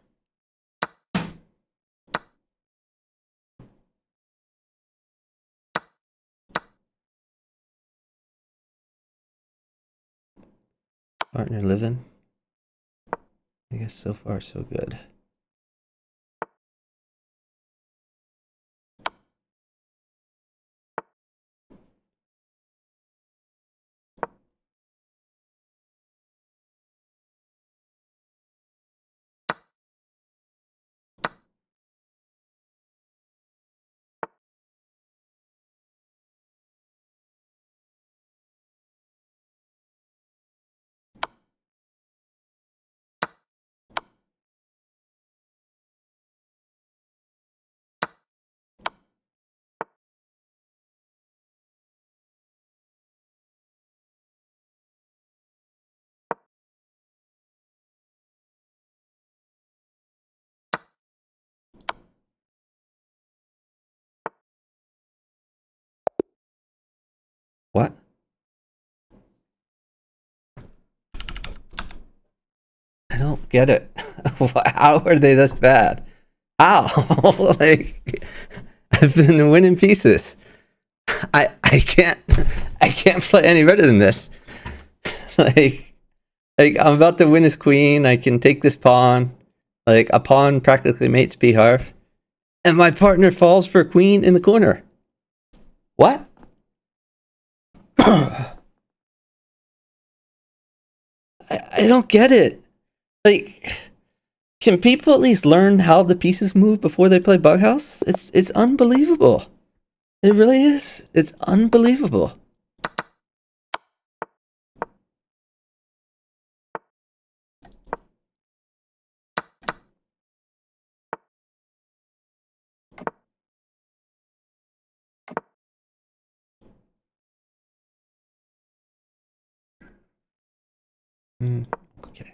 Partner living. I guess so far so good. What? I don't get it. How are they this bad? How? Like, I've been winning pieces. I can't play any better than this. like I'm about to win this queen. I can take this pawn. Like a pawn practically mates b half, and my partner falls for queen in the corner. What? I don't get it. Like, can people at least learn how the pieces move before they play bughouse? It's unbelievable. It really is. It's unbelievable. Okay.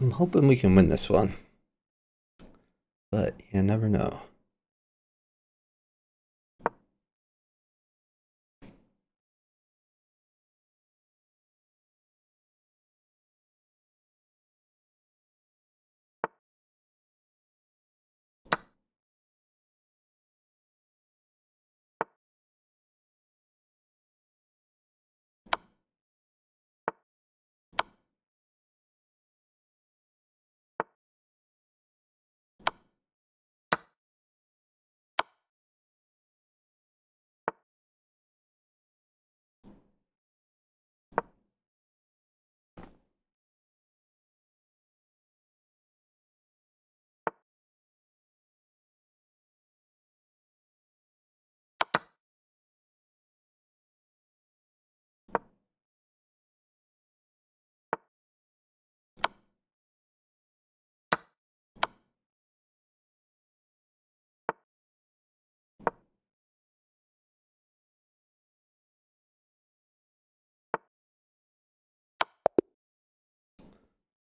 I'm hoping we can win this one, but you never know.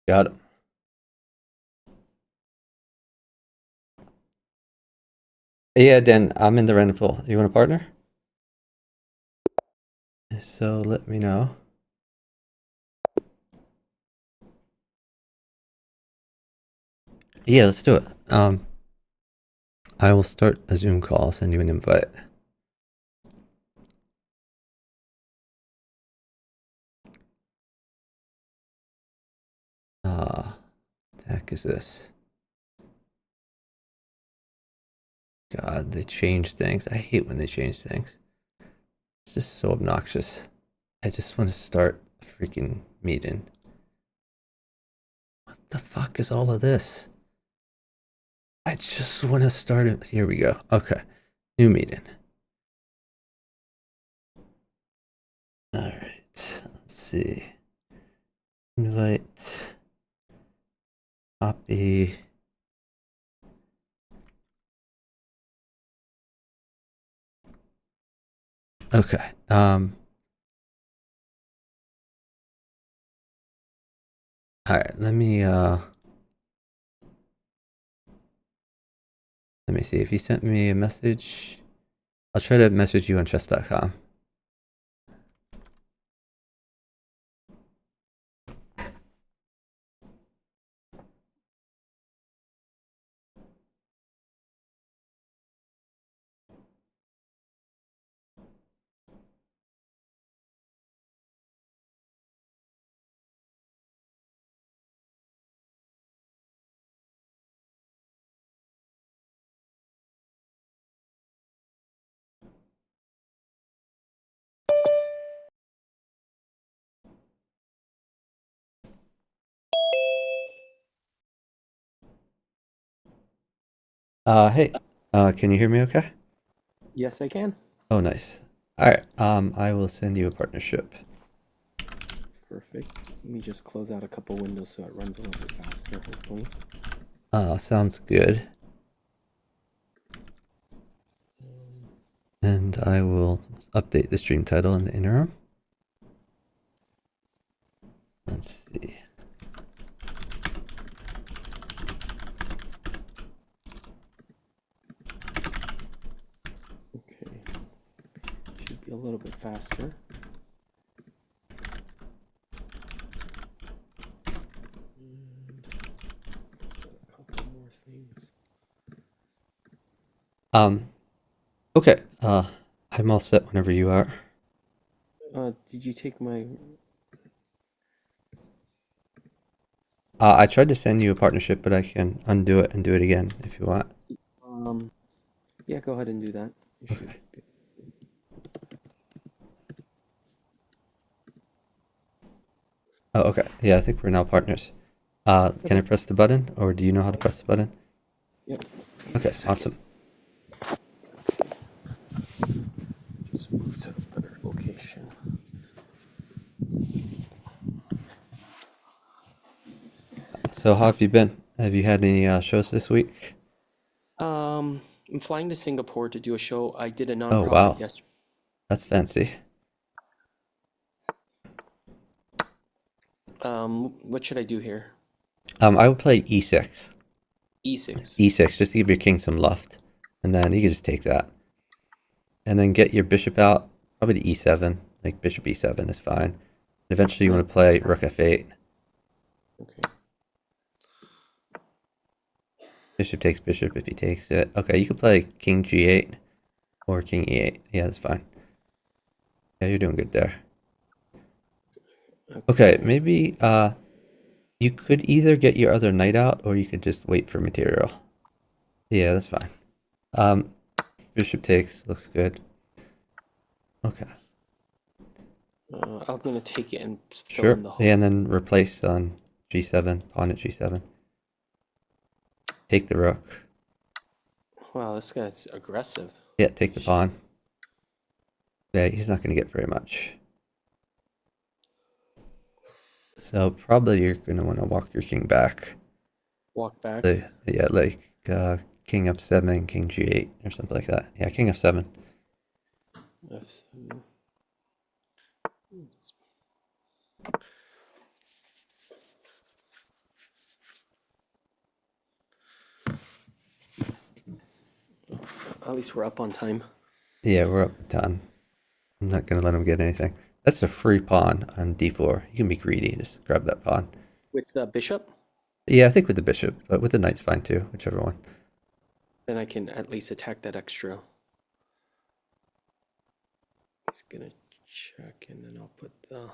Got him. Yeah, Dan, I'm in the random pool. You want a partner? So let me know. Yeah, let's do it. I will start a Zoom call, send you an invite. The heck is this? God, they change things. I hate when they change things. It's just so obnoxious. I just want to start a freaking meeting. What the fuck is all of this? I just want to start it. Here we go. Okay. New meeting. All right. Let's see. Invite. Copy. Okay. All right. Let me see if you sent me a message. I'll try to message you on chess.com. Hey, can you hear me okay? Yes, I can. Oh, nice. All right. I will send you a partnership. Perfect. Let me just close out a couple windows so it runs a little bit faster, hopefully. Sounds good. And I will update the stream title in the interim. Let's see. Okay. Should be a little bit faster. And a couple more things. Okay. I'm all set whenever you are. Did you take my? I tried to send you a partnership, but I can undo it and do it again if you want. Yeah, go ahead and do that. You should. Okay. Be- Oh, okay. Yeah, I think we're now partners. Can I press the button, or do you know how to press the button? Yep. Okay, awesome. Just move to a better location. So how have you been? Have you had any shows this week? I'm flying to Singapore to do a show. I did a Oh, nonprofit wow. yesterday. That's fancy. What should I do here? I would play e6. E6. E6, just to give your king some luft. And then you can just take that. And then get your bishop out. Probably to e7. Like bishop e7 is fine. Eventually you want to play rook f8. Okay. Bishop takes bishop if he takes it. Okay, you could play king g8 or king e8. Yeah, that's fine. Yeah, you're doing good there. Okay, maybe you could either get your other knight out or you could just wait for material. Yeah, that's fine. Bishop takes looks good. Okay. I'm gonna take it and fill Sure. in the hole. Yeah, and then replace on g7, pawn at g7. Take the rook. Wow, this guy's aggressive. Yeah, take the pawn. Yeah, he's not going to get very much. So probably you're going to want to walk your king back. Walk back. Yeah, like king f7, king g8, or something like that. Yeah, king f7. F7. At least we're up on time. Yeah, we're up a ton. I'm not going to let him get anything. That's a free pawn on d4. You can be greedy. Just grab that pawn. With the bishop, Yeah, I think with the bishop, but with the knight's fine too, whichever one. then I can at least attack that extra. He's gonna check, and then I'll put the.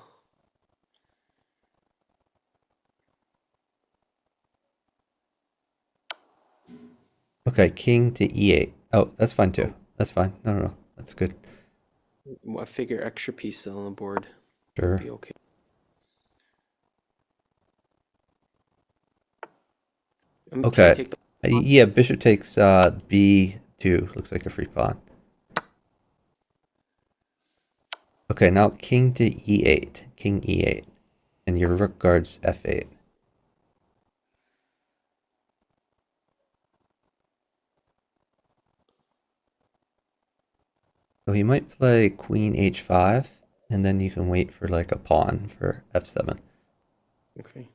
Okay, king to e8. Oh, that's fine too. That's fine. No. That's good. I figure extra piece on the board Sure. be okay. Can I Okay. take the- Yeah, bishop takes b2. Looks like a free pawn. Okay, now king to e8. King e8. And your rook guards f8. So he might play queen h5, and then you can wait for like a pawn for f7. Okay.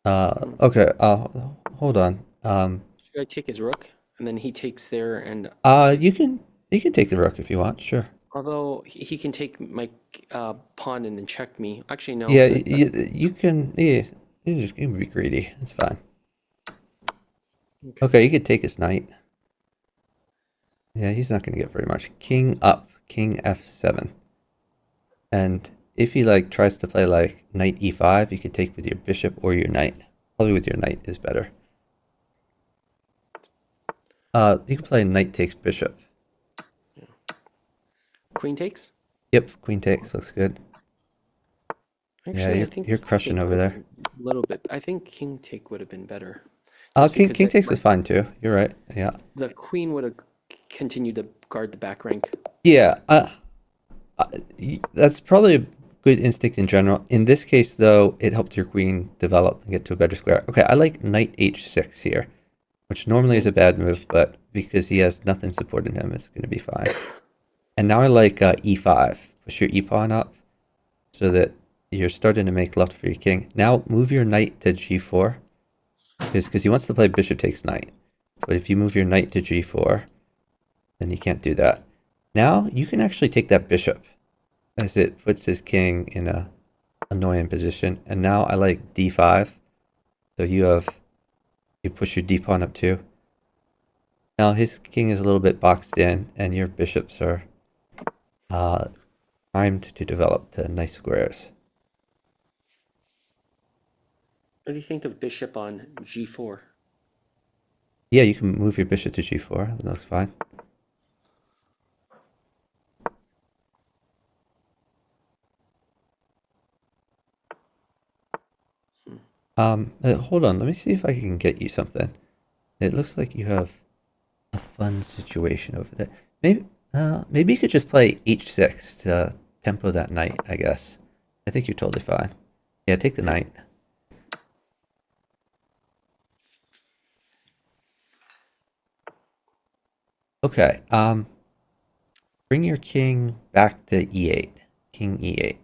Okay, hold on. Should I take his rook, and then he takes there, and You can take the rook if you want, sure. although he can take my pawn and then check me. Actually, no. Yeah, that- you can. Yeah, you can be greedy. It's fine. Okay, you could take his knight. Yeah, he's not going to get very much. King up, king f7. And if he like tries to play like knight e5, you could take with your bishop or your knight. Probably with your knight is better. You can play knight takes bishop. Queen takes. Yep, queen takes looks good. Actually, Yeah, I think you're king crushing take over there. would've been a little bit. I think king take would have been better. Just King because king the- takes is fine too. You're right. Yeah. The queen would have continued to guard the back rank. Yeah. That's probably a good instinct in general. In this case, though, it helped your queen develop and get to a better square. Okay, I like knight h6 here. which normally is a bad move, but because he has nothing supporting him, it's going to be fine. And now I like e5. Push your e-pawn up so that you're starting to make left for your king. Now move your knight to g4 because he wants to play bishop takes knight. But if you move your knight to g4, then he can't do that. Now you can actually take that bishop as it puts his king in a annoying position. And now I like d5. So you push your d-pawn up too. Now his king is a little bit boxed in and your bishops are primed to develop to nice squares. What do you think of bishop on g4? Yeah, you can move your bishop to g4. That looks fine. Hold on. Let me see if I can get you something. It looks like you have a fun situation over there. Maybe you could just play h6 to tempo that knight, I guess. I think you're totally fine. Yeah, take the knight. Okay, bring your king back to e8. King e8.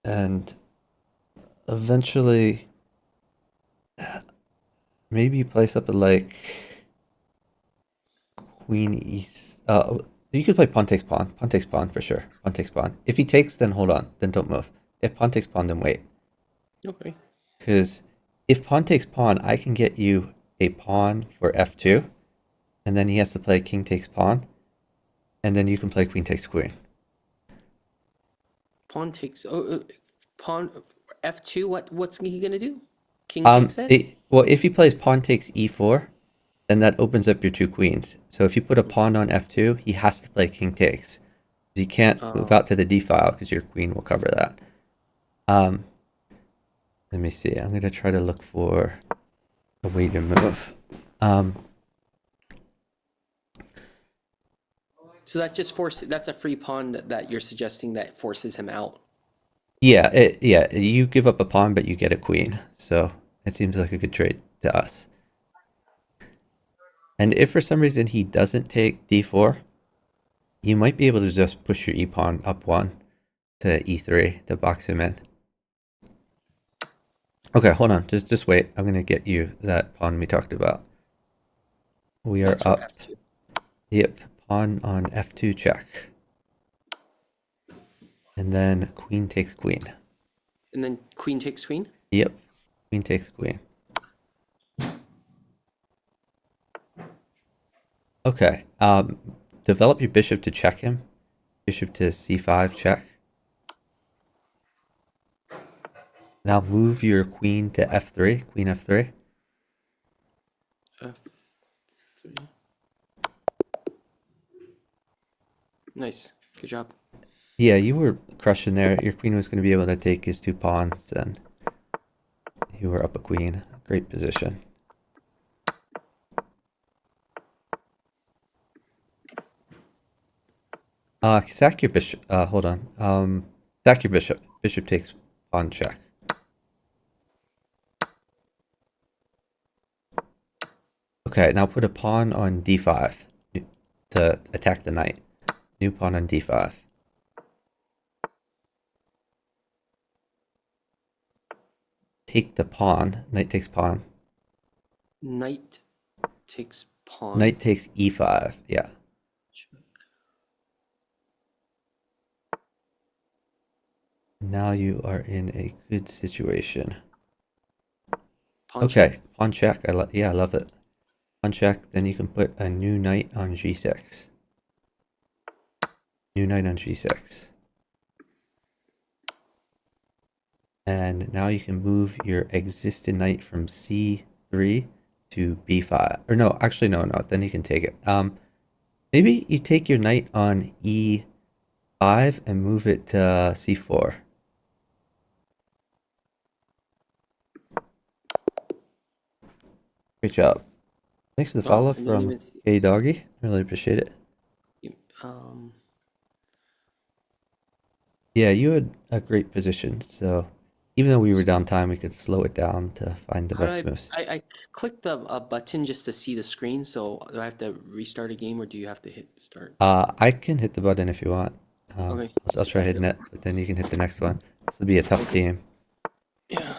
And eventually, maybe you play something like queen e. You could play pawn takes pawn. Pawn takes pawn for sure. Pawn takes pawn. If he takes, then hold on. Then don't move. If pawn takes pawn, then wait. Okay. Because if pawn takes pawn, I can get you a pawn for f2, and then he has to play king takes pawn, and then you can play queen takes queen. Pawn takes. Pawn f2. What's he gonna do? King takes it. Well, if he plays pawn takes e4, then that opens up your two queens. So if you put a pawn on f2, he has to play king takes. He can't move out to the d file because your queen will cover that. Let me see. I'm gonna try to look for a way to move. So that just forces. That's a free pawn that you're suggesting that forces him out. Yeah, you give up a pawn, but you get a queen. So it seems like a good trade to us. And if for some reason he doesn't take d4, you might be able to just push your e-pawn up one to e3 to box him in. Okay, hold on. Just wait. I'm gonna get you that pawn we talked about. We are That's for up. f2. Yep, pawn on f2 check. And then queen takes queen. And then queen takes queen. Yep, queen takes queen. Okay, develop your bishop to check him. Bishop to c5 check. Now move your queen to f3, queen f3. f3. Nice. Good job. Yeah, you were crushing there. Your queen was going to be able to take his two pawns, and you were up a queen. Great position. Sack your bishop. Hold on. Sack your bishop. Bishop takes pawn check. Okay, now put a pawn on d5 to attack the knight. New pawn on d5. Take the pawn. Knight takes pawn. Knight takes pawn. Knight takes e5. Yeah. Check. Now you are in a good situation. Pawn Okay, check. pawn check. I love it. Pawn check. Then you can put a new knight on g6. New knight on g6. And now you can move your existing knight from c3 to b5. Or no, actually no. Then you can take it. Maybe you take your knight on e5 and move it to c4. Great job. Thanks for the follow I didn't from even see- K Doggy. Really appreciate it. Um. Yeah, you had a great position. So even though we were down time, we could slow it down to find the How do best moves. I clicked the button just to see the screen, so do I have to restart a game or do you have to hit start? I can hit the button if you want. Okay. I'll try hitting it, but then you can hit the next one. This will be a tough team. Yeah.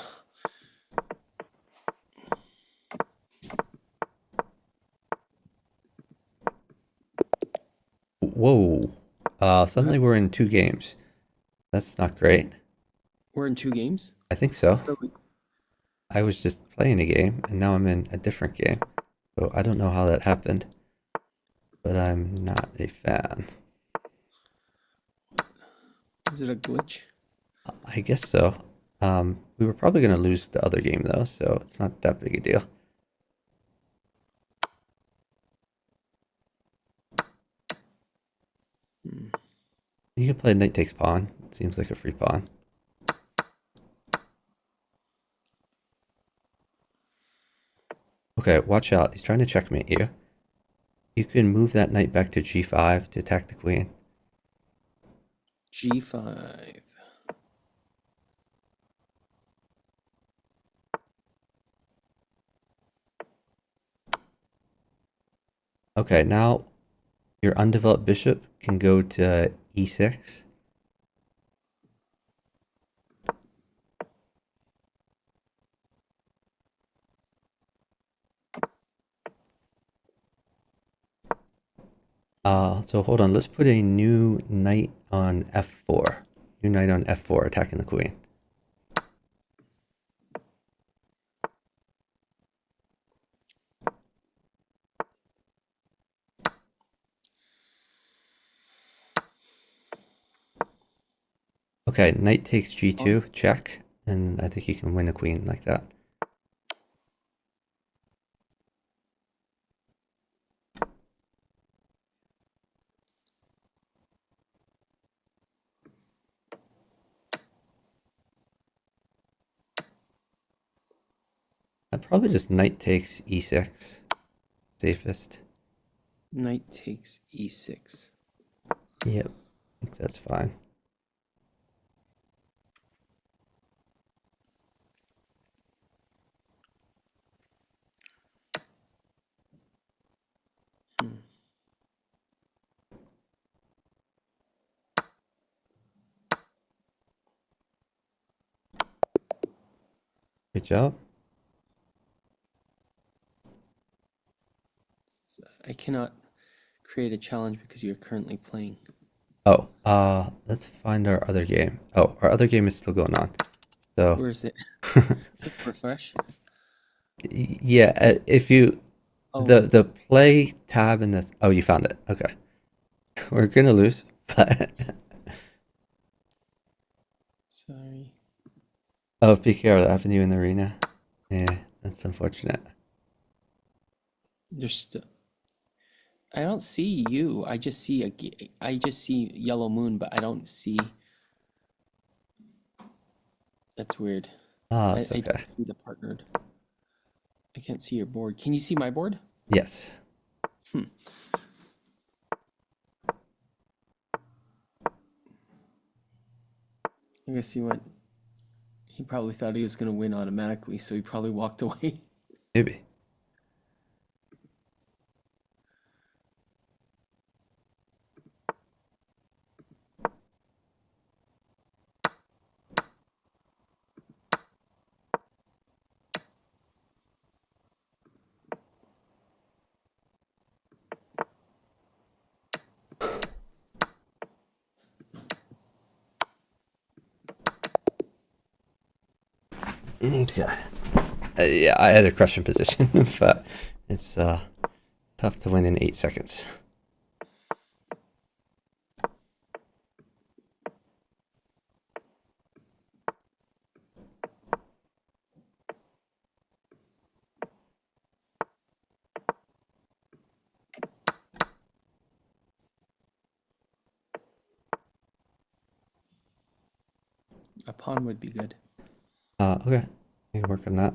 Whoa. Suddenly we're in 2 games. That's not great. We're in 2 games? I think so. I was just playing a game, and now I'm in a different game. So I don't know how that happened, but I'm not a fan. Is it a glitch? I guess so. We were probably going to lose the other game, though, so it's not that big a deal. You can play knight takes pawn. Seems like a free pawn. Okay, watch out. He's trying to checkmate you. You can move that knight back to g5 to attack the queen. G5. Okay, now your undeveloped bishop can go to e6. So hold on, let's put a new knight on f4. New knight on f4 attacking the queen. Okay, knight takes g2, check, and I think you can win a queen like that. I'd probably just knight takes e6, safest. Knight takes e6. Yep, I think that's fine. Good job. I cannot create a challenge because you're currently playing. Oh, let's find our other game. Oh, our other game is still going on. So, Where is it? Refresh. yeah, if you Oh, the play tab in this. Oh, you found it. Okay, we're gonna lose, but sorry. oh, PKR, that happened to you in the arena. Yeah, that's unfortunate. There's still. I don't see you. I just see I just see yellow moon, but I don't see. That's weird. Ah, I it's okay. don't see the partnered. I can't see your board. Can you see my board? Yes. I guess he went. He probably thought he was gonna win automatically, so he probably walked away. Maybe. Okay. Yeah, I had a crushing position, but it's tough to win in 8 seconds. A pawn would be good. Okay. I can work on that.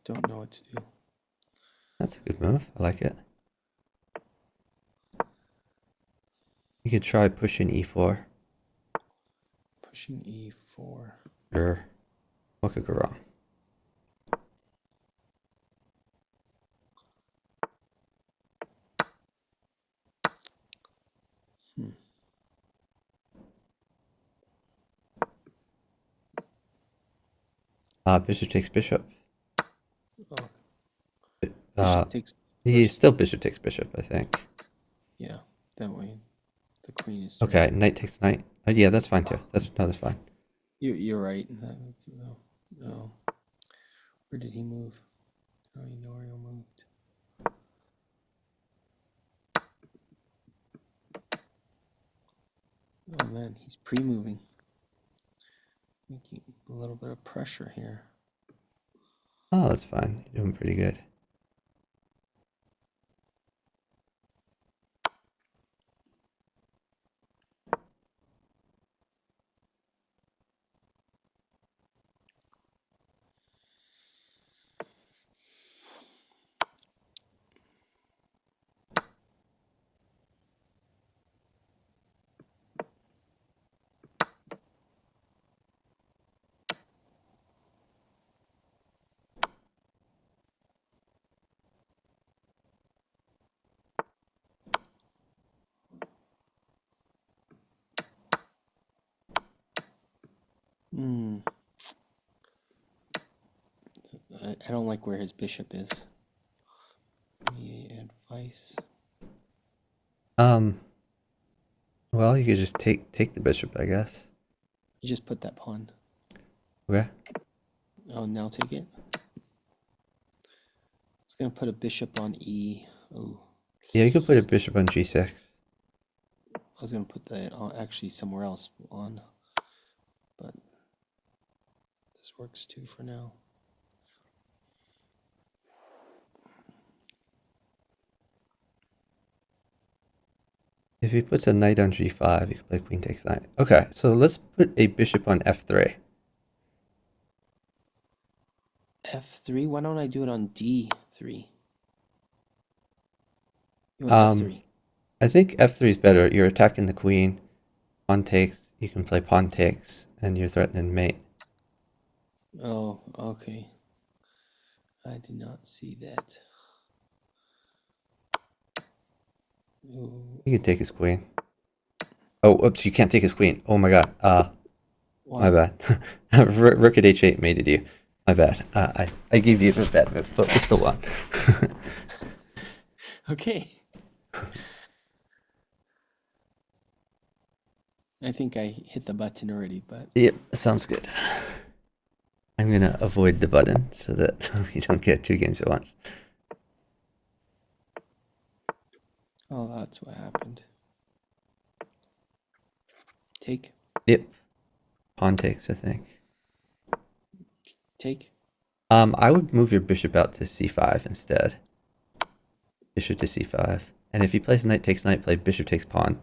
don't know what to do. That's a good move. I like it. You could try pushing e4. Pushing e4. Sure. What could go wrong? Bishop takes bishop. Oh, Uh, bishop takes he's first. still bishop takes bishop, I think. Yeah, that way the queen is Okay, stretching. knight takes knight. Oh, yeah, that's fine too. That's fine. You're right. No. Where did he move? Oh, you know where he moved. Oh man, he's pre-moving. Making a little bit of pressure here. Oh, that's fine. You're doing pretty good. Hmm. I don't like where his bishop is. Any advice? Well, you could just take the bishop, I guess. You just put that pawn. Okay. Oh, now take it. It's gonna put a bishop on e. Oh, Yeah, you could put a bishop on g6. I was gonna put that on, actually somewhere else on, but this works too for now. If he puts a knight on g5, you can play queen takes knight. Okay, so let's put a bishop on f3. F3? Why don't I do it on D3? You want F3? I think f3 is better. You're attacking the queen. Pawn takes. You can play pawn takes, and you're threatening mate. Oh, okay. I did not see that. Ooh, You can take his queen. Oh, oops! You can't take his queen. Oh my god. My what? bad. Rook at h8 mated you. My bad. I gave you a bad move, but we still won. Okay. I think I hit the button already, but Yep, sounds good. I'm gonna avoid the button so that we don't get two games at once. oh, that's what happened. Take, Yep. Pawn takes, I think. take. I would move your bishop out to c5 instead. Bishop to c5. And if he plays knight takes knight, play bishop takes pawn,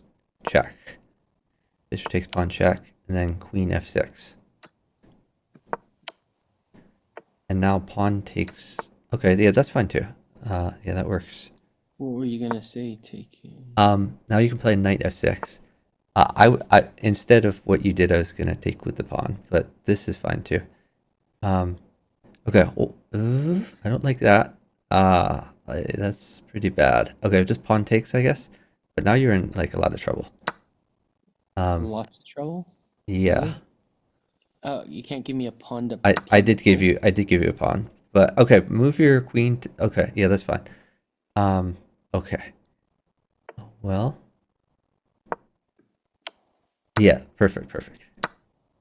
check. Bishop takes pawn, check, and then queen f6. And now pawn takes... Okay, yeah, that's fine too. Yeah, that works. What were you gonna say? Take. Now you can play knight f6. I instead of what you did, I was gonna take with the pawn, but this is fine too. Okay. Oh, I don't like that. That's pretty bad. Okay, just pawn takes, I guess. But now you're in like a lot of trouble. Lots of trouble? Yeah. Really? Oh, you can't give me a pawn to I play did give you a pawn, but okay, move your queen. Okay, yeah, that's fine. Okay. Well. Yeah, perfect.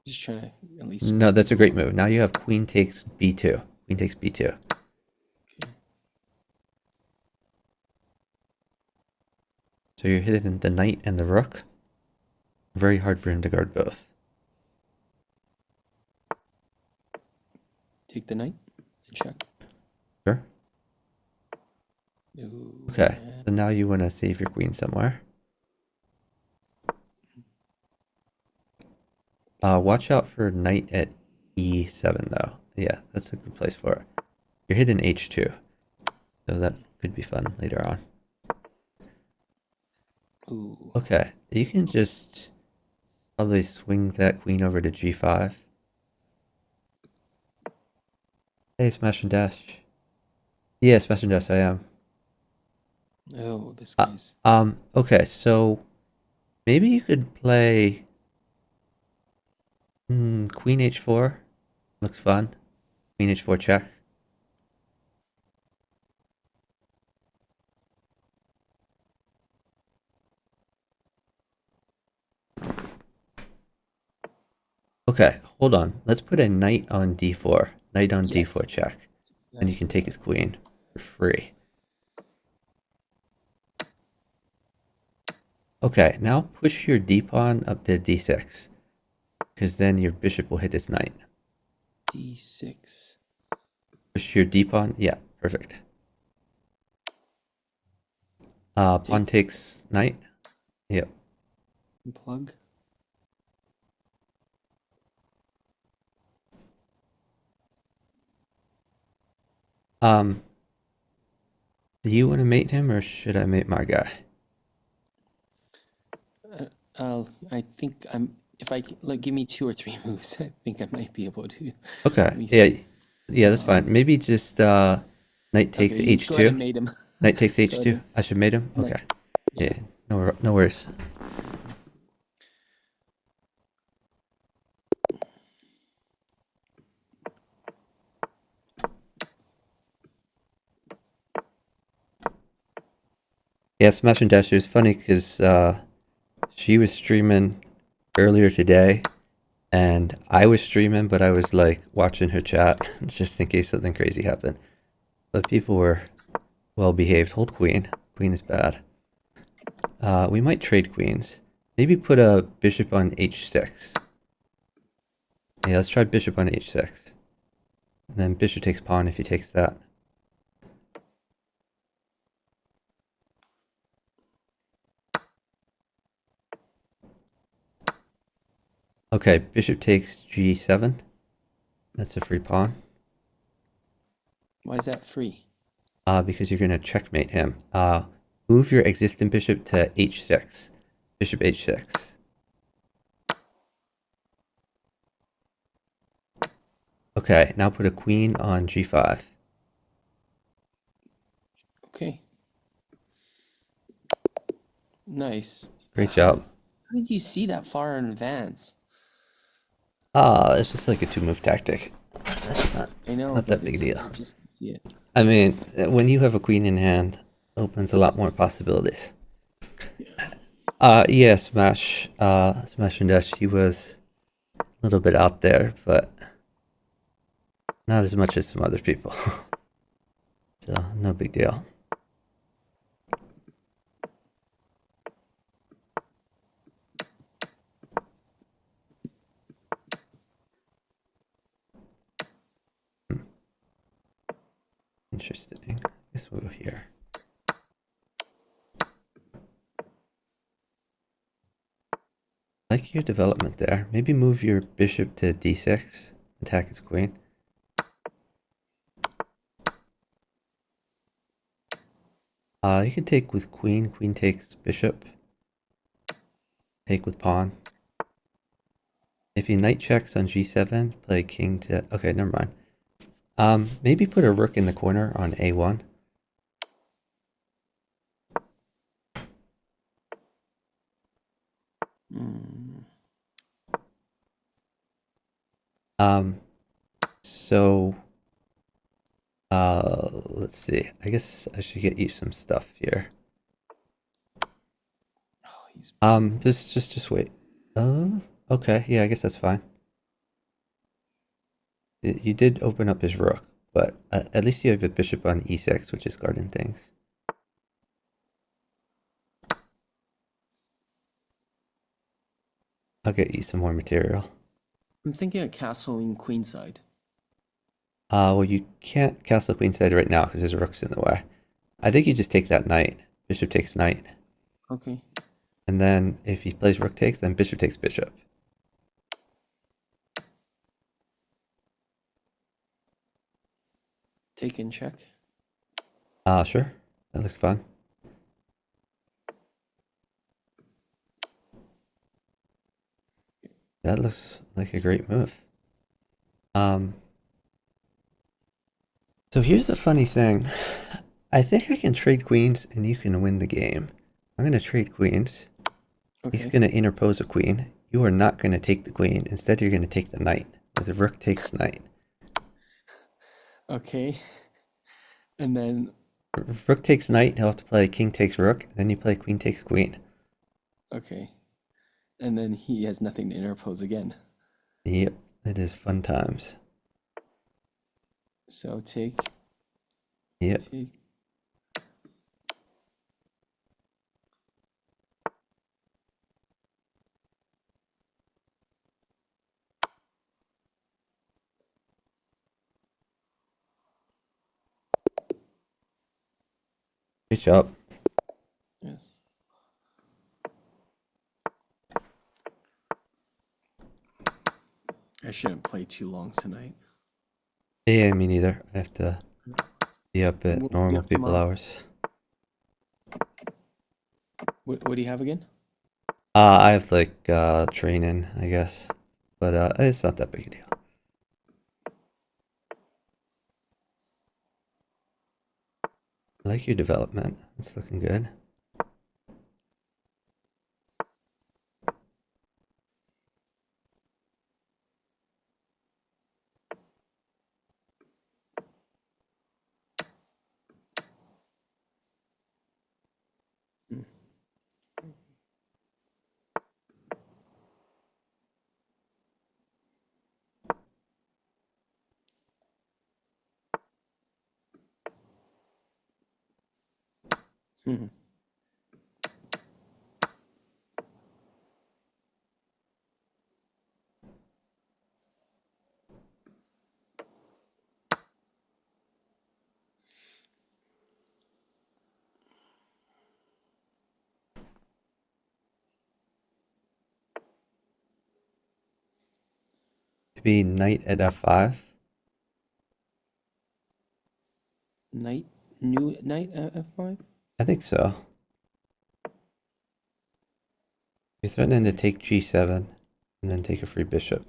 Just trying to at least. No, that's a great move. Now you have queen takes b2. Queen takes b2. Okay. So you're hitting the knight and the rook. Very hard for him to guard both. Take the knight and check. Sure. Ooh, Okay, man. so now you want to save your queen somewhere. Watch out for knight at e7 though, Yeah, that's a good place for it. You're hitting h2, so that could be fun later on. Ooh. Okay, you can just probably swing that queen over to g5. Hey, smash and dash. Yeah, smash and dash, I am. Oh, this guy's. Okay, so maybe you could play queen h4. Looks fun. Queen h4 check. Okay, hold on. Let's put a knight on d4. Knight on d4 Yes. check. And you can take his queen for free. Okay, now push your d-pawn up to d6. Because then your bishop will hit his knight. D6. Push your d-pawn. Yeah, perfect. Pawn takes knight. Yep. Plug. Do you want to mate him or should I mate my guy? I think I'm. If I like, give me 2 or 3 moves, I think I might be able to. Okay. Let me Yeah. see. Yeah, that's fine. Maybe just knight takes Okay, you go ahead and h2. mate him. Knight takes Go ahead h2. and- I should mate him. Knight. Okay. Yeah. Yeah. No worries. Yeah, Smash and Dash is funny because she was streaming earlier today, and I was streaming, but I was like watching her chat just in case something crazy happened. But people were well behaved. Hold queen. Queen is bad. We might trade queens. Maybe put a bishop on h6. Yeah, let's try bishop on h6. And then bishop takes pawn if he takes that. Okay, bishop takes g7. That's a free pawn. Why is that free? Because you're going to checkmate him. Move your existing bishop to h6. Bishop h6. Okay, now put a queen on g5. Okay. Nice. Great job. How did you see that far in advance? It's just like a two-move tactic. I know, Not but that big a deal. I just see it. I mean, when you have a queen in hand, opens a lot more possibilities. Yeah, Smash and Dash, he was a little bit out there, but not as much as some other people. So, no big deal. Interesting. I guess we'll go here. Like your development there. Maybe move your bishop to d6. Attack its queen. You can take with queen. Queen takes bishop. Take with pawn. If he knight checks on g7, play king to... Okay, never mind. Maybe put a rook in the corner on a1. Hmm. So let's see. I guess I should get you some stuff here. Oh, he's Just wait. Okay. Yeah, I guess that's fine. You did open up his rook, but at least you have a bishop on e6, which is guarding things. I'll get you some more material. I'm thinking of castling queenside. Well, you can't castle queenside right now because there's rooks in the way. I think you just take that knight. Bishop takes knight. Okay. And then if he plays rook takes, then bishop takes bishop. Take and check. Sure. That looks fun. That looks like a great move. So here's the funny thing. I think I can trade queens and you can win the game. I'm gonna trade queens. He's Okay. gonna interpose a queen. You are not gonna take the queen. Instead, you're gonna take the knight. The rook takes knight. Okay. And then Rook takes knight. He'll have to play king takes rook. Then you play queen takes queen. okay. And then he has nothing to interpose again. Yep, it is fun times. So take, Yep. take. Great job. Yes. I shouldn't play too long tonight. Yeah, me neither. I have to be up at What do you normal have people tomorrow? hours. What do you have again? I have like training, I guess, but it's not that big a deal. I like your development. It's looking good. Hmm. Mhm. Maybe knight at f5. Knight, new knight at f5. I think so. You're threatening to take g7 and then take a free bishop.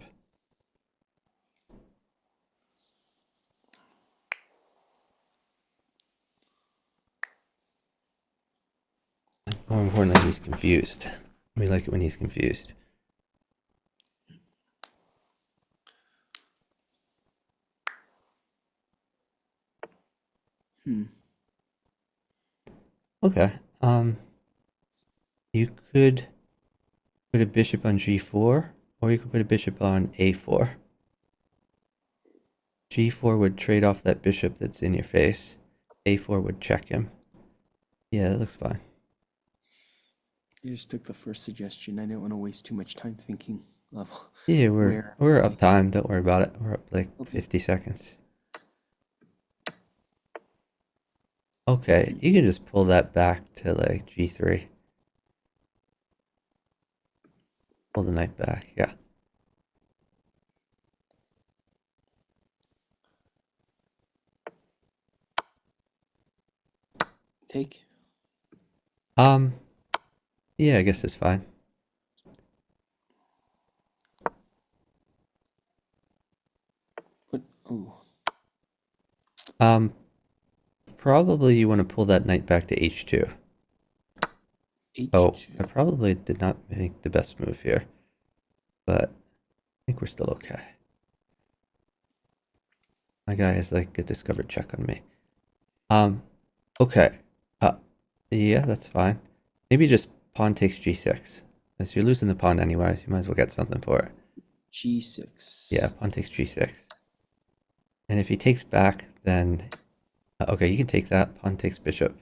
More importantly, he's confused. We like it when he's confused. Hmm. Okay. You could put a bishop on g4, or you could put a bishop on a4. g4 would trade off that bishop that's in your face. a4 would check him. Yeah, that looks fine. You just took the first suggestion. I didn't want to waste too much time thinking of Yeah, where. we're up time. Don't worry about it. We're up like Okay. 50 seconds. Okay, you can just pull that back to like g3. Pull the knight back. Yeah. Take. Yeah, I guess it's fine. What? Oh. Probably you want to pull that knight back to h2. Oh, H2. I probably did not make the best move here, but I think we're still okay. My guy has like a discovered check on me. Okay. Yeah, that's fine. Maybe just pawn takes g6. As you're losing the pawn anyways, you might as well get something for it. G6. Yeah, pawn takes g6. And if he takes back, then okay, you can take that. Pawn takes bishop.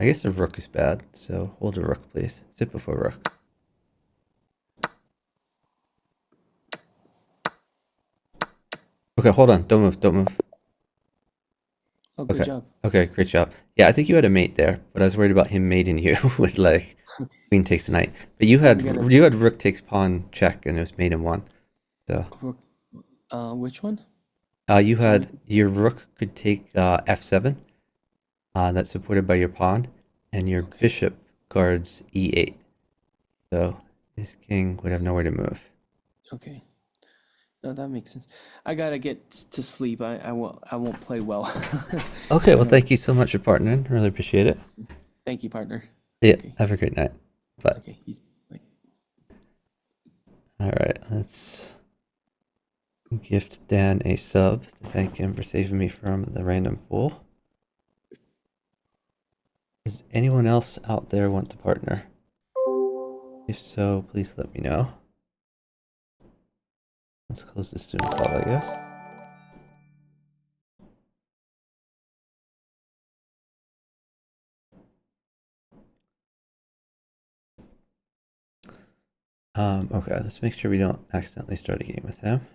I guess a rook is bad, so hold a rook, please. Sit before rook. Okay, hold on. Don't move. Don't move. Oh, good Okay. job. Okay, great job. Yeah, I think you had a mate there, but I was worried about him mating you with like Okay. queen takes the knight. But you We got had rook takes pawn check, and it was mate in one. So rook. Which one? you Tell me. had your rook could take f7. That's supported by your pawn, and your Okay. bishop guards e8. So his king would have nowhere to move. Okay. No, that makes sense. I gotta get to sleep. I won't play well. Okay, well, No. thank you so much for partnering. Really appreciate it. Thank you, partner. Yeah, Okay. have a great night. Bye. Okay. Bye. All right, let's gift Dan a sub to thank him for saving me from the random pool. Does anyone else out there want to partner? If so, please let me know. Let's close this Zoom call, I guess. Okay, let's make sure we don't accidentally start a game with him.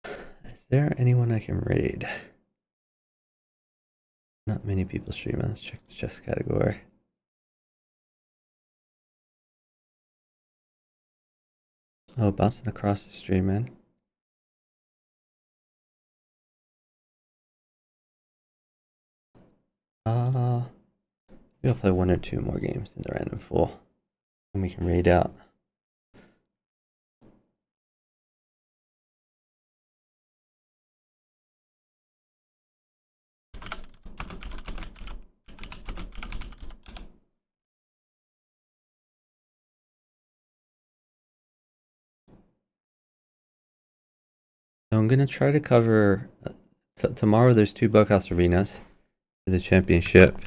Is there anyone I can raid? Not many people streaming. Let's check the chess category. Oh, bouncing across the stream, man. We'll play one or two more games in the random pool, and we can raid out. So I'm gonna try to cover. Tomorrow there's 2 bughouse arenas for the championship.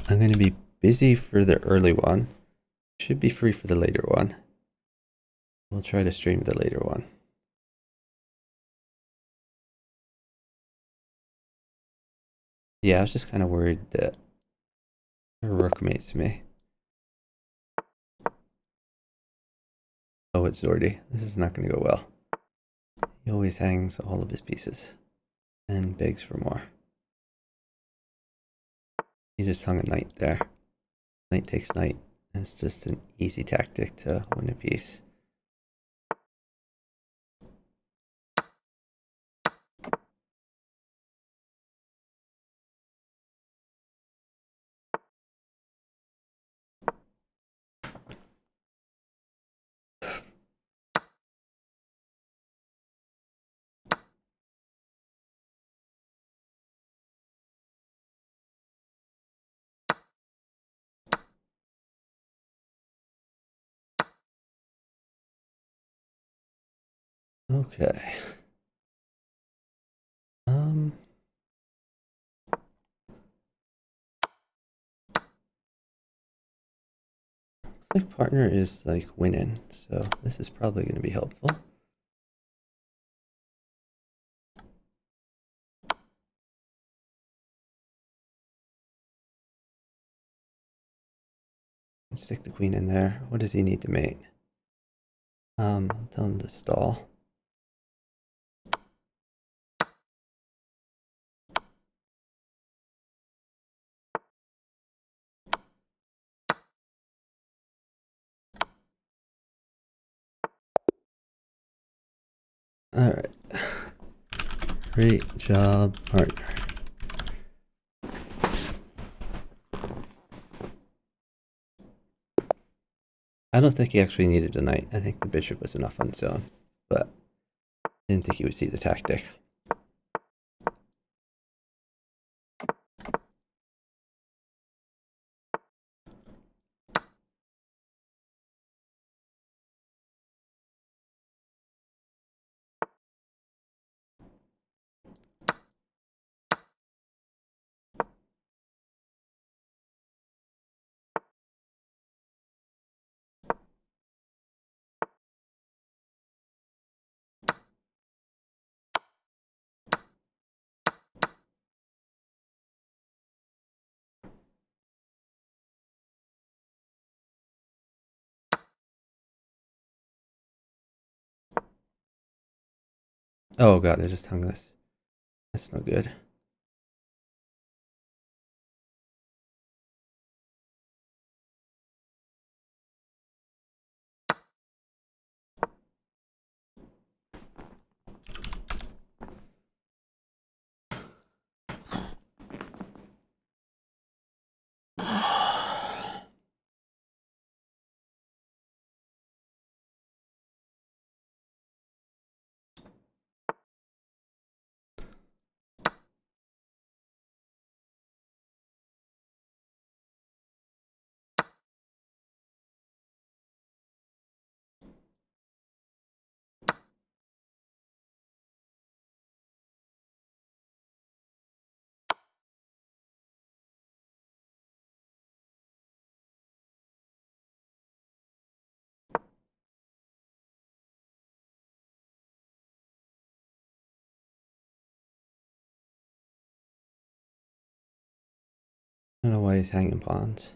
I'm gonna be busy for the early one. Should be free for the later one. We'll try to stream the later one. Yeah, I was just kind of worried that her rook mates me. Oh, it's Zordy. This is not going to go well. He always hangs all of his pieces and begs for more. He just hung a knight there. Knight takes knight. It's just an easy tactic to win a piece. Okay. Looks like partner is like winning, so this is probably going to be helpful. Stick the queen in there. What does he need to mate? I'll tell him to stall. All right. Great job, partner. I don't think he actually needed a knight. I think the bishop was enough on its own, but I didn't think he would see the tactic. Oh god, I just hung this. That's no good. I don't know why he's hanging pawns.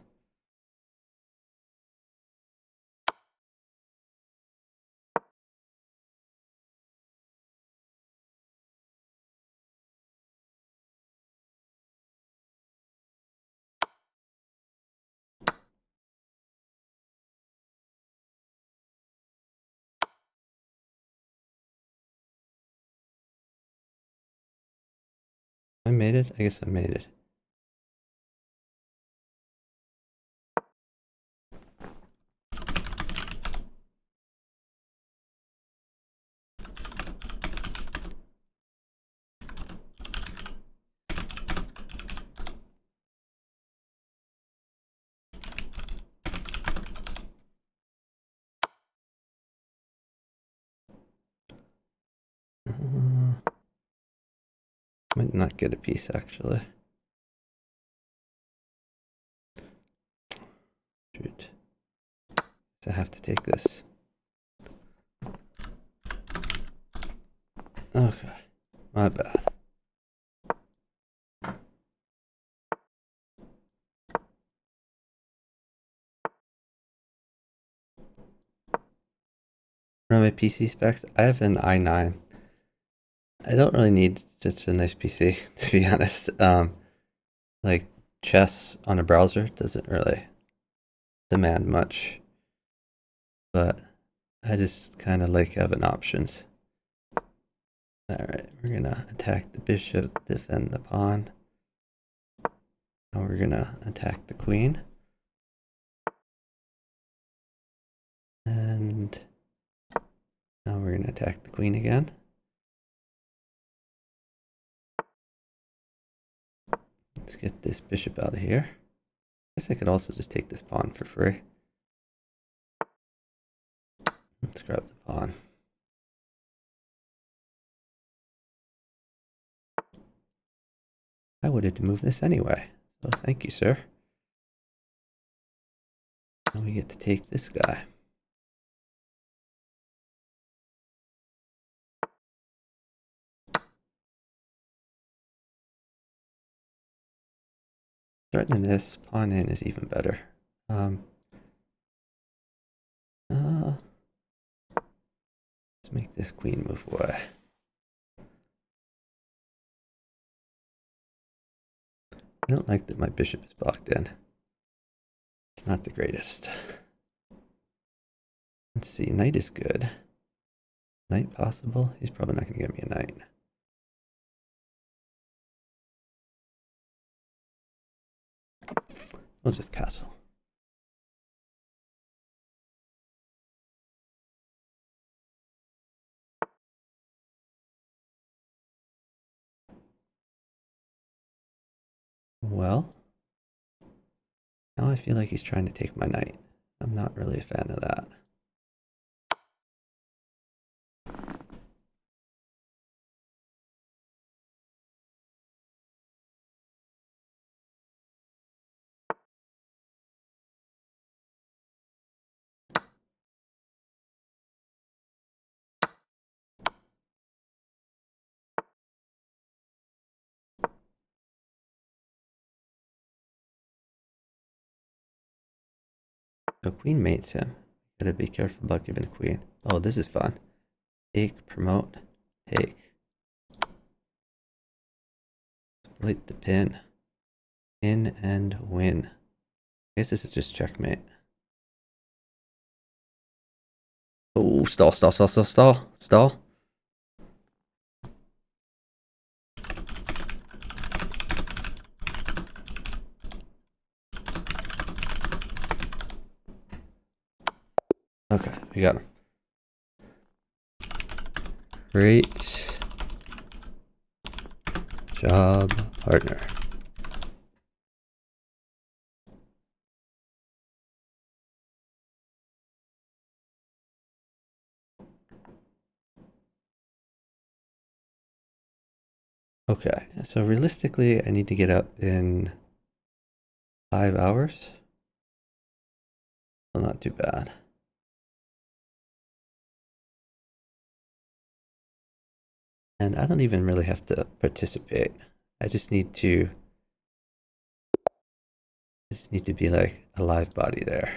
I made it? I guess I made it. Might not get a piece actually. Shoot. So I have to take this. Okay. My bad. For my PC specs, I have an i9. I don't really need just a nice PC, to be honest. Like chess on a browser doesn't really demand much, but I just kind of like having options. Alright, we're gonna attack the bishop, defend the pawn. Now we're gonna attack the queen. And now we're gonna attack the queen again. Let's get this bishop out of here. I guess I could also just take this pawn for free. Let's grab the pawn. I wanted to move this anyway, so thank you, sir. Now we get to take this guy. Threatening this pawn in is even better. Let's make this queen move away. I don't like that my bishop is blocked in. It's not the greatest. Let's see, knight is good. Knight possible? He's probably not going to get me a knight. We'll just castle. Well, now I feel like he's trying to take my knight. I'm not really a fan of that. So queen mates him. Gotta be careful about giving a queen. Oh, this is fun. Take, promote, take. exploit the pin. Pin and win. I guess this is just checkmate. Oh, stall, stall, stall, stall, stall, stall. Okay, we got him. Great job, partner. Okay, so realistically, I need to get up in 5 hours. Well, not too bad. And I don't even really have to participate. I just need to be like a live body there.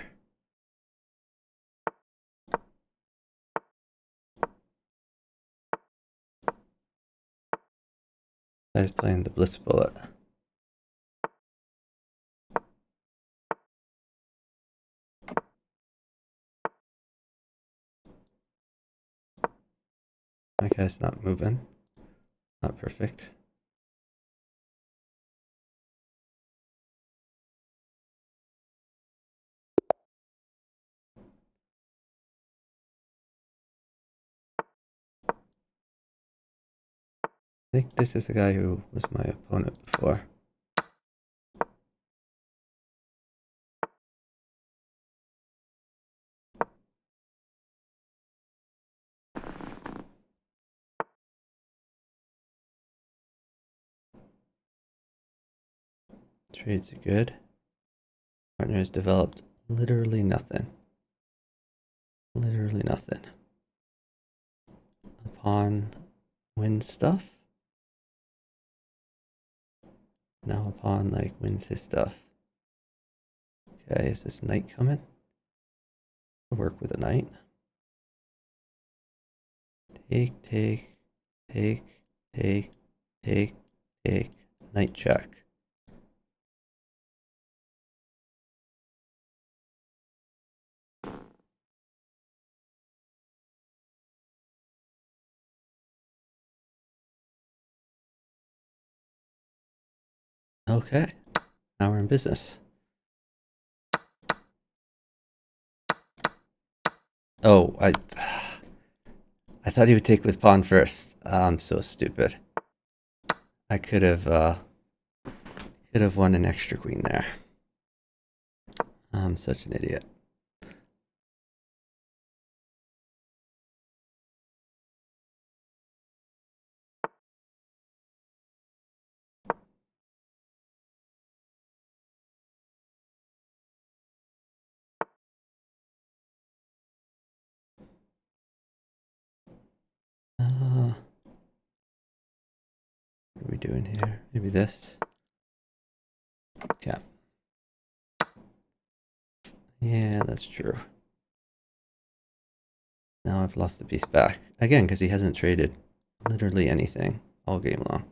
Guy's playing the Blitz Bullet. My guy's not moving. Not perfect. I think this is the guy who was my opponent before. Trades are good. Partner has developed literally nothing. Literally nothing. Upon wins stuff. Now upon like wins his stuff. Okay, is this knight coming? I'll work with a knight. Take, take, take, take, take, take, knight check. Okay, now we're in business. Oh, I thought he would take with pawn first. I'm so stupid. I could have won an extra queen there. I'm such an idiot. What are we doing here? Maybe this. Yeah. Yeah, that's true. Now I've lost the piece back. Again, because he hasn't traded literally anything all game long.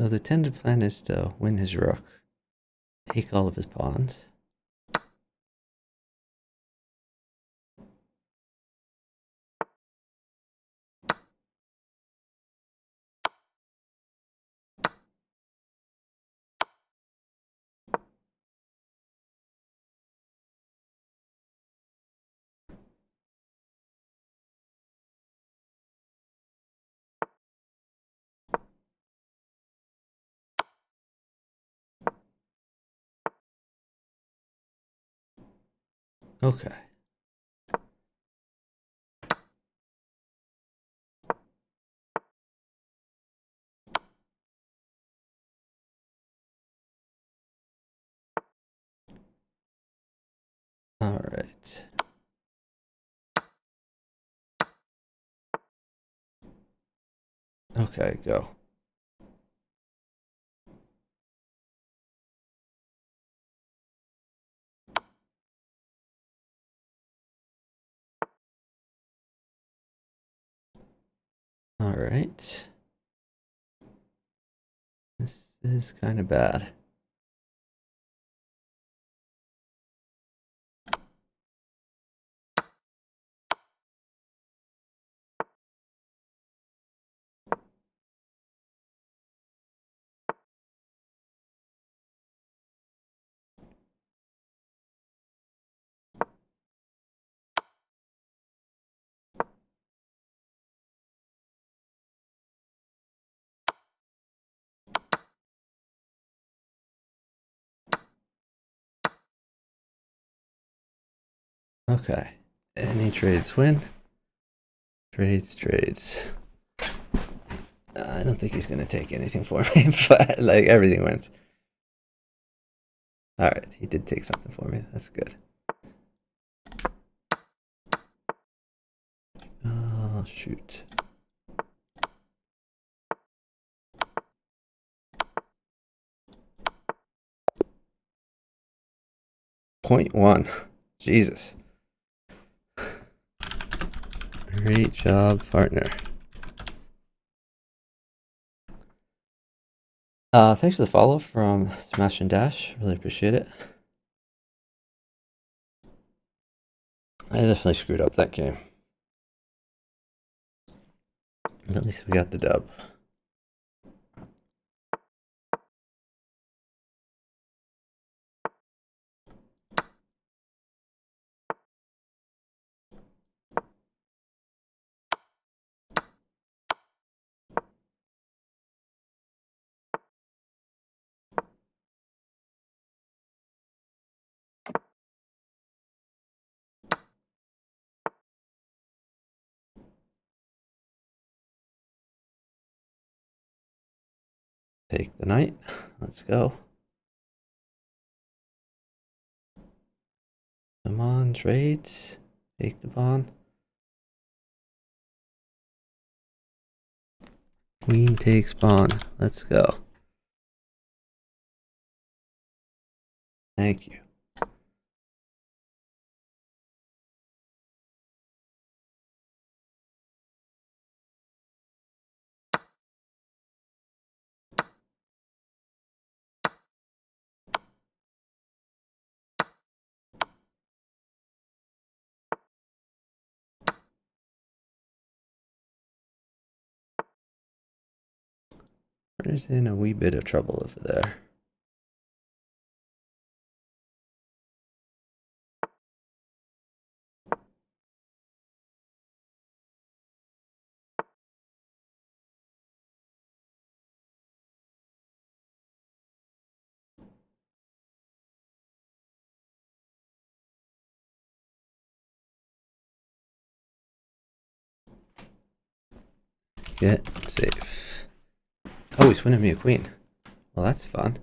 So the intended plan is to win his rook, take all of his pawns. Okay. All right. Okay, go. All right. This is kind of bad. Okay. Any trades win? Trades. I don't think he's going to take anything for me, but like everything wins. All right, he did take something for me. That's good. Oh, shoot. .1. Jesus. Great job, partner. Thanks for the follow from Smash and Dash. Really appreciate it. I definitely screwed up that game. But at least we got the dub. Take the knight. Let's go. Come on, trades. Take the pawn. Queen takes pawn. Let's go. Thank you. Partner's in a wee bit of trouble over there. Get safe. Oh, he's winning me a queen. Well, that's fun.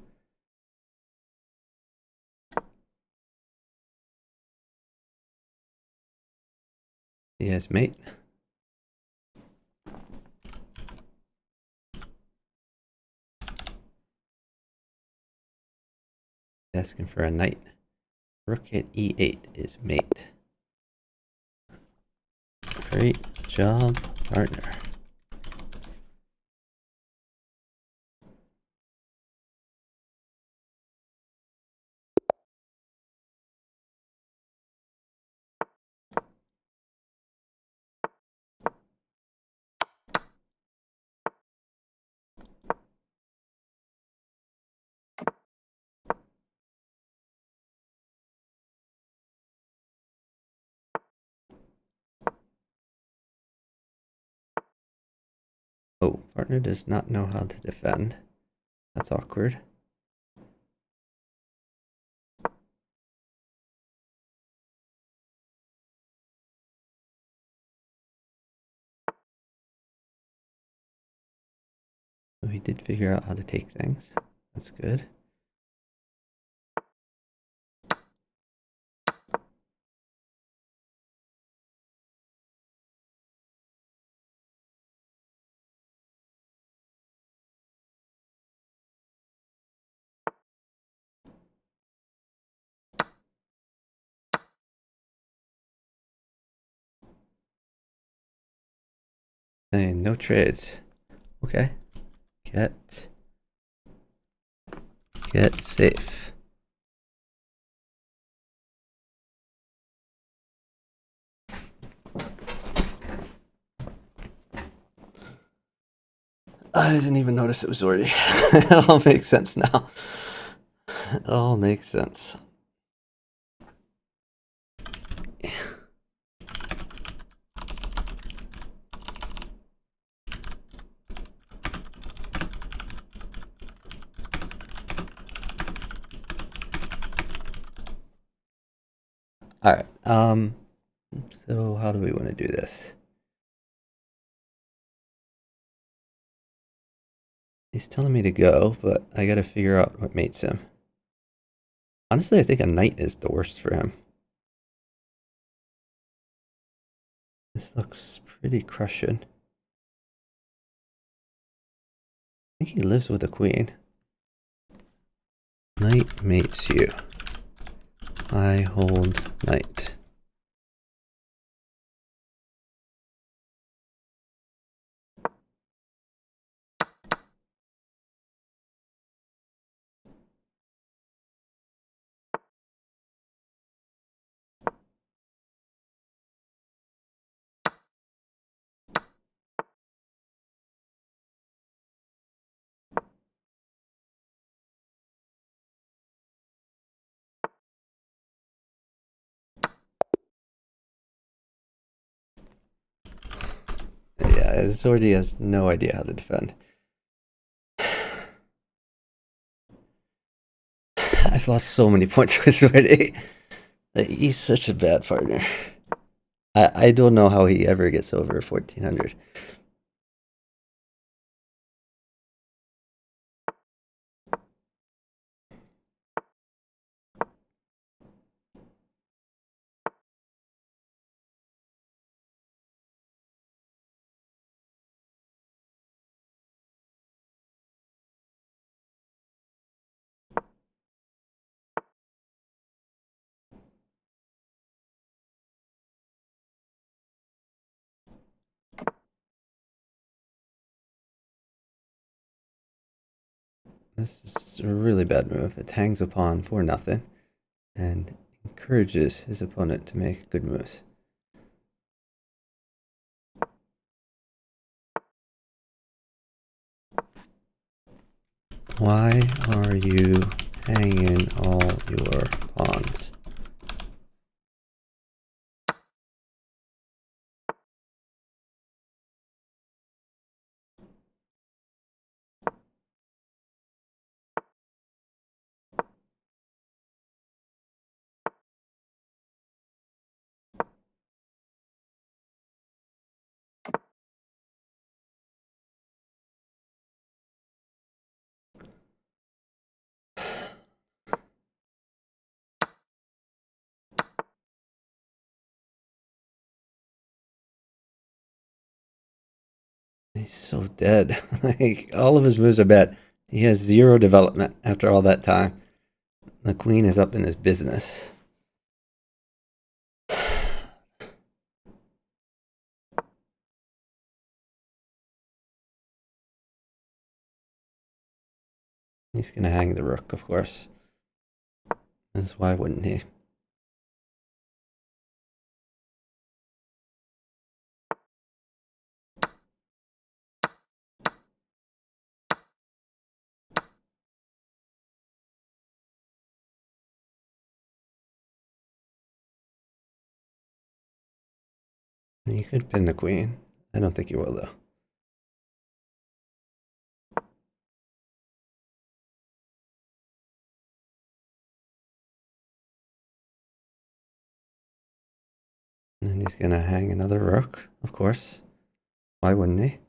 He has mate. Asking for a knight. Rook at e8 is mate. Great job, partner. Oh, partner does not know how to defend. That's awkward. So he did figure out how to take things. That's good. And no trades. Okay. Get safe. I didn't even notice it was already. It all makes sense now. It all makes sense. Yeah. All right. So how do we want to do this? He's telling me to go, but I gotta figure out what mates him. Honestly, I think a knight is the worst for him. This looks pretty crushing. I think he lives with a queen. Knight mates you. I hold knight. Yeah, this already has no idea how to defend. I've lost so many points with already. He's such a bad partner. I don't know how he ever gets over 1400. This is a really bad move. It hangs a pawn for nothing and encourages his opponent to make good moves. Why are you hanging all your pawns? He's so dead. Like, all of his moves are bad. He has zero development after all that time. The queen is up in his business. He's gonna hang the rook, of course. That's why wouldn't he? You could pin the queen. I don't think you will, though. And then he's gonna hang another rook, of course. Why wouldn't he?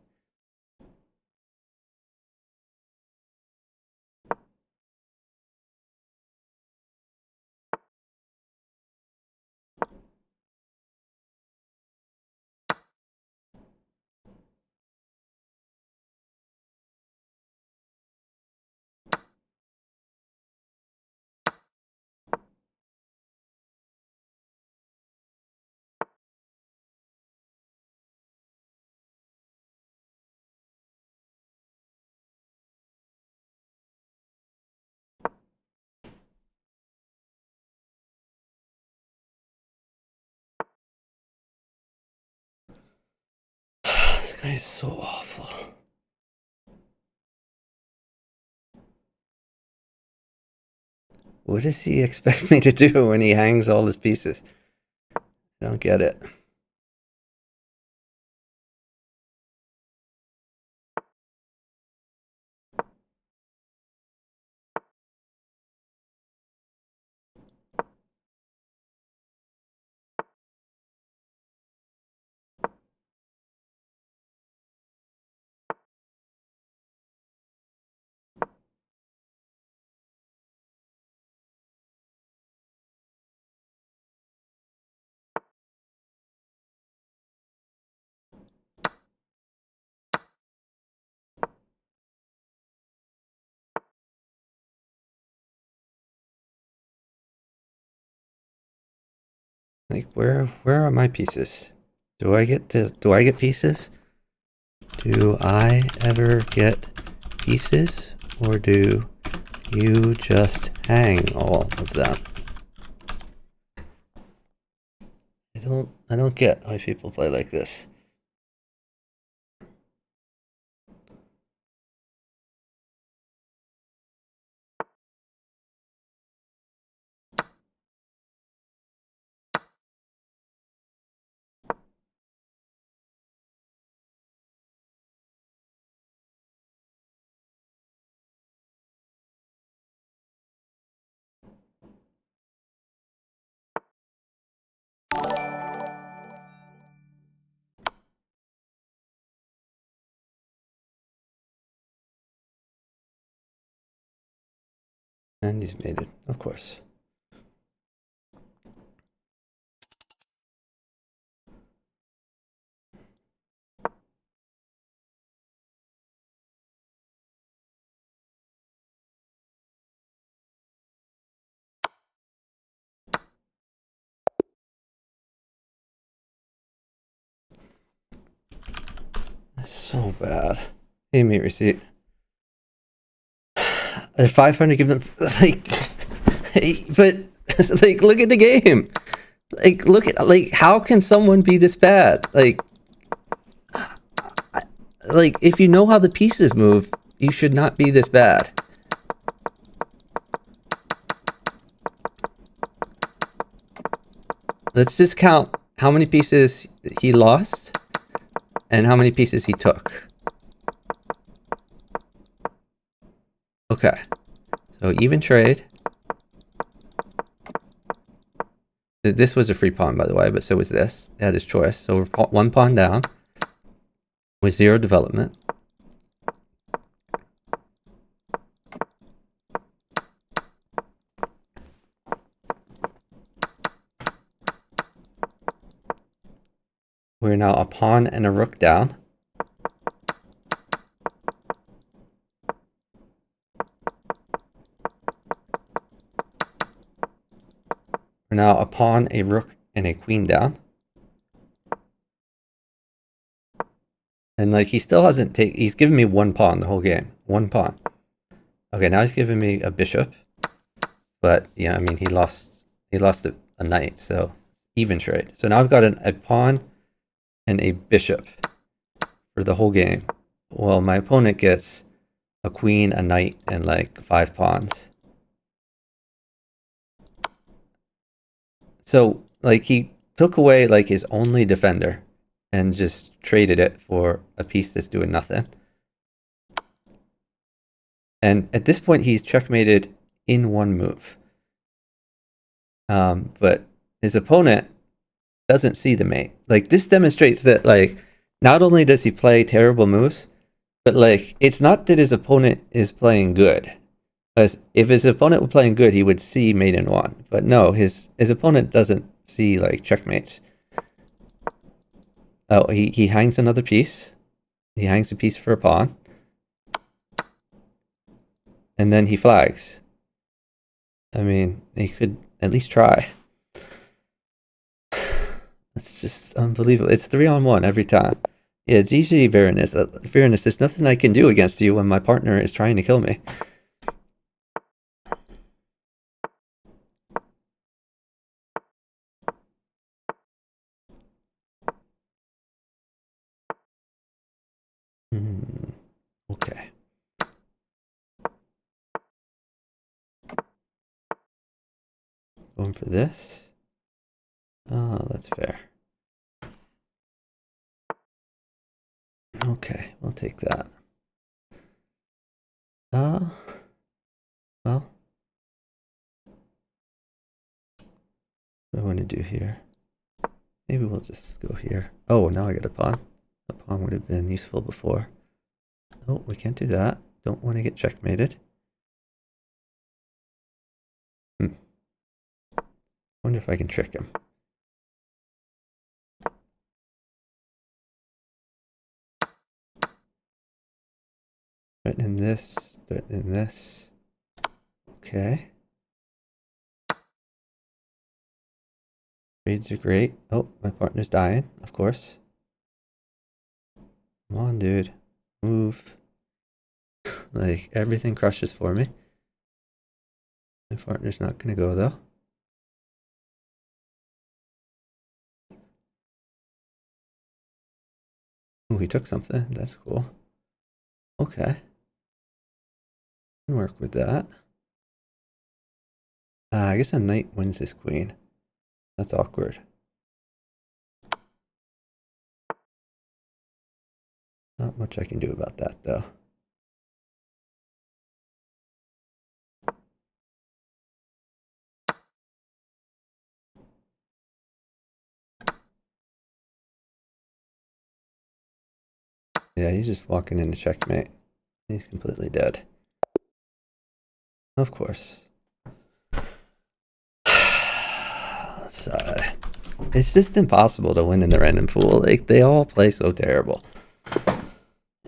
This guy is so awful. What does he expect me to do when he hangs all his pieces? I don't get it. Like, where are my pieces? Do I get pieces? Do I ever get pieces? Or do you just hang all of them? I don't get why people play like this. And he's made it, of course. So bad. Pay me receipt. They're 500. Give them like, but like, look at the game. Like, look at like, how can someone be this bad? Like, if you know how the pieces move, you should not be this bad. Let's just count how many pieces he lost and how many pieces he took. Okay, so even trade. This was a free pawn, by the way, but so was this. He had his choice. So we're one pawn down with 0 development. We're now a pawn and a rook down. We're now a pawn, a rook, and a queen down. And like, he still hasn't he's given me one pawn the whole game. One pawn. Okay, now he's giving me a bishop. But yeah, I mean, he lost a knight, so even trade. So now I've got a pawn and a bishop for the whole game. Well, my opponent gets a queen, a knight, and like 5 pawns. So like, he took away like his only defender and just traded it for a piece that's doing nothing. And at this point, he's checkmated in one move. But his opponent doesn't see the mate. Like, this demonstrates that, like, not only does he play terrible moves, but, like, it's not that his opponent is playing good. Because if his opponent were playing good, he would see mate in one. But no, his opponent doesn't see, like, checkmates. Oh, he hangs another piece. He hangs a piece for a pawn. And then he flags. I mean, he could at least try. It's just unbelievable. It's 3-on-1 every time. Yeah, GG Varanus. Varanus, there's nothing I can do against you when my partner is trying to kill me. Okay. Going for this. Oh, that's fair. Okay, we'll take that. Well, what do I want to do here? Maybe we'll just go here. Oh, now I got a pawn. A pawn would have been useful before. Oh, we can't do that. Don't want to get checkmated. Wonder if I can trick him. Threatening this, threatening this. Okay. Trades are great. Oh, my partner's dying, of course. Come on, dude. Move. Like, everything crushes for me. My partner's not gonna go, though. Oh, he took something. That's cool. Okay. Can work with that. I guess a knight wins his queen. That's awkward. Not much I can do about that, though. Yeah, he's just walking into checkmate. He's completely dead. Of course. So, it's just impossible to win in the random pool. Like, they all play so terrible.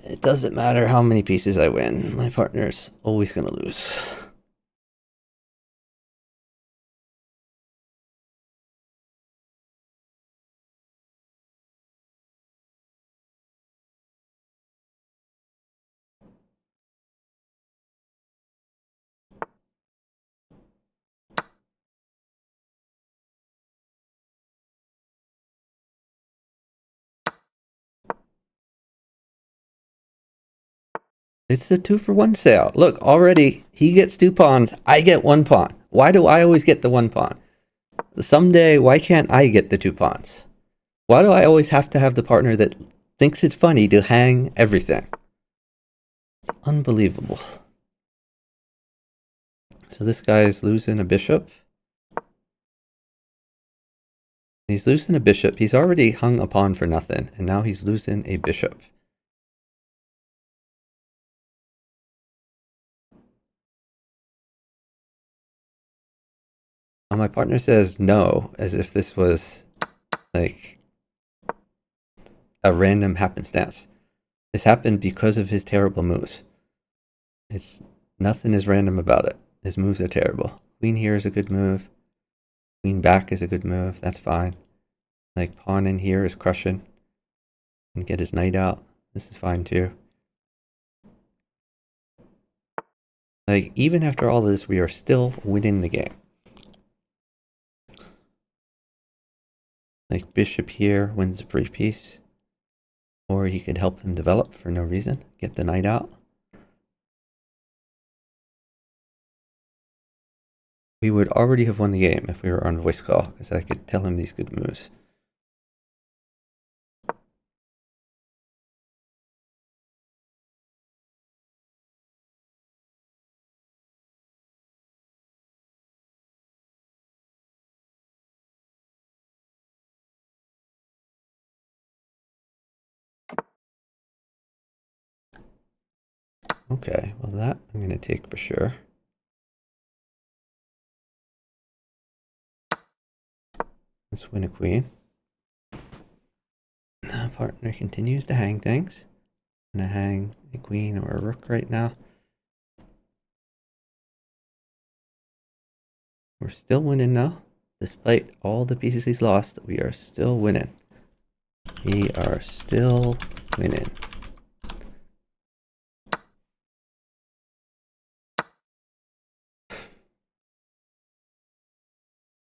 It doesn't matter how many pieces I win. My partner's always gonna lose. It's a 2-for-1 sale. Look, already he gets 2 pawns. I get 1 pawn. Why do I always get the 1 pawn? Someday, why can't I get the 2 pawns? Why do I always have to have the partner that thinks it's funny to hang everything? It's unbelievable. So this guy's losing a bishop. He's losing a bishop. He's already hung a pawn for nothing, and now he's losing a bishop. And my partner says no, as if this was like a random happenstance. This happened because of his terrible moves. It's nothing is random about it. His moves are terrible. Queen here is a good move. Queen back is a good move. That's fine. Like, pawn in here is crushing. And get his knight out. This is fine too. Like, even after all this, we are still winning the game. Like, bishop here wins a free piece. Or he could help him develop for no reason. Get the knight out. We would already have won the game if we were on voice call, because I could tell him these good moves. Okay, well that I'm going to take for sure. Let's win a queen. Now partner continues to hang things. I'm going to hang a queen or a rook right now. We're still winning now. Despite all the pieces he's lost, we are still winning. We are still winning.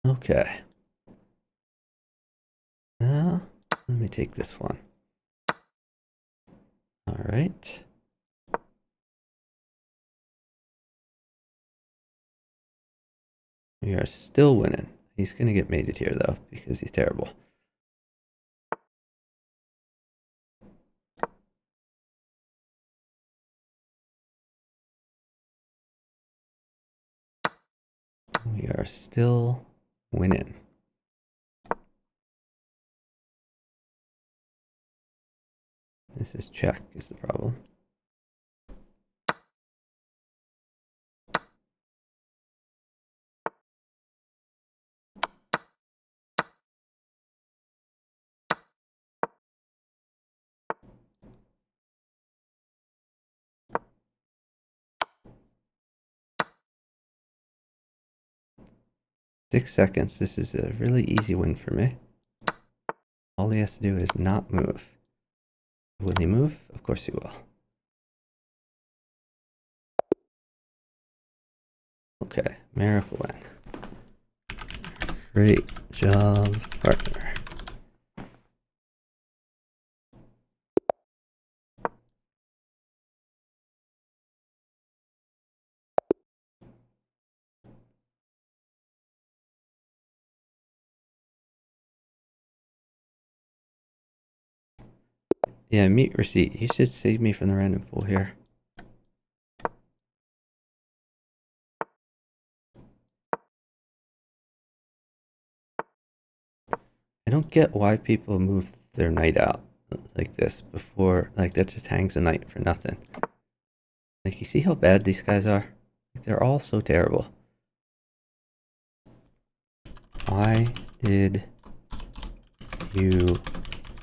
Okay. Now, let me take this one. All right. We are still winning. He's going to get mated here, though, because he's terrible. We are still winning. This is check is the problem. Six seconds. This is a really easy win for me. All he has to do is not move. Will he move? Of course he will. Okay, miracle win. Great job, partner. Yeah, meet receipt. He should save me from the random pool here. I don't get why people move their knight out like this before. Like, that just hangs a knight for nothing. Like, you see how bad these guys are? Like, they're all so terrible. Why did you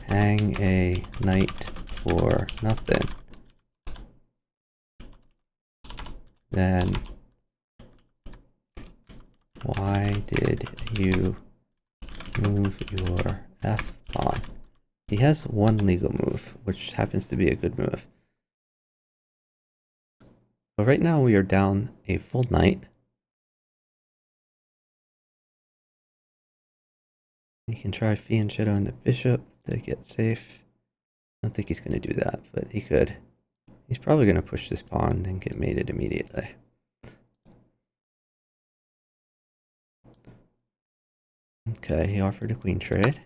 hang a knight for nothing? Then why did you move your F pawn? He has one legal move, which happens to be a good move. But right now we are down a full knight. He can try fiend shadowing the bishop to get safe. I don't think he's going to do that, but he could. He's probably going to push this pawn and get mated immediately. Okay, he offered a queen trade.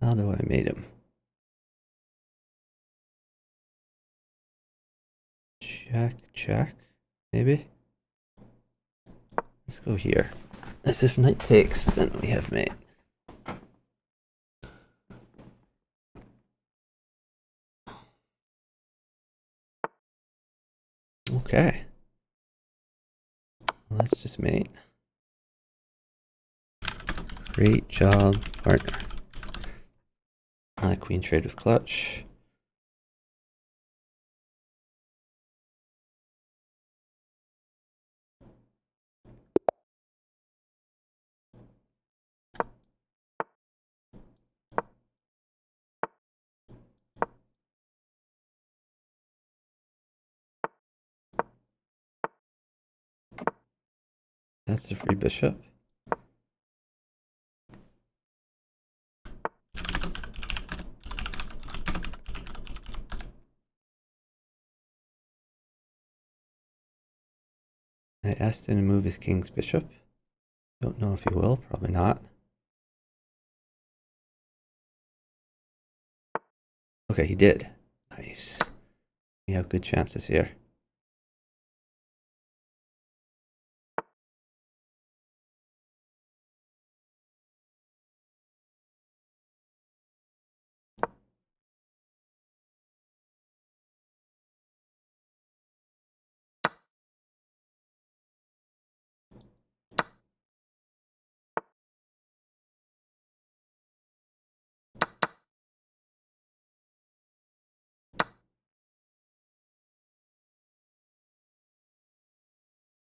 How do I mate him? Check, check, maybe? Let's go here. As if knight takes, then we have mate. Okay. Let's just mate. Great job, partner. Queen trade with clutch. That's the free bishop. I asked him to move his king's bishop. Don't know if he will, probably not. Okay, he did. Nice. We have good chances here.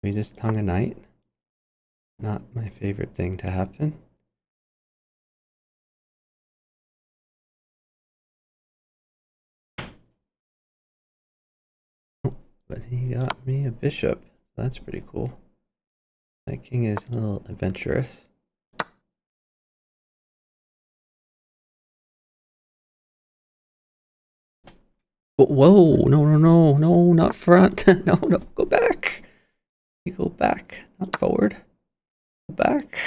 We just hung a knight. Not my favorite thing to happen. Oh, but he got me a bishop. That's pretty cool. That king is a little adventurous. Whoa, no, no, no, no, not front. No, no, go back. You go back, not forward. Go back.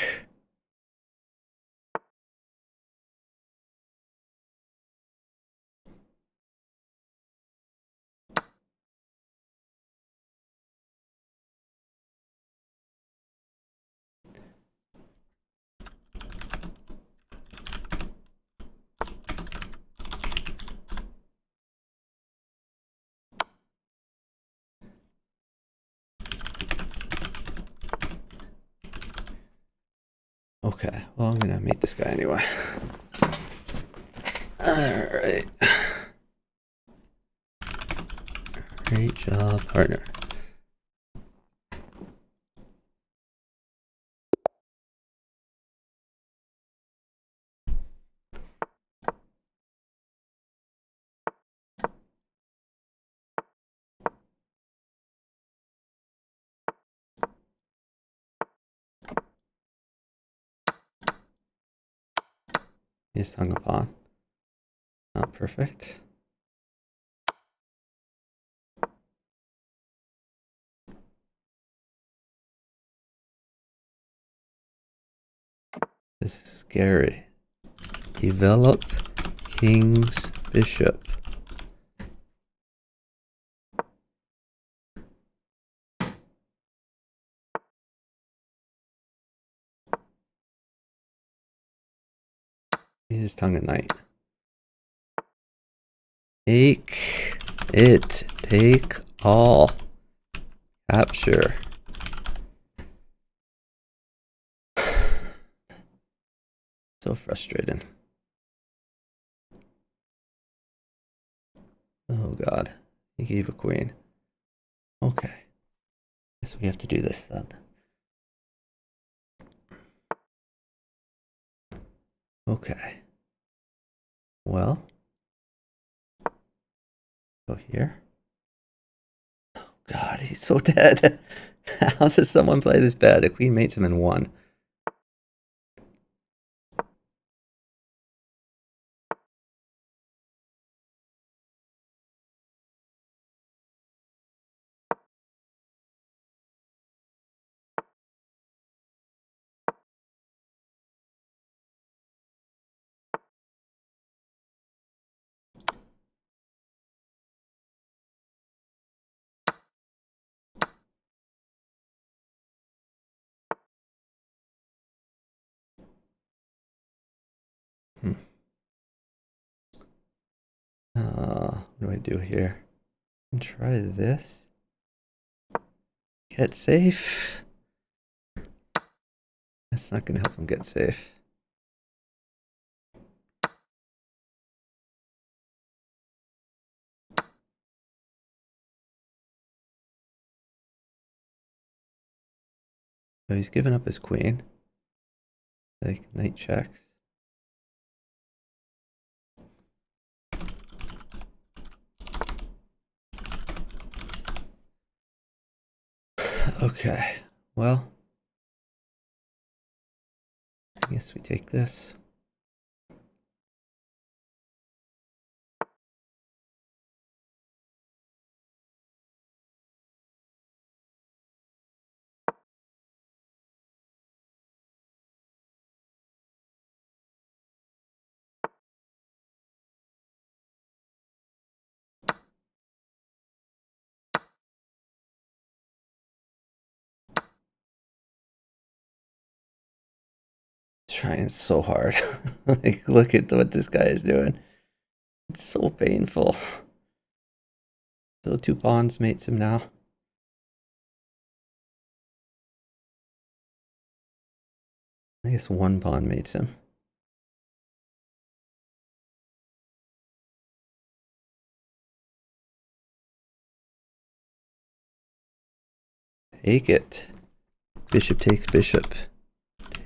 Okay, well, I'm gonna meet this guy anyway. Alright. Great job, partner. He just hung a pawn. Not perfect. This is scary. Develop king's bishop. He just hung a knight. Take it. Take all. Capture. So frustrating. Oh god. He gave a queen. Okay. Guess we have to do this then. Okay. Well. Go here. Oh god, he's so dead. How does someone play this bad? A queen mates him in one. What do I do here? Try this. Get safe. That's not gonna help him get safe. So he's given up his queen. Like knight checks. Okay. Well, I guess we take this. Trying so hard. Like, look at what this guy is doing. It's so painful. So 2 pawns mates him now. I guess 1 pawn mates him. Take it. Bishop takes bishop.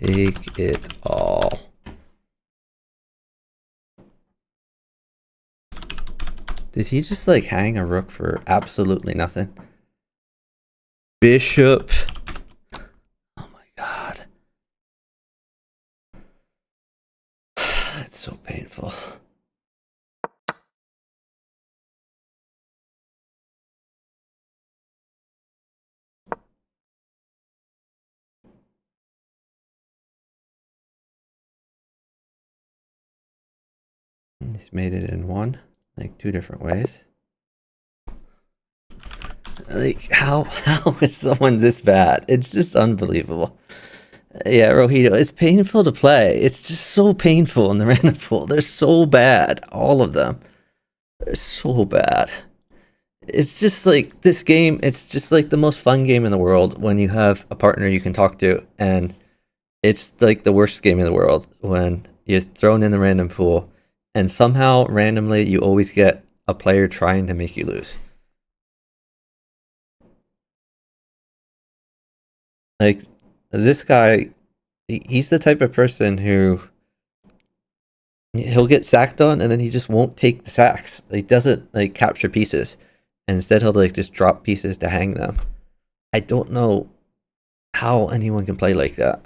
Take it all. Did he just like hang a rook for absolutely nothing? Bishop. Oh my god. It's so painful. He's made it in one, like 2 different ways. Like, how is someone this bad? It's just unbelievable. Yeah, Rojito, it's painful to play. It's just so painful in the random pool. They're so bad. All of them. They're so bad. It's just like this game, it's just like the most fun game in the world when you have a partner you can talk to, and it's like the worst game in the world when you're thrown in the random pool and somehow randomly you always get a player trying to make you lose. Like, this guy, he's the type of person who he'll get sacked on and then he just won't take the sacks. He doesn't like capture pieces, and instead he'll like just drop pieces to hang them. I don't know how anyone can play like that.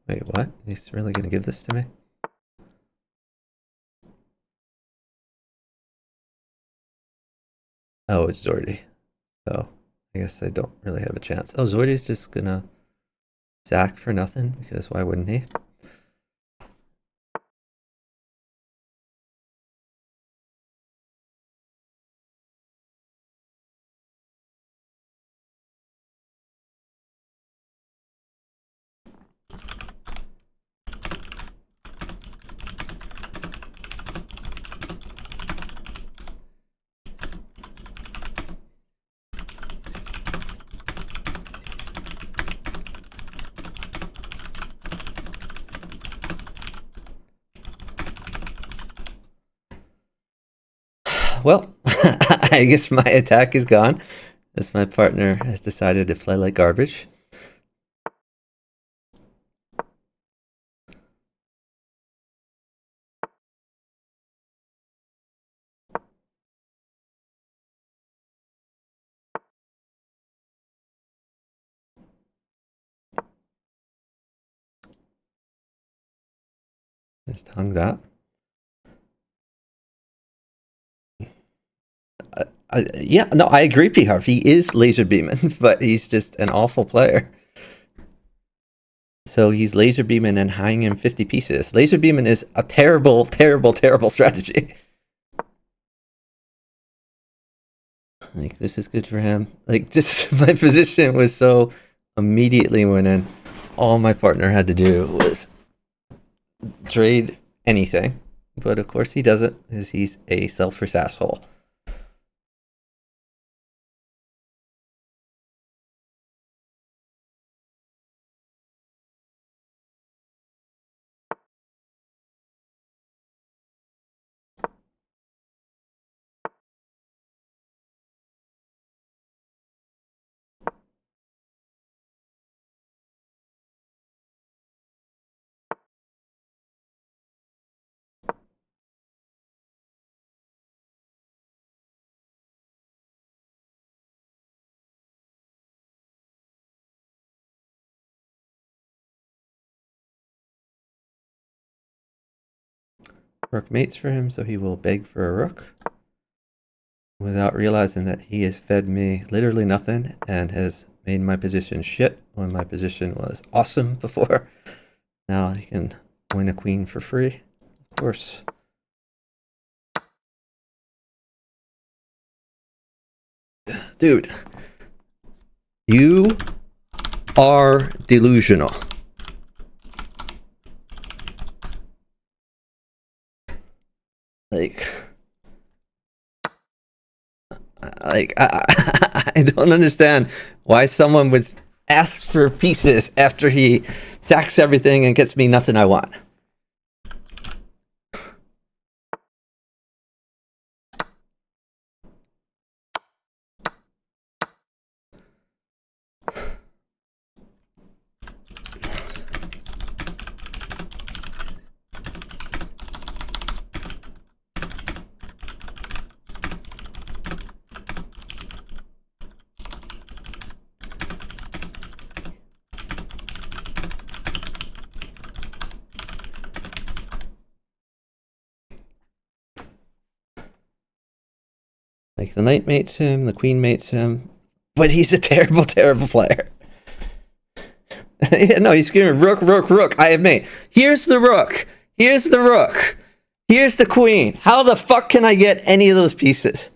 Wait, what? He's really gonna give this to me? Oh, it's Zordy. So I guess I don't really have a chance. Oh, Zordy's just gonna sack for nothing, because why wouldn't he? Well, I guess my attack is gone, as my partner has decided to play like garbage. Just hung that. Yeah, no, I agree, P-Harv. He is laser beaming, but he's just an awful player. So he's laser beaming and hanging him 50 pieces. Laser beaming is a terrible, terrible, terrible strategy. Like, this is good for him. Like, just my position was so immediately winning. All my partner had to do was trade anything. But of course he doesn't, because he's a selfish asshole. Rook mates for him, so he will beg for a rook, without realizing that he has fed me literally nothing and has made my position shit when my position was awesome before. Now he can win a queen for free. Of course. Dude, you are delusional. Like I don't understand why someone would ask for pieces after he sacks everything and gets me nothing I want. Like the knight mates him, the queen mates him, but he's a terrible, terrible player. No, he's screaming rook, rook, rook. I have mate. Here's the rook. Here's the rook. Here's the queen. How the fuck can I get any of those pieces?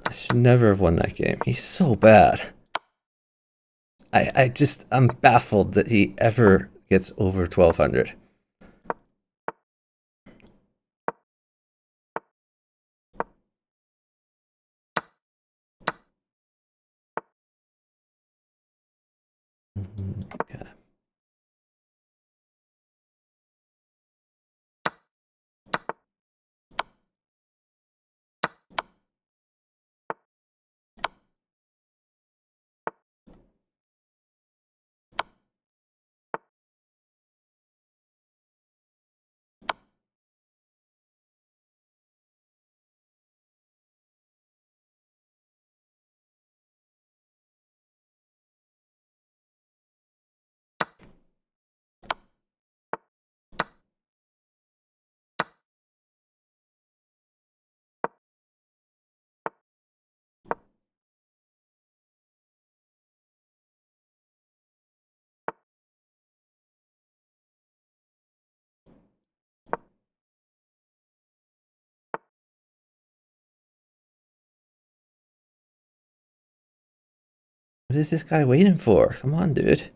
I should never have won that game. He's so bad. I'm baffled that he ever gets over 1200. Okay. What is this guy waiting for? Come on, dude.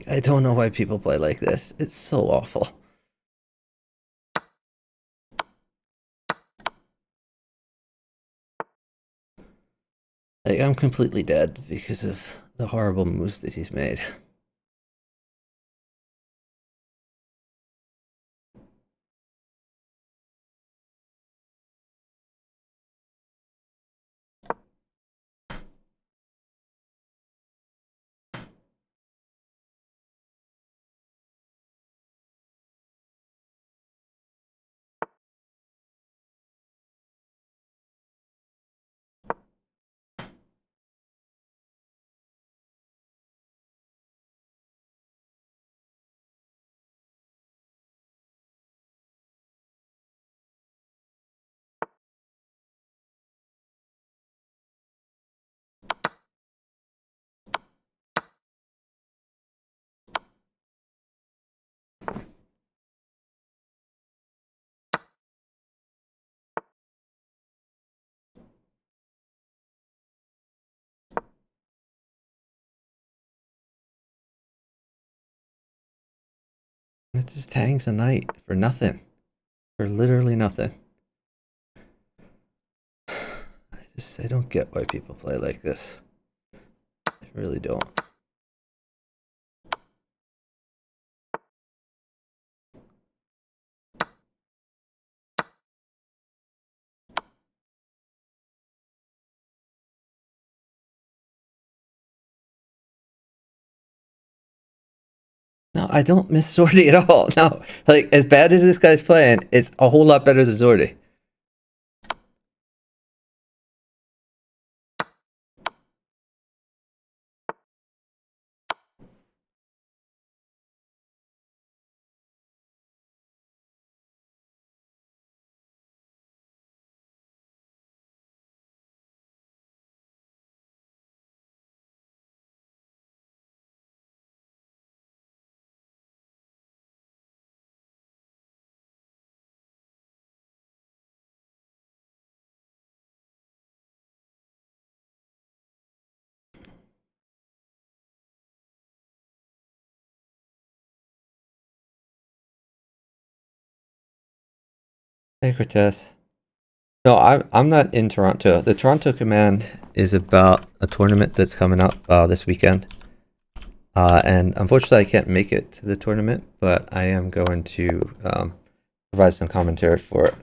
I don't know why people play like this. It's so awful. Like, I'm completely dead because of the horrible moves that he's made. It just hangs a knight for nothing. For literally nothing. I don't get why people play like this. I really don't. No, I don't miss Zordy at all. No, like as bad as this guy's playing, it's a whole lot better than Zordy. Hey, Cortez. No, I'm not in Toronto. The Toronto Command is about a tournament that's coming up this weekend. And unfortunately, I can't make it to the tournament, but I am going to provide some commentary for it.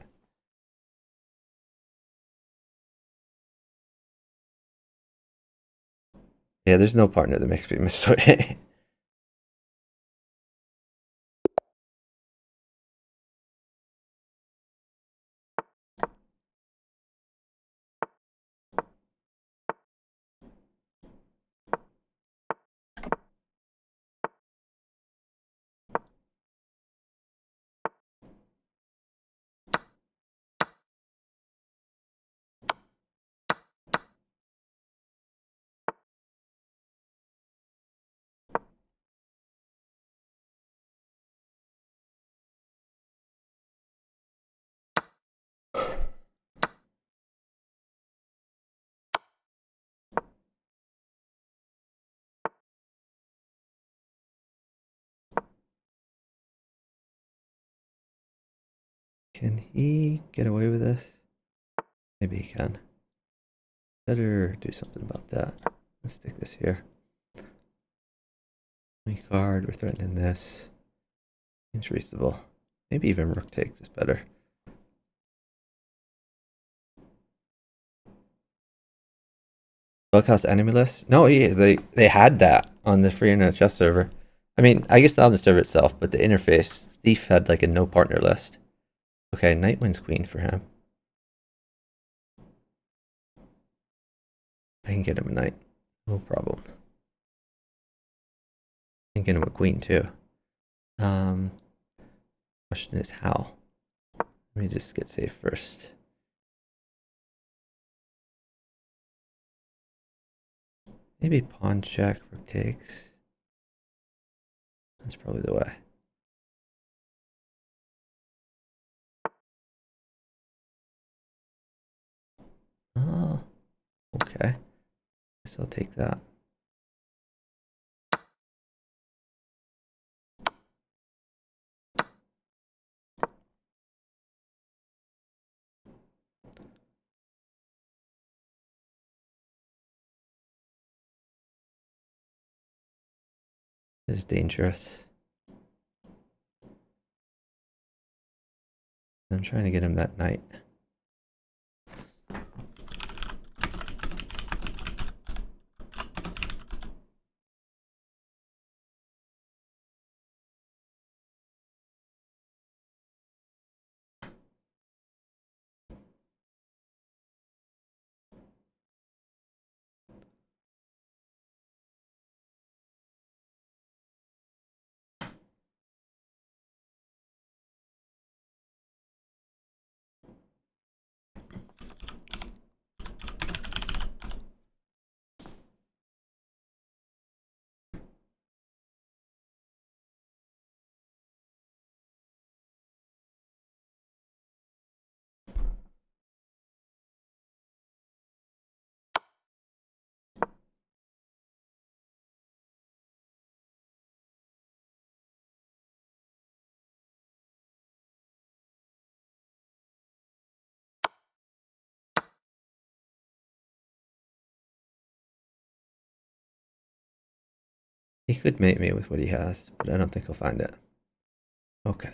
Yeah, there's no partner that makes me miss Zordy. Can he get away with this? Maybe he can. Better do something about that. Let's stick this here. We card, we're threatening this. Seems reasonable. Maybe even rook takes is better. Bughouse enemy list? No, they had that on the free internet chess server. I mean, I guess not on the server itself, but the interface, Thief had like a no partner list. Okay, knight wins queen for him. I can get him a knight. No problem. I can get him a queen too. Question is how? Let me just get safe first. Maybe pawn check, rook takes. That's probably the way. Oh, okay. Guess I'll take that. This is dangerous. I'm trying to get him that knight. He could mate me with what he has, but I don't think he'll find it. Okay.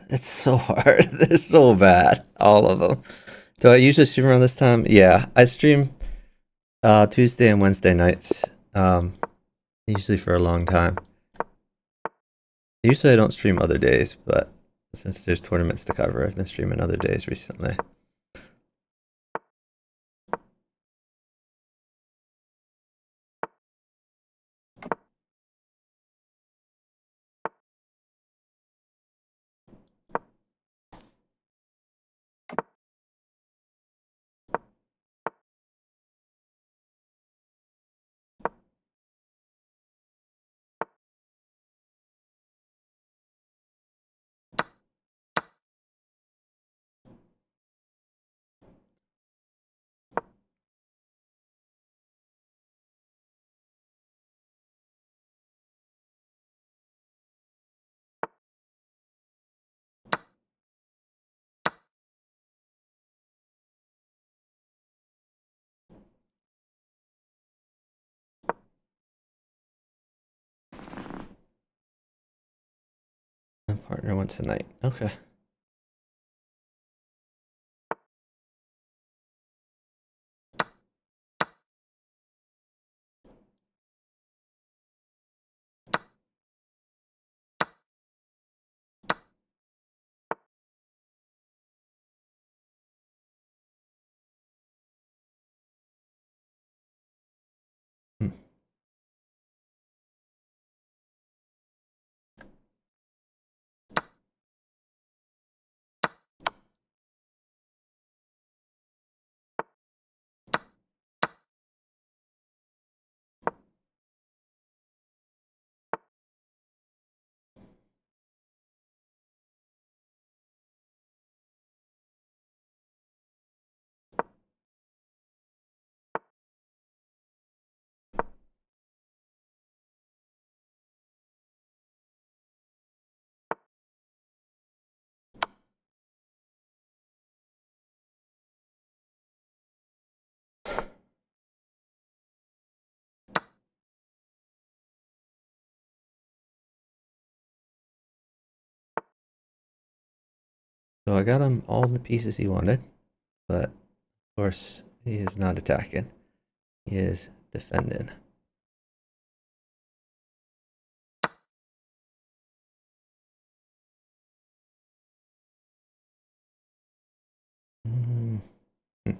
It's so hard. They're so bad. All of them. Do I usually stream around this time? Yeah, I stream Tuesday and Wednesday nights. Usually for a long time. Usually I don't stream other days, but since there's tournaments to cover, I've been streaming other days recently. My partner once a night. Okay. Hmm. So I got him all the pieces he wanted, but of course he is not attacking. He is defending. Mm. Hmm.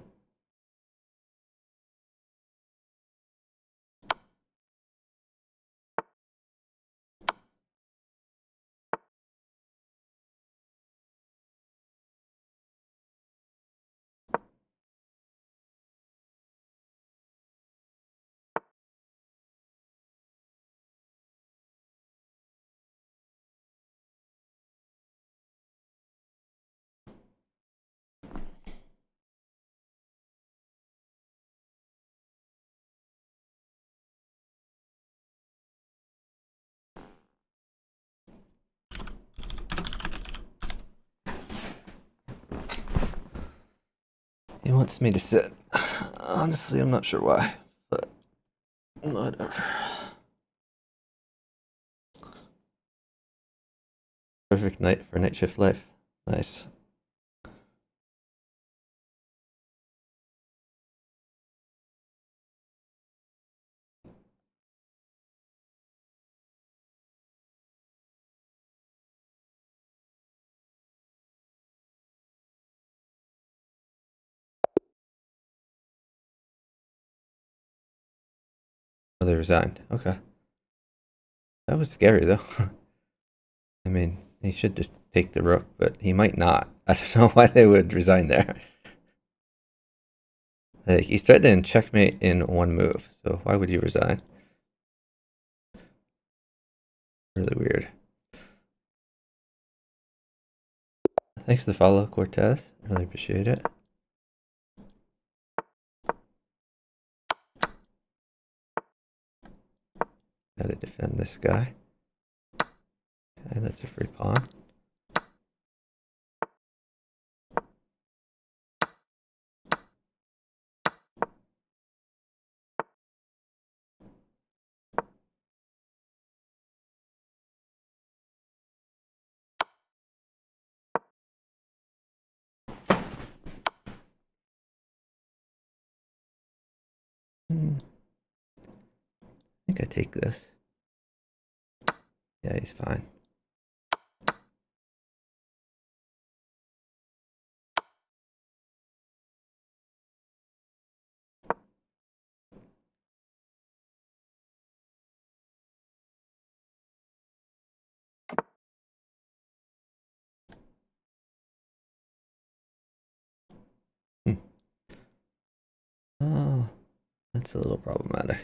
He wants me to sit. Honestly, I'm not sure why, but whatever. Perfect night for night shift life. Nice. Oh, they resigned. Okay. That was scary though. I mean, he should just take the rook, but he might not. I don't know why they would resign there. Like, he's threatening checkmate in one move, so why would you resign? Really weird. Thanks for the follow, Cortez. Really appreciate it. Gotta defend this guy. Okay, that's a free pawn. I think I take this. Yeah, he's fine. Oh, that's a little problematic.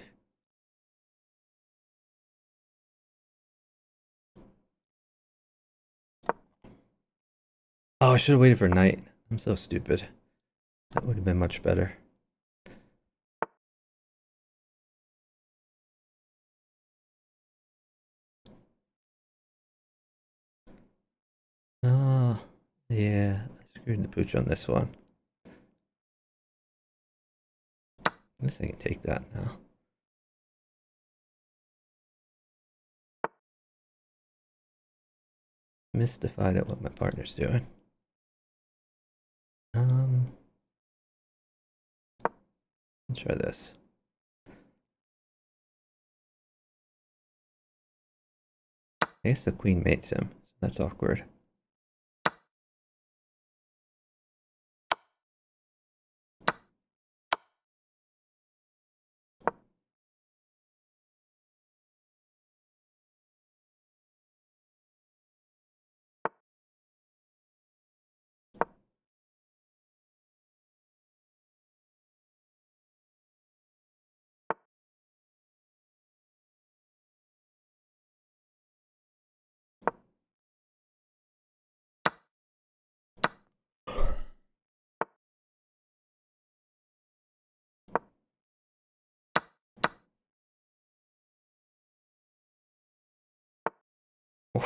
Oh, I should have waited for knight. I'm so stupid. That would have been much better. Oh, yeah. I screwed the pooch on this one. I guess I can take that now. Mystified at what my partner's doing. Let's try this. I guess the queen mates him, so that's awkward.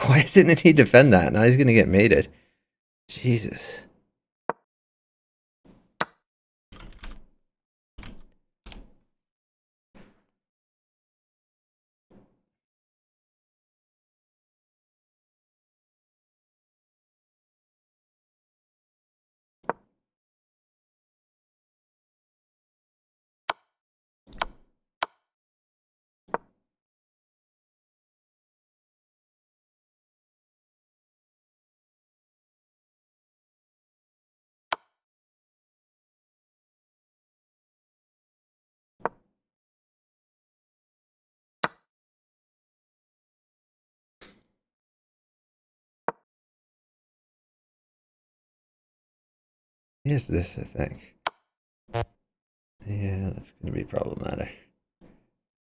Why didn't he defend that? Now he's gonna get mated. Jesus. Here's this, I think. Yeah, that's gonna be problematic. I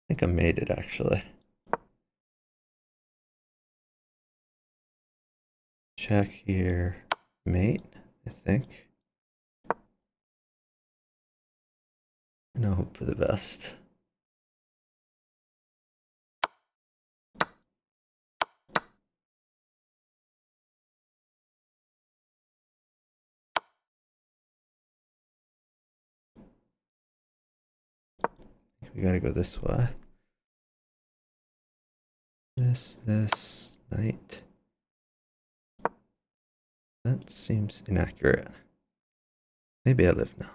think I made it actually. Check here, mate, I think. And I'll hope for the best. We gotta go this way. This, knight. That seems inaccurate. Maybe I live now.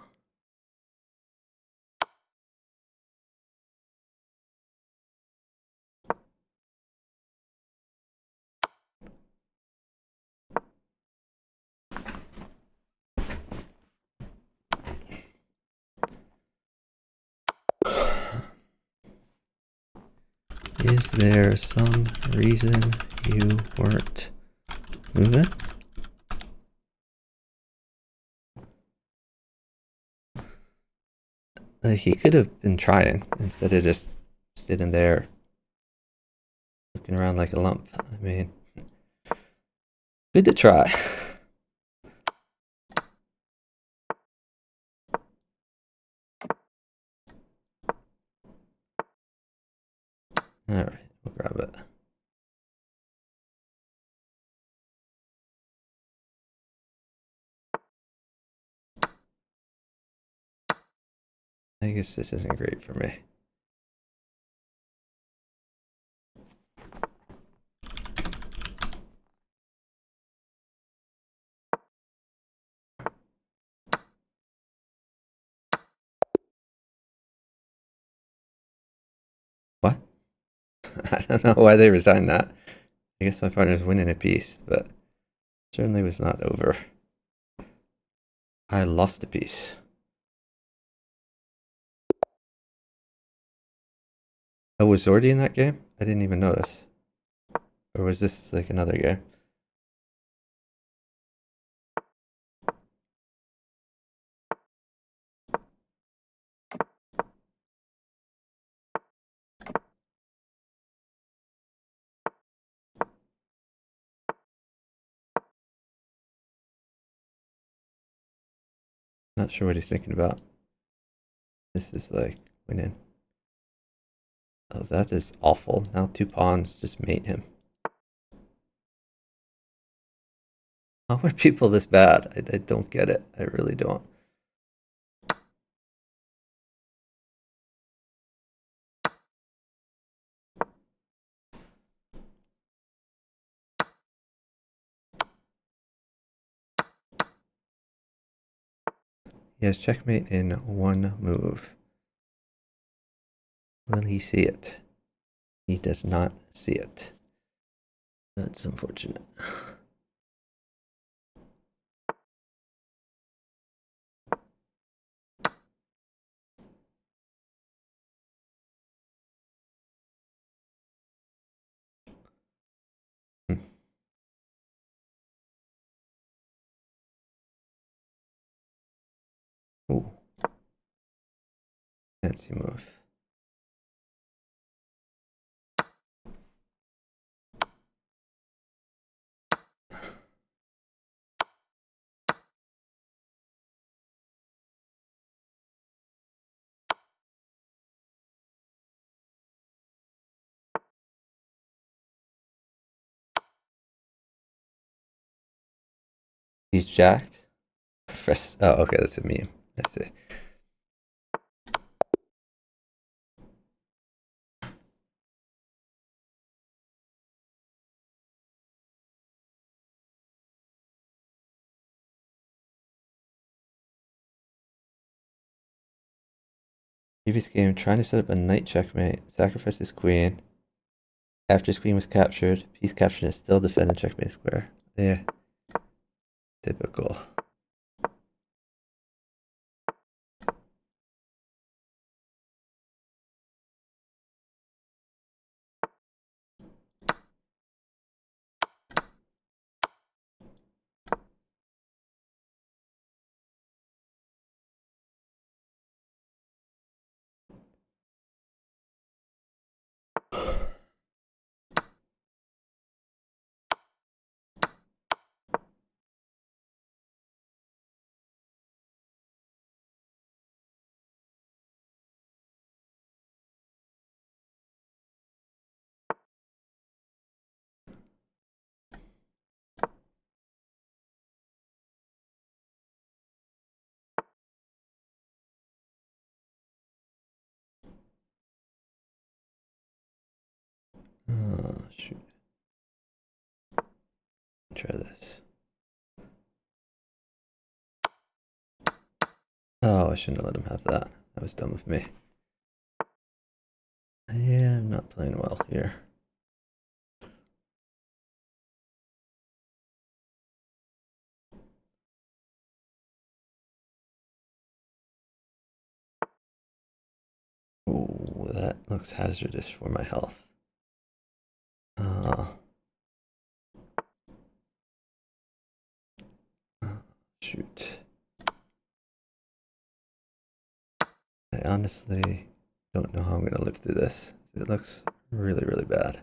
Is there some reason you weren't moving? Like he could have been trying instead of just sitting there looking walking around like a lump. I mean, good to try. Alright, we'll grab it. I guess this isn't great for me. What? I don't know why they resigned that. I guess my partner's winning a piece, but certainly was not over. I lost a piece. Oh, was Zordy in that game? I didn't even notice. Or was this like another game? Not sure what he's thinking about. This is like winning. Oh, that is awful. Now 2 pawns just mate him. How are people this bad? I don't get it. I really don't. He has checkmate in 1 move. Will he see it? He does not see it. That's unfortunate. Ooh. Fancy move. He's jacked. Oh, okay, that's a meme. I see. Previous game, trying to set up a knight checkmate. Sacrifice his queen. After his queen was captured, piece captured and still defended checkmate square. Yeah. Typical. Oh, shoot. Try this. Oh, I shouldn't have let him have that. That was dumb of me. Yeah, I'm not playing well here. Ooh, that looks hazardous for my health. Shoot. I honestly don't know how I'm going to live through this. It looks really, really bad.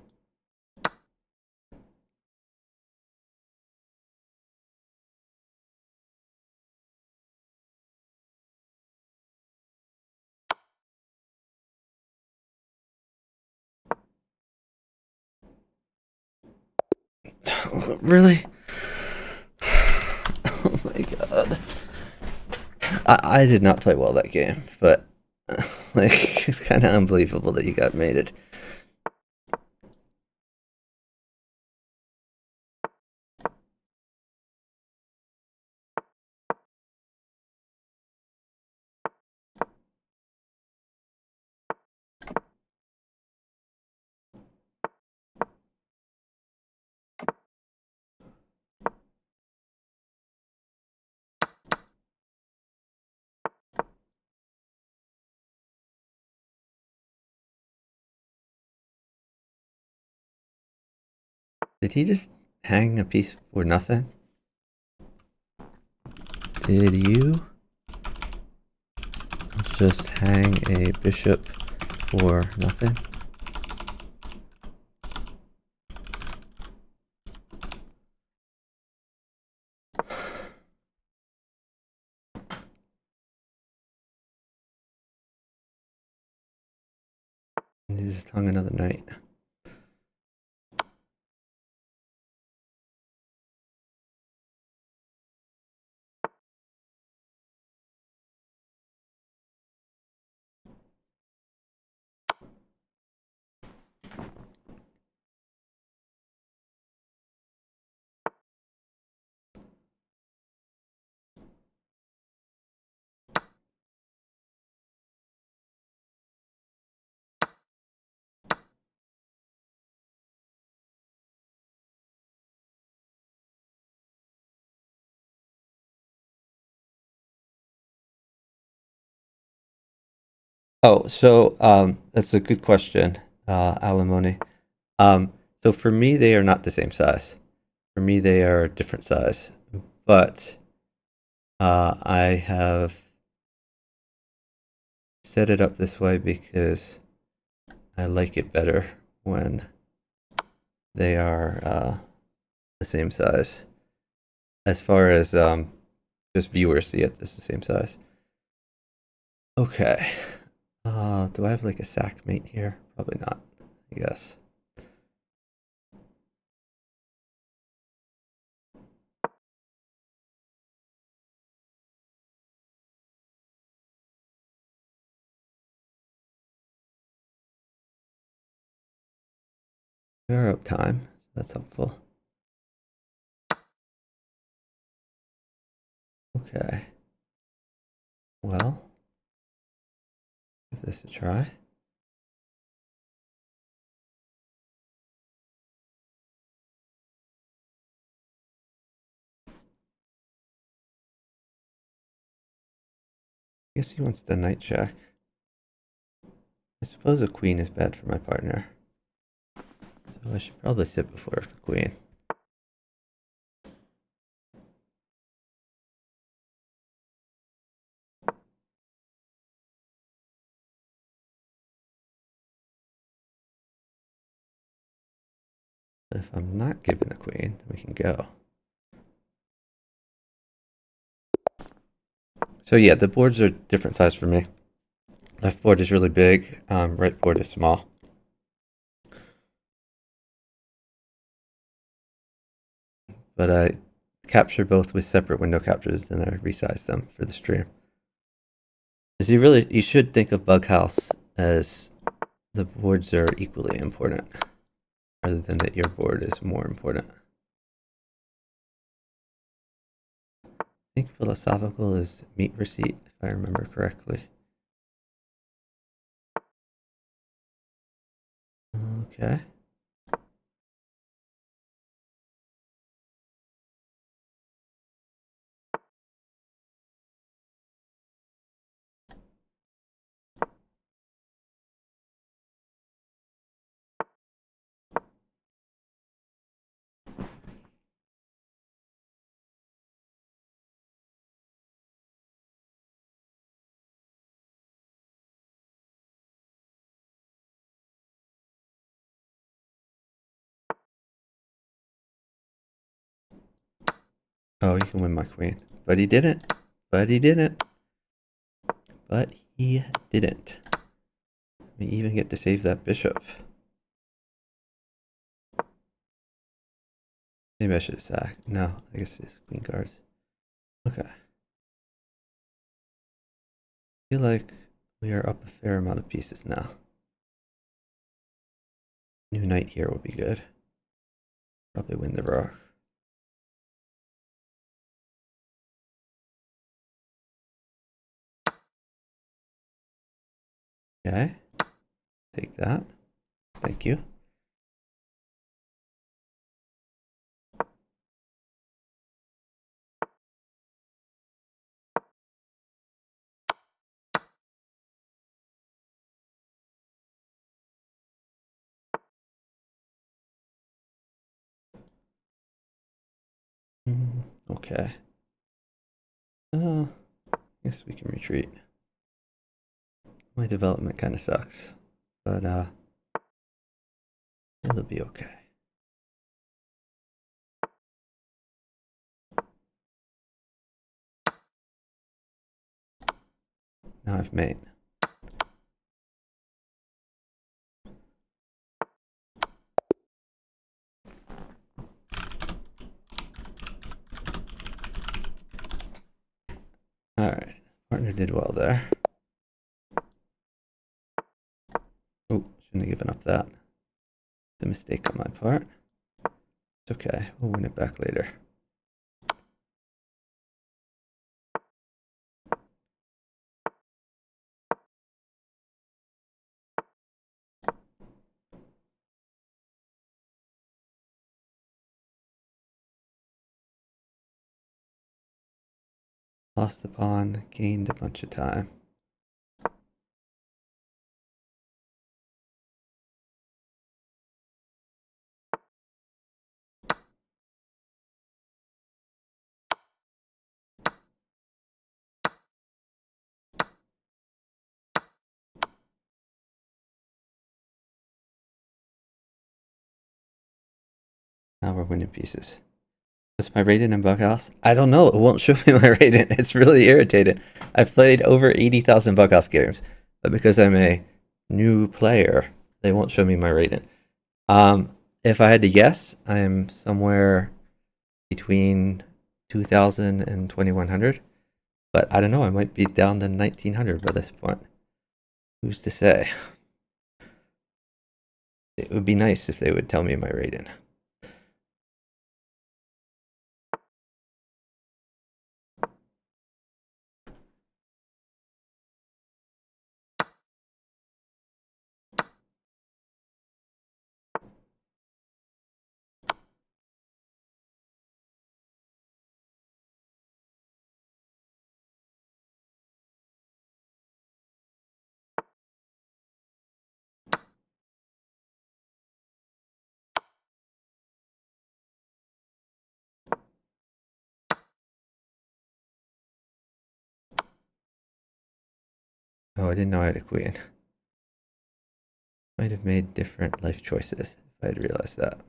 Really? Oh my god. I did not play well that game, but like it's kind of unbelievable that you got mated. Did he just hang a piece for nothing? Did you just hang a bishop for nothing? And he just hung another knight. Oh, so that's a good question, Alimony. So for me, they are not the same size. For me, they are a different size. But I have set it up this way because I like it better when they are the same size. As far as just viewers see it as the same size. Okay. Do I have like a sack mate here? Probably not, I guess. We're up time. That's helpful. Okay. Well, give this a try. I guess he wants the knight check. I suppose a queen is bad for my partner. So I should probably sit before the queen. But if I'm not given the queen, then we can go. So yeah, the boards are different size for me. Left board is really big, right board is small. But I capture both with separate window captures and I resize them for the stream. Because you should think of bughouse as the boards are equally important, rather than that your board is more important. I think philosophical is meat receipt, if I remember correctly. Okay. Oh, he can win my queen. But he didn't. But he didn't. But he didn't. We even get to save that bishop. Maybe I should sack. No, I guess it's queen cards. Okay. I feel like we are up a fair amount of pieces now. New knight here will be good. Probably win the rook. Okay. Take that. Thank you. Okay. Guess we can retreat. My development kind of sucks, but it'll be okay. Now I've made. All right, partner did well there. Oh, shouldn't have given up that. It's a mistake on my part. It's okay, we'll win it back later. Lost the pawn, gained a bunch of time. Now we're winning pieces. What's my rating in bughouse? I don't know. It won't show me my rating. It's really irritating. I've played over 80,000 bughouse games, but because I'm a new player, they won't show me my rating. If I had to guess, I'm somewhere between 2,000 and 2,100. But I don't know. I might be down to 1,900 by this point. Who's to say? It would be nice if they would tell me my rating. Oh, I didn't know I had a queen. Might have made different life choices if I had realized that.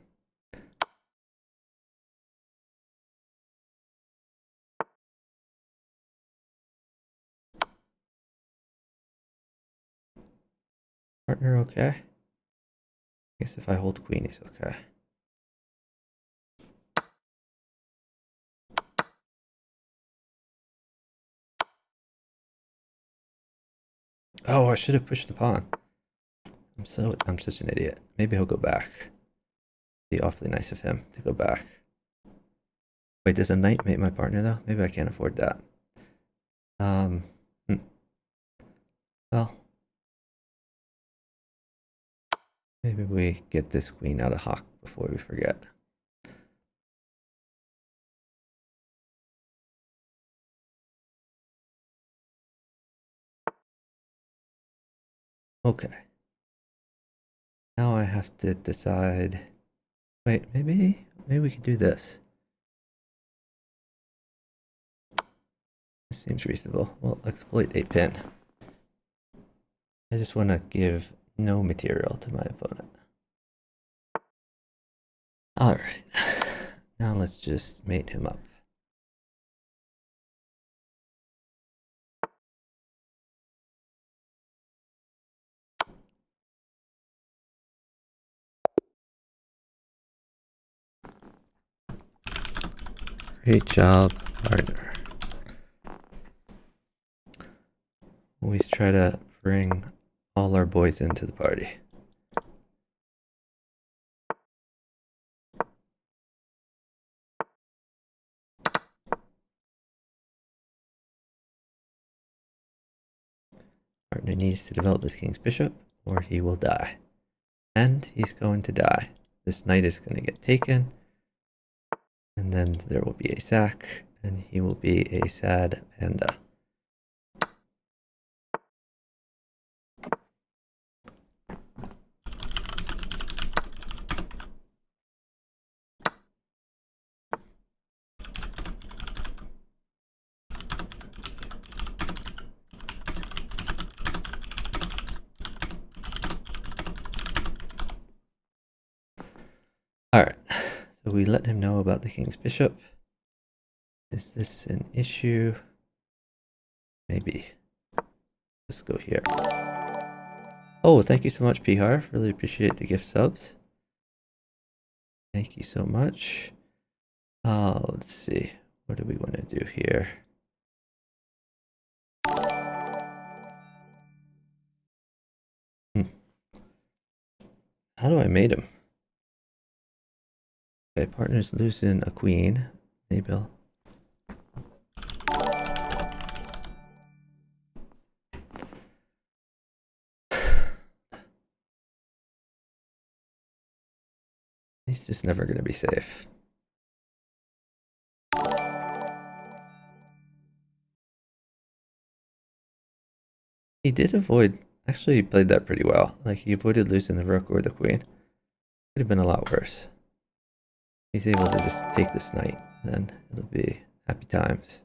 Partner okay? I guess if I hold queen, he's okay. Oh, I should have pushed the pawn. I'm such an idiot. Maybe he'll go back. Be awfully nice of him to go back. Wait, does a knight mate my partner though? Maybe I can't afford that. Hmm. Well, maybe we get this queen out of hock before we forget. Okay. Now I have to decide. Wait, maybe we can do this. This seems reasonable. We'll exploit a pin. I just want to give no material to my opponent. Alright. Now let's just mate him up. Great job, partner. Always try to bring all our boys into the party. Partner needs to develop this king's bishop, or he will die. And he's going to die. This knight is going to get taken, and then there will be a sack, and he will be a sad panda. Alright, so we let him know about the king's bishop. Is this an issue? Maybe. Let's go here. Oh, thank you so much, Pihar. Really appreciate the gift subs. Thank you so much. Let's see. What do we want to do here? How do I mate him? Okay, partners losing a queen. Hey, Bill. He's just never going to be safe. He did avoid... Actually, he played that pretty well. Like, he avoided losing the rook or the queen. Could have been a lot worse. He's able to just take this knight, then it'll be happy times.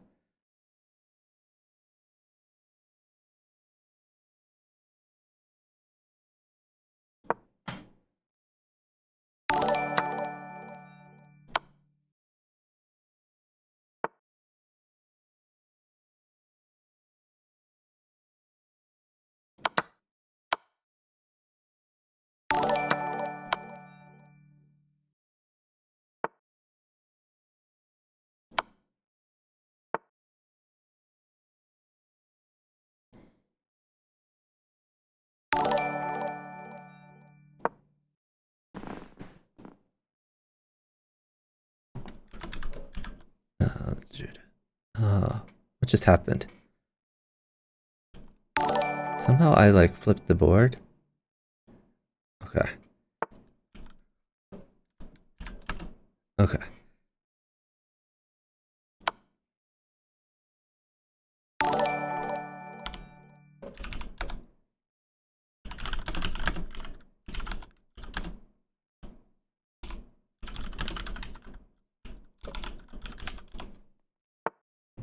Let's do it. What just happened? Somehow I like flipped the board. Okay. Okay.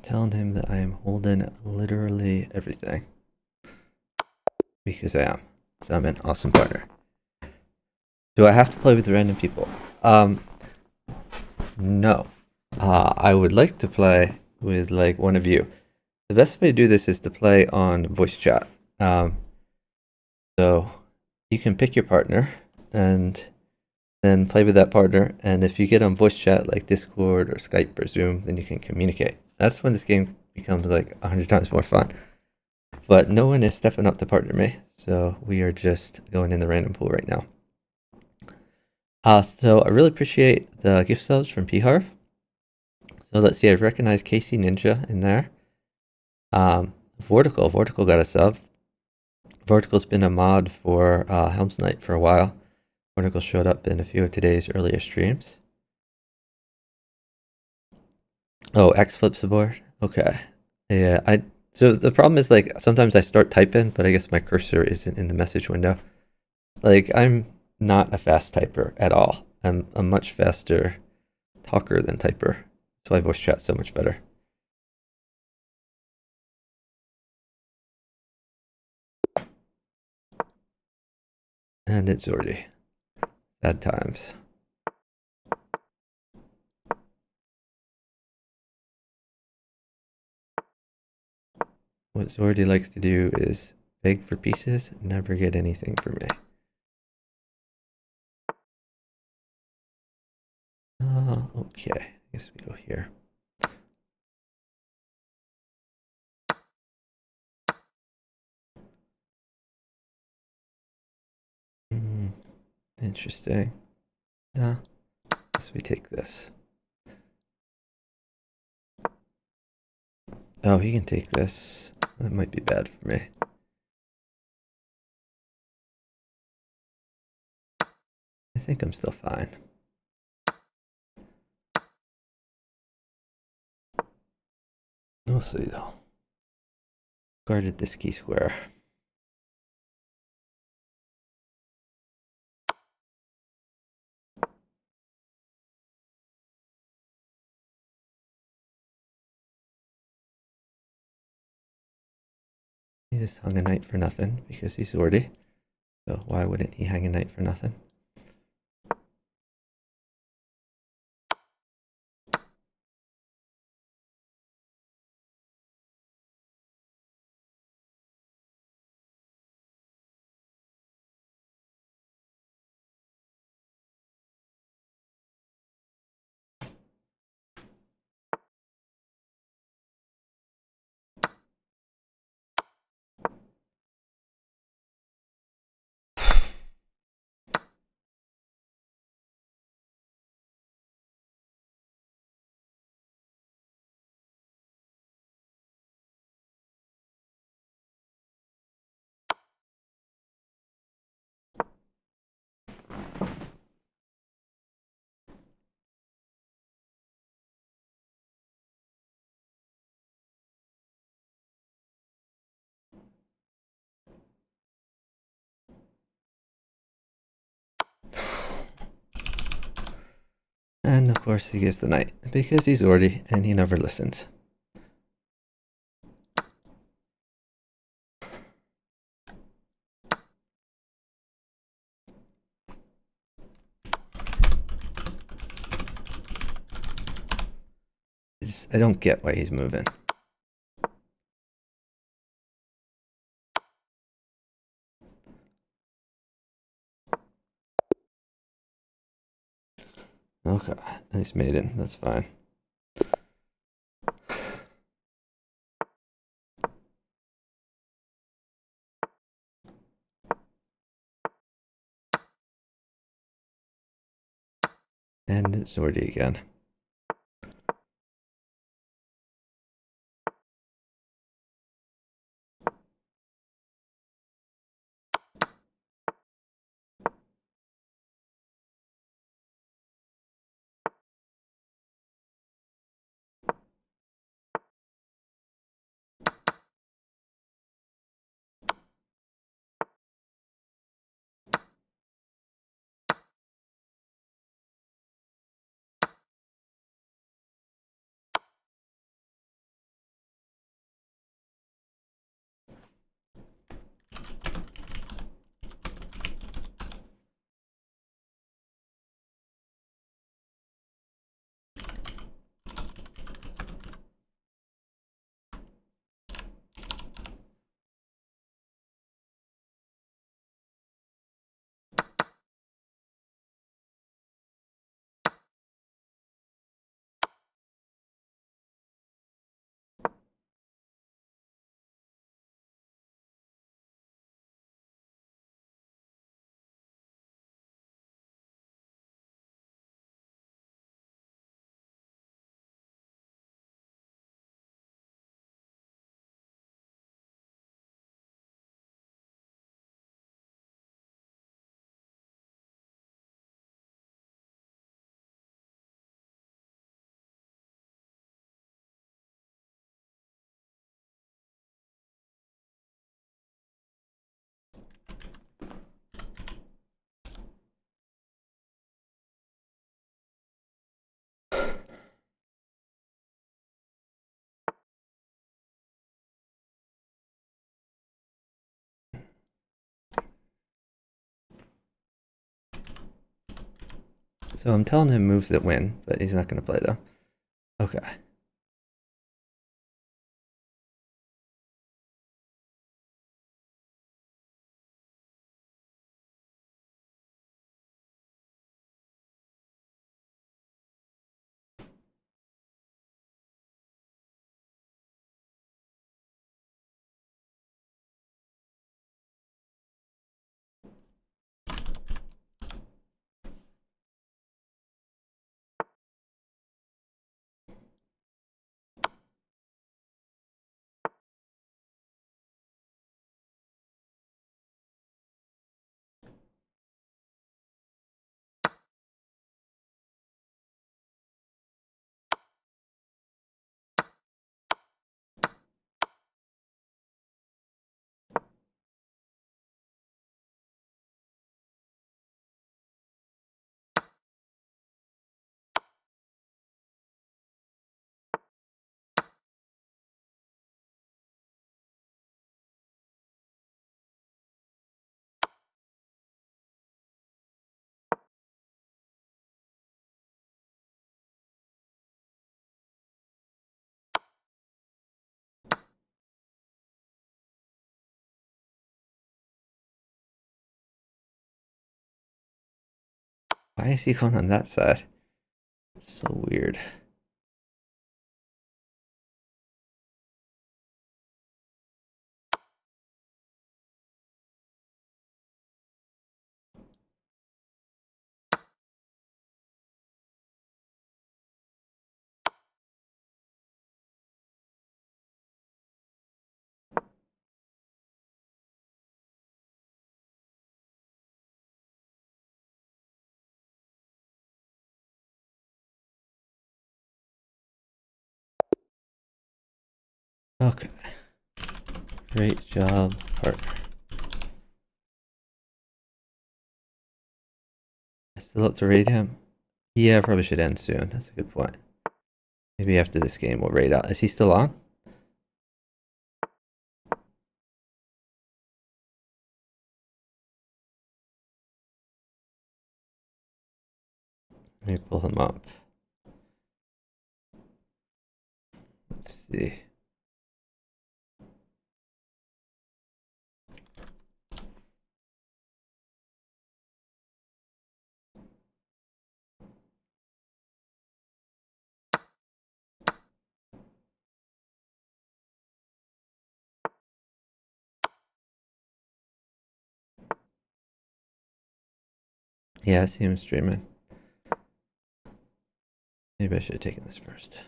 Telling him that I am holding literally everything. Because I am. So I'm an awesome partner. Do I have to play with random people? No. I would like to play with like one of you. The best way to do this is to play on voice chat. So you can pick your partner and then play with that partner. And if you get on voice chat like Discord or Skype or Zoom, then you can communicate. That's when this game becomes like 100 times more fun. But no one is stepping up to partner me, so we are just going in the random pool right now. So I really appreciate the gift subs from Pihar. So let's see, I've recognized Casey Ninja in there. Vortical got a sub. Vortical's been a mod for Helm's Knight for a while. Vortical showed up in a few of today's earlier streams. Oh, X flips the board? Okay. Yeah, so the problem is like sometimes I start typing, but I guess my cursor isn't in the message window. Like I'm not a fast typer at all. I'm a much faster talker than typer. That's why voice chat's so much better. And it's Zordy. Bad times. What Zordy likes to do is beg for pieces, never get anything from me. Okay, I guess we go here. Interesting. Yeah. So we take this. Oh, he can take this. That might be bad for me. I think I'm still fine. We'll see though. Guarded this key square. He just hung a knight for nothing because he's Zordy. So why wouldn't he hang a knight for nothing? And of course he gives the knight because he's Zordy and he never listens. I don't get why he's moving. Okay, he's maiden. That's fine. And it's Zordy again. So I'm telling him moves that win, but he's not going to play them. Okay. Why is he going on that side? So weird. Okay. Great job, partner. Still up to raid him? Yeah, probably should end soon. That's a good point. Maybe after this game we'll raid out. Is he still on? Let me pull him up. Let's see. Yeah, I see him streaming. Maybe I should have taken this first.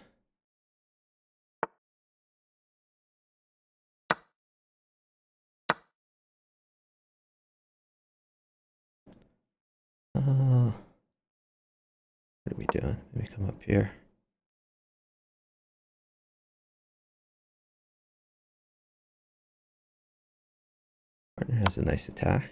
What are we doing? Maybe come up here. Partner has a nice attack.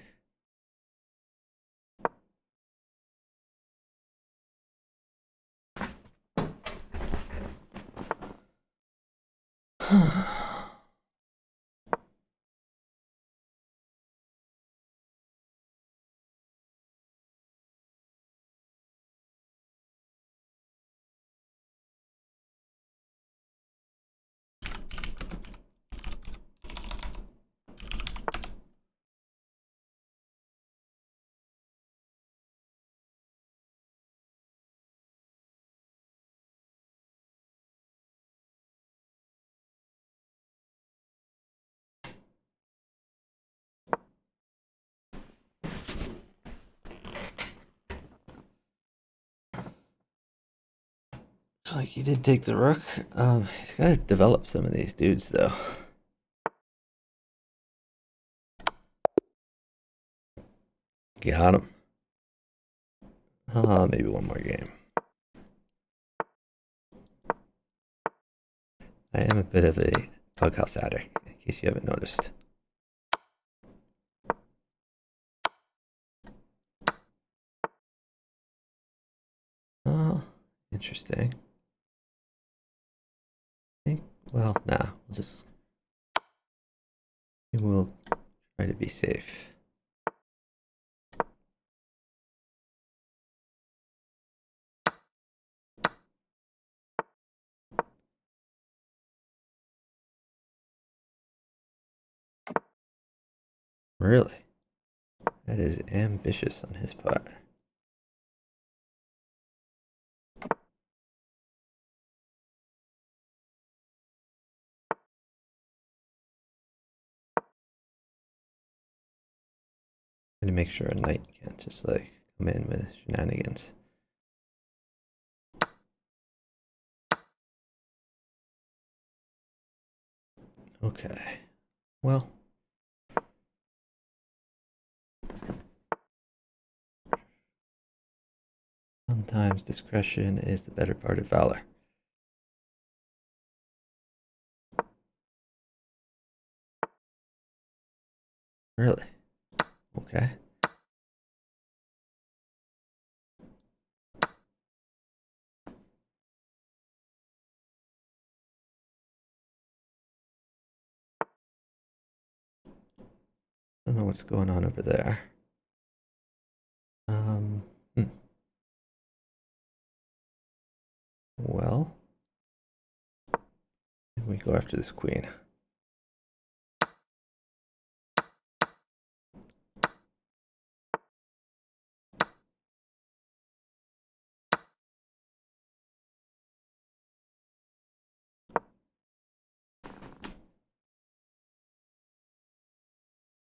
Like he did take the rook. He's got to develop some of these dudes though. Got him. Maybe one more game. I am a bit of a bughouse addict, in case you haven't noticed. Oh, interesting. I think, well, nah, we'll try to be safe. Really? That is ambitious on his part. To make sure a knight can't just like come in with shenanigans. Okay. Well. Sometimes discretion is the better part of valor. Really? Okay. I don't know what's going on over there. Hmm. Well, we go after this queen.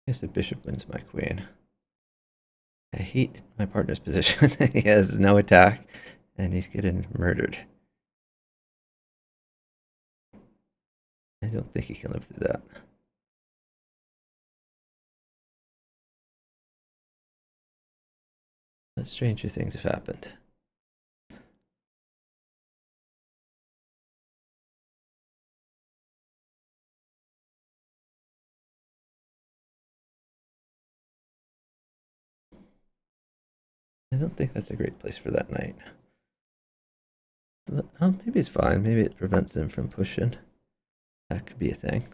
guess the bishop wins my queen. I hate my partner's position. He has no attack, and he's getting murdered. I don't think he can live through that. But stranger things have happened. I don't think that's a great place for that knight. But, oh, maybe it's fine. Maybe it prevents him from pushing. That could be a thing.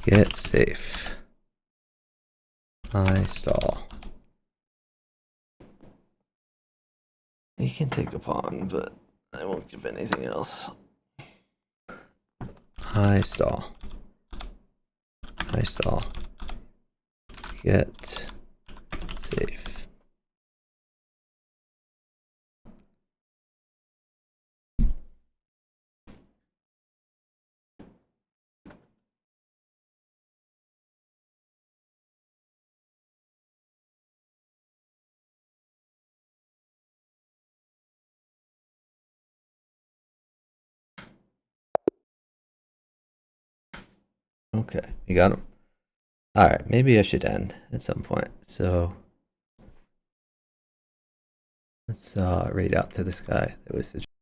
Get safe. I stall. He can take a pawn, but I won't give anything else. I stall. I stall. Get safe. Okay, we got him. All right, maybe I should end at some point. So let's read out to this guy that was the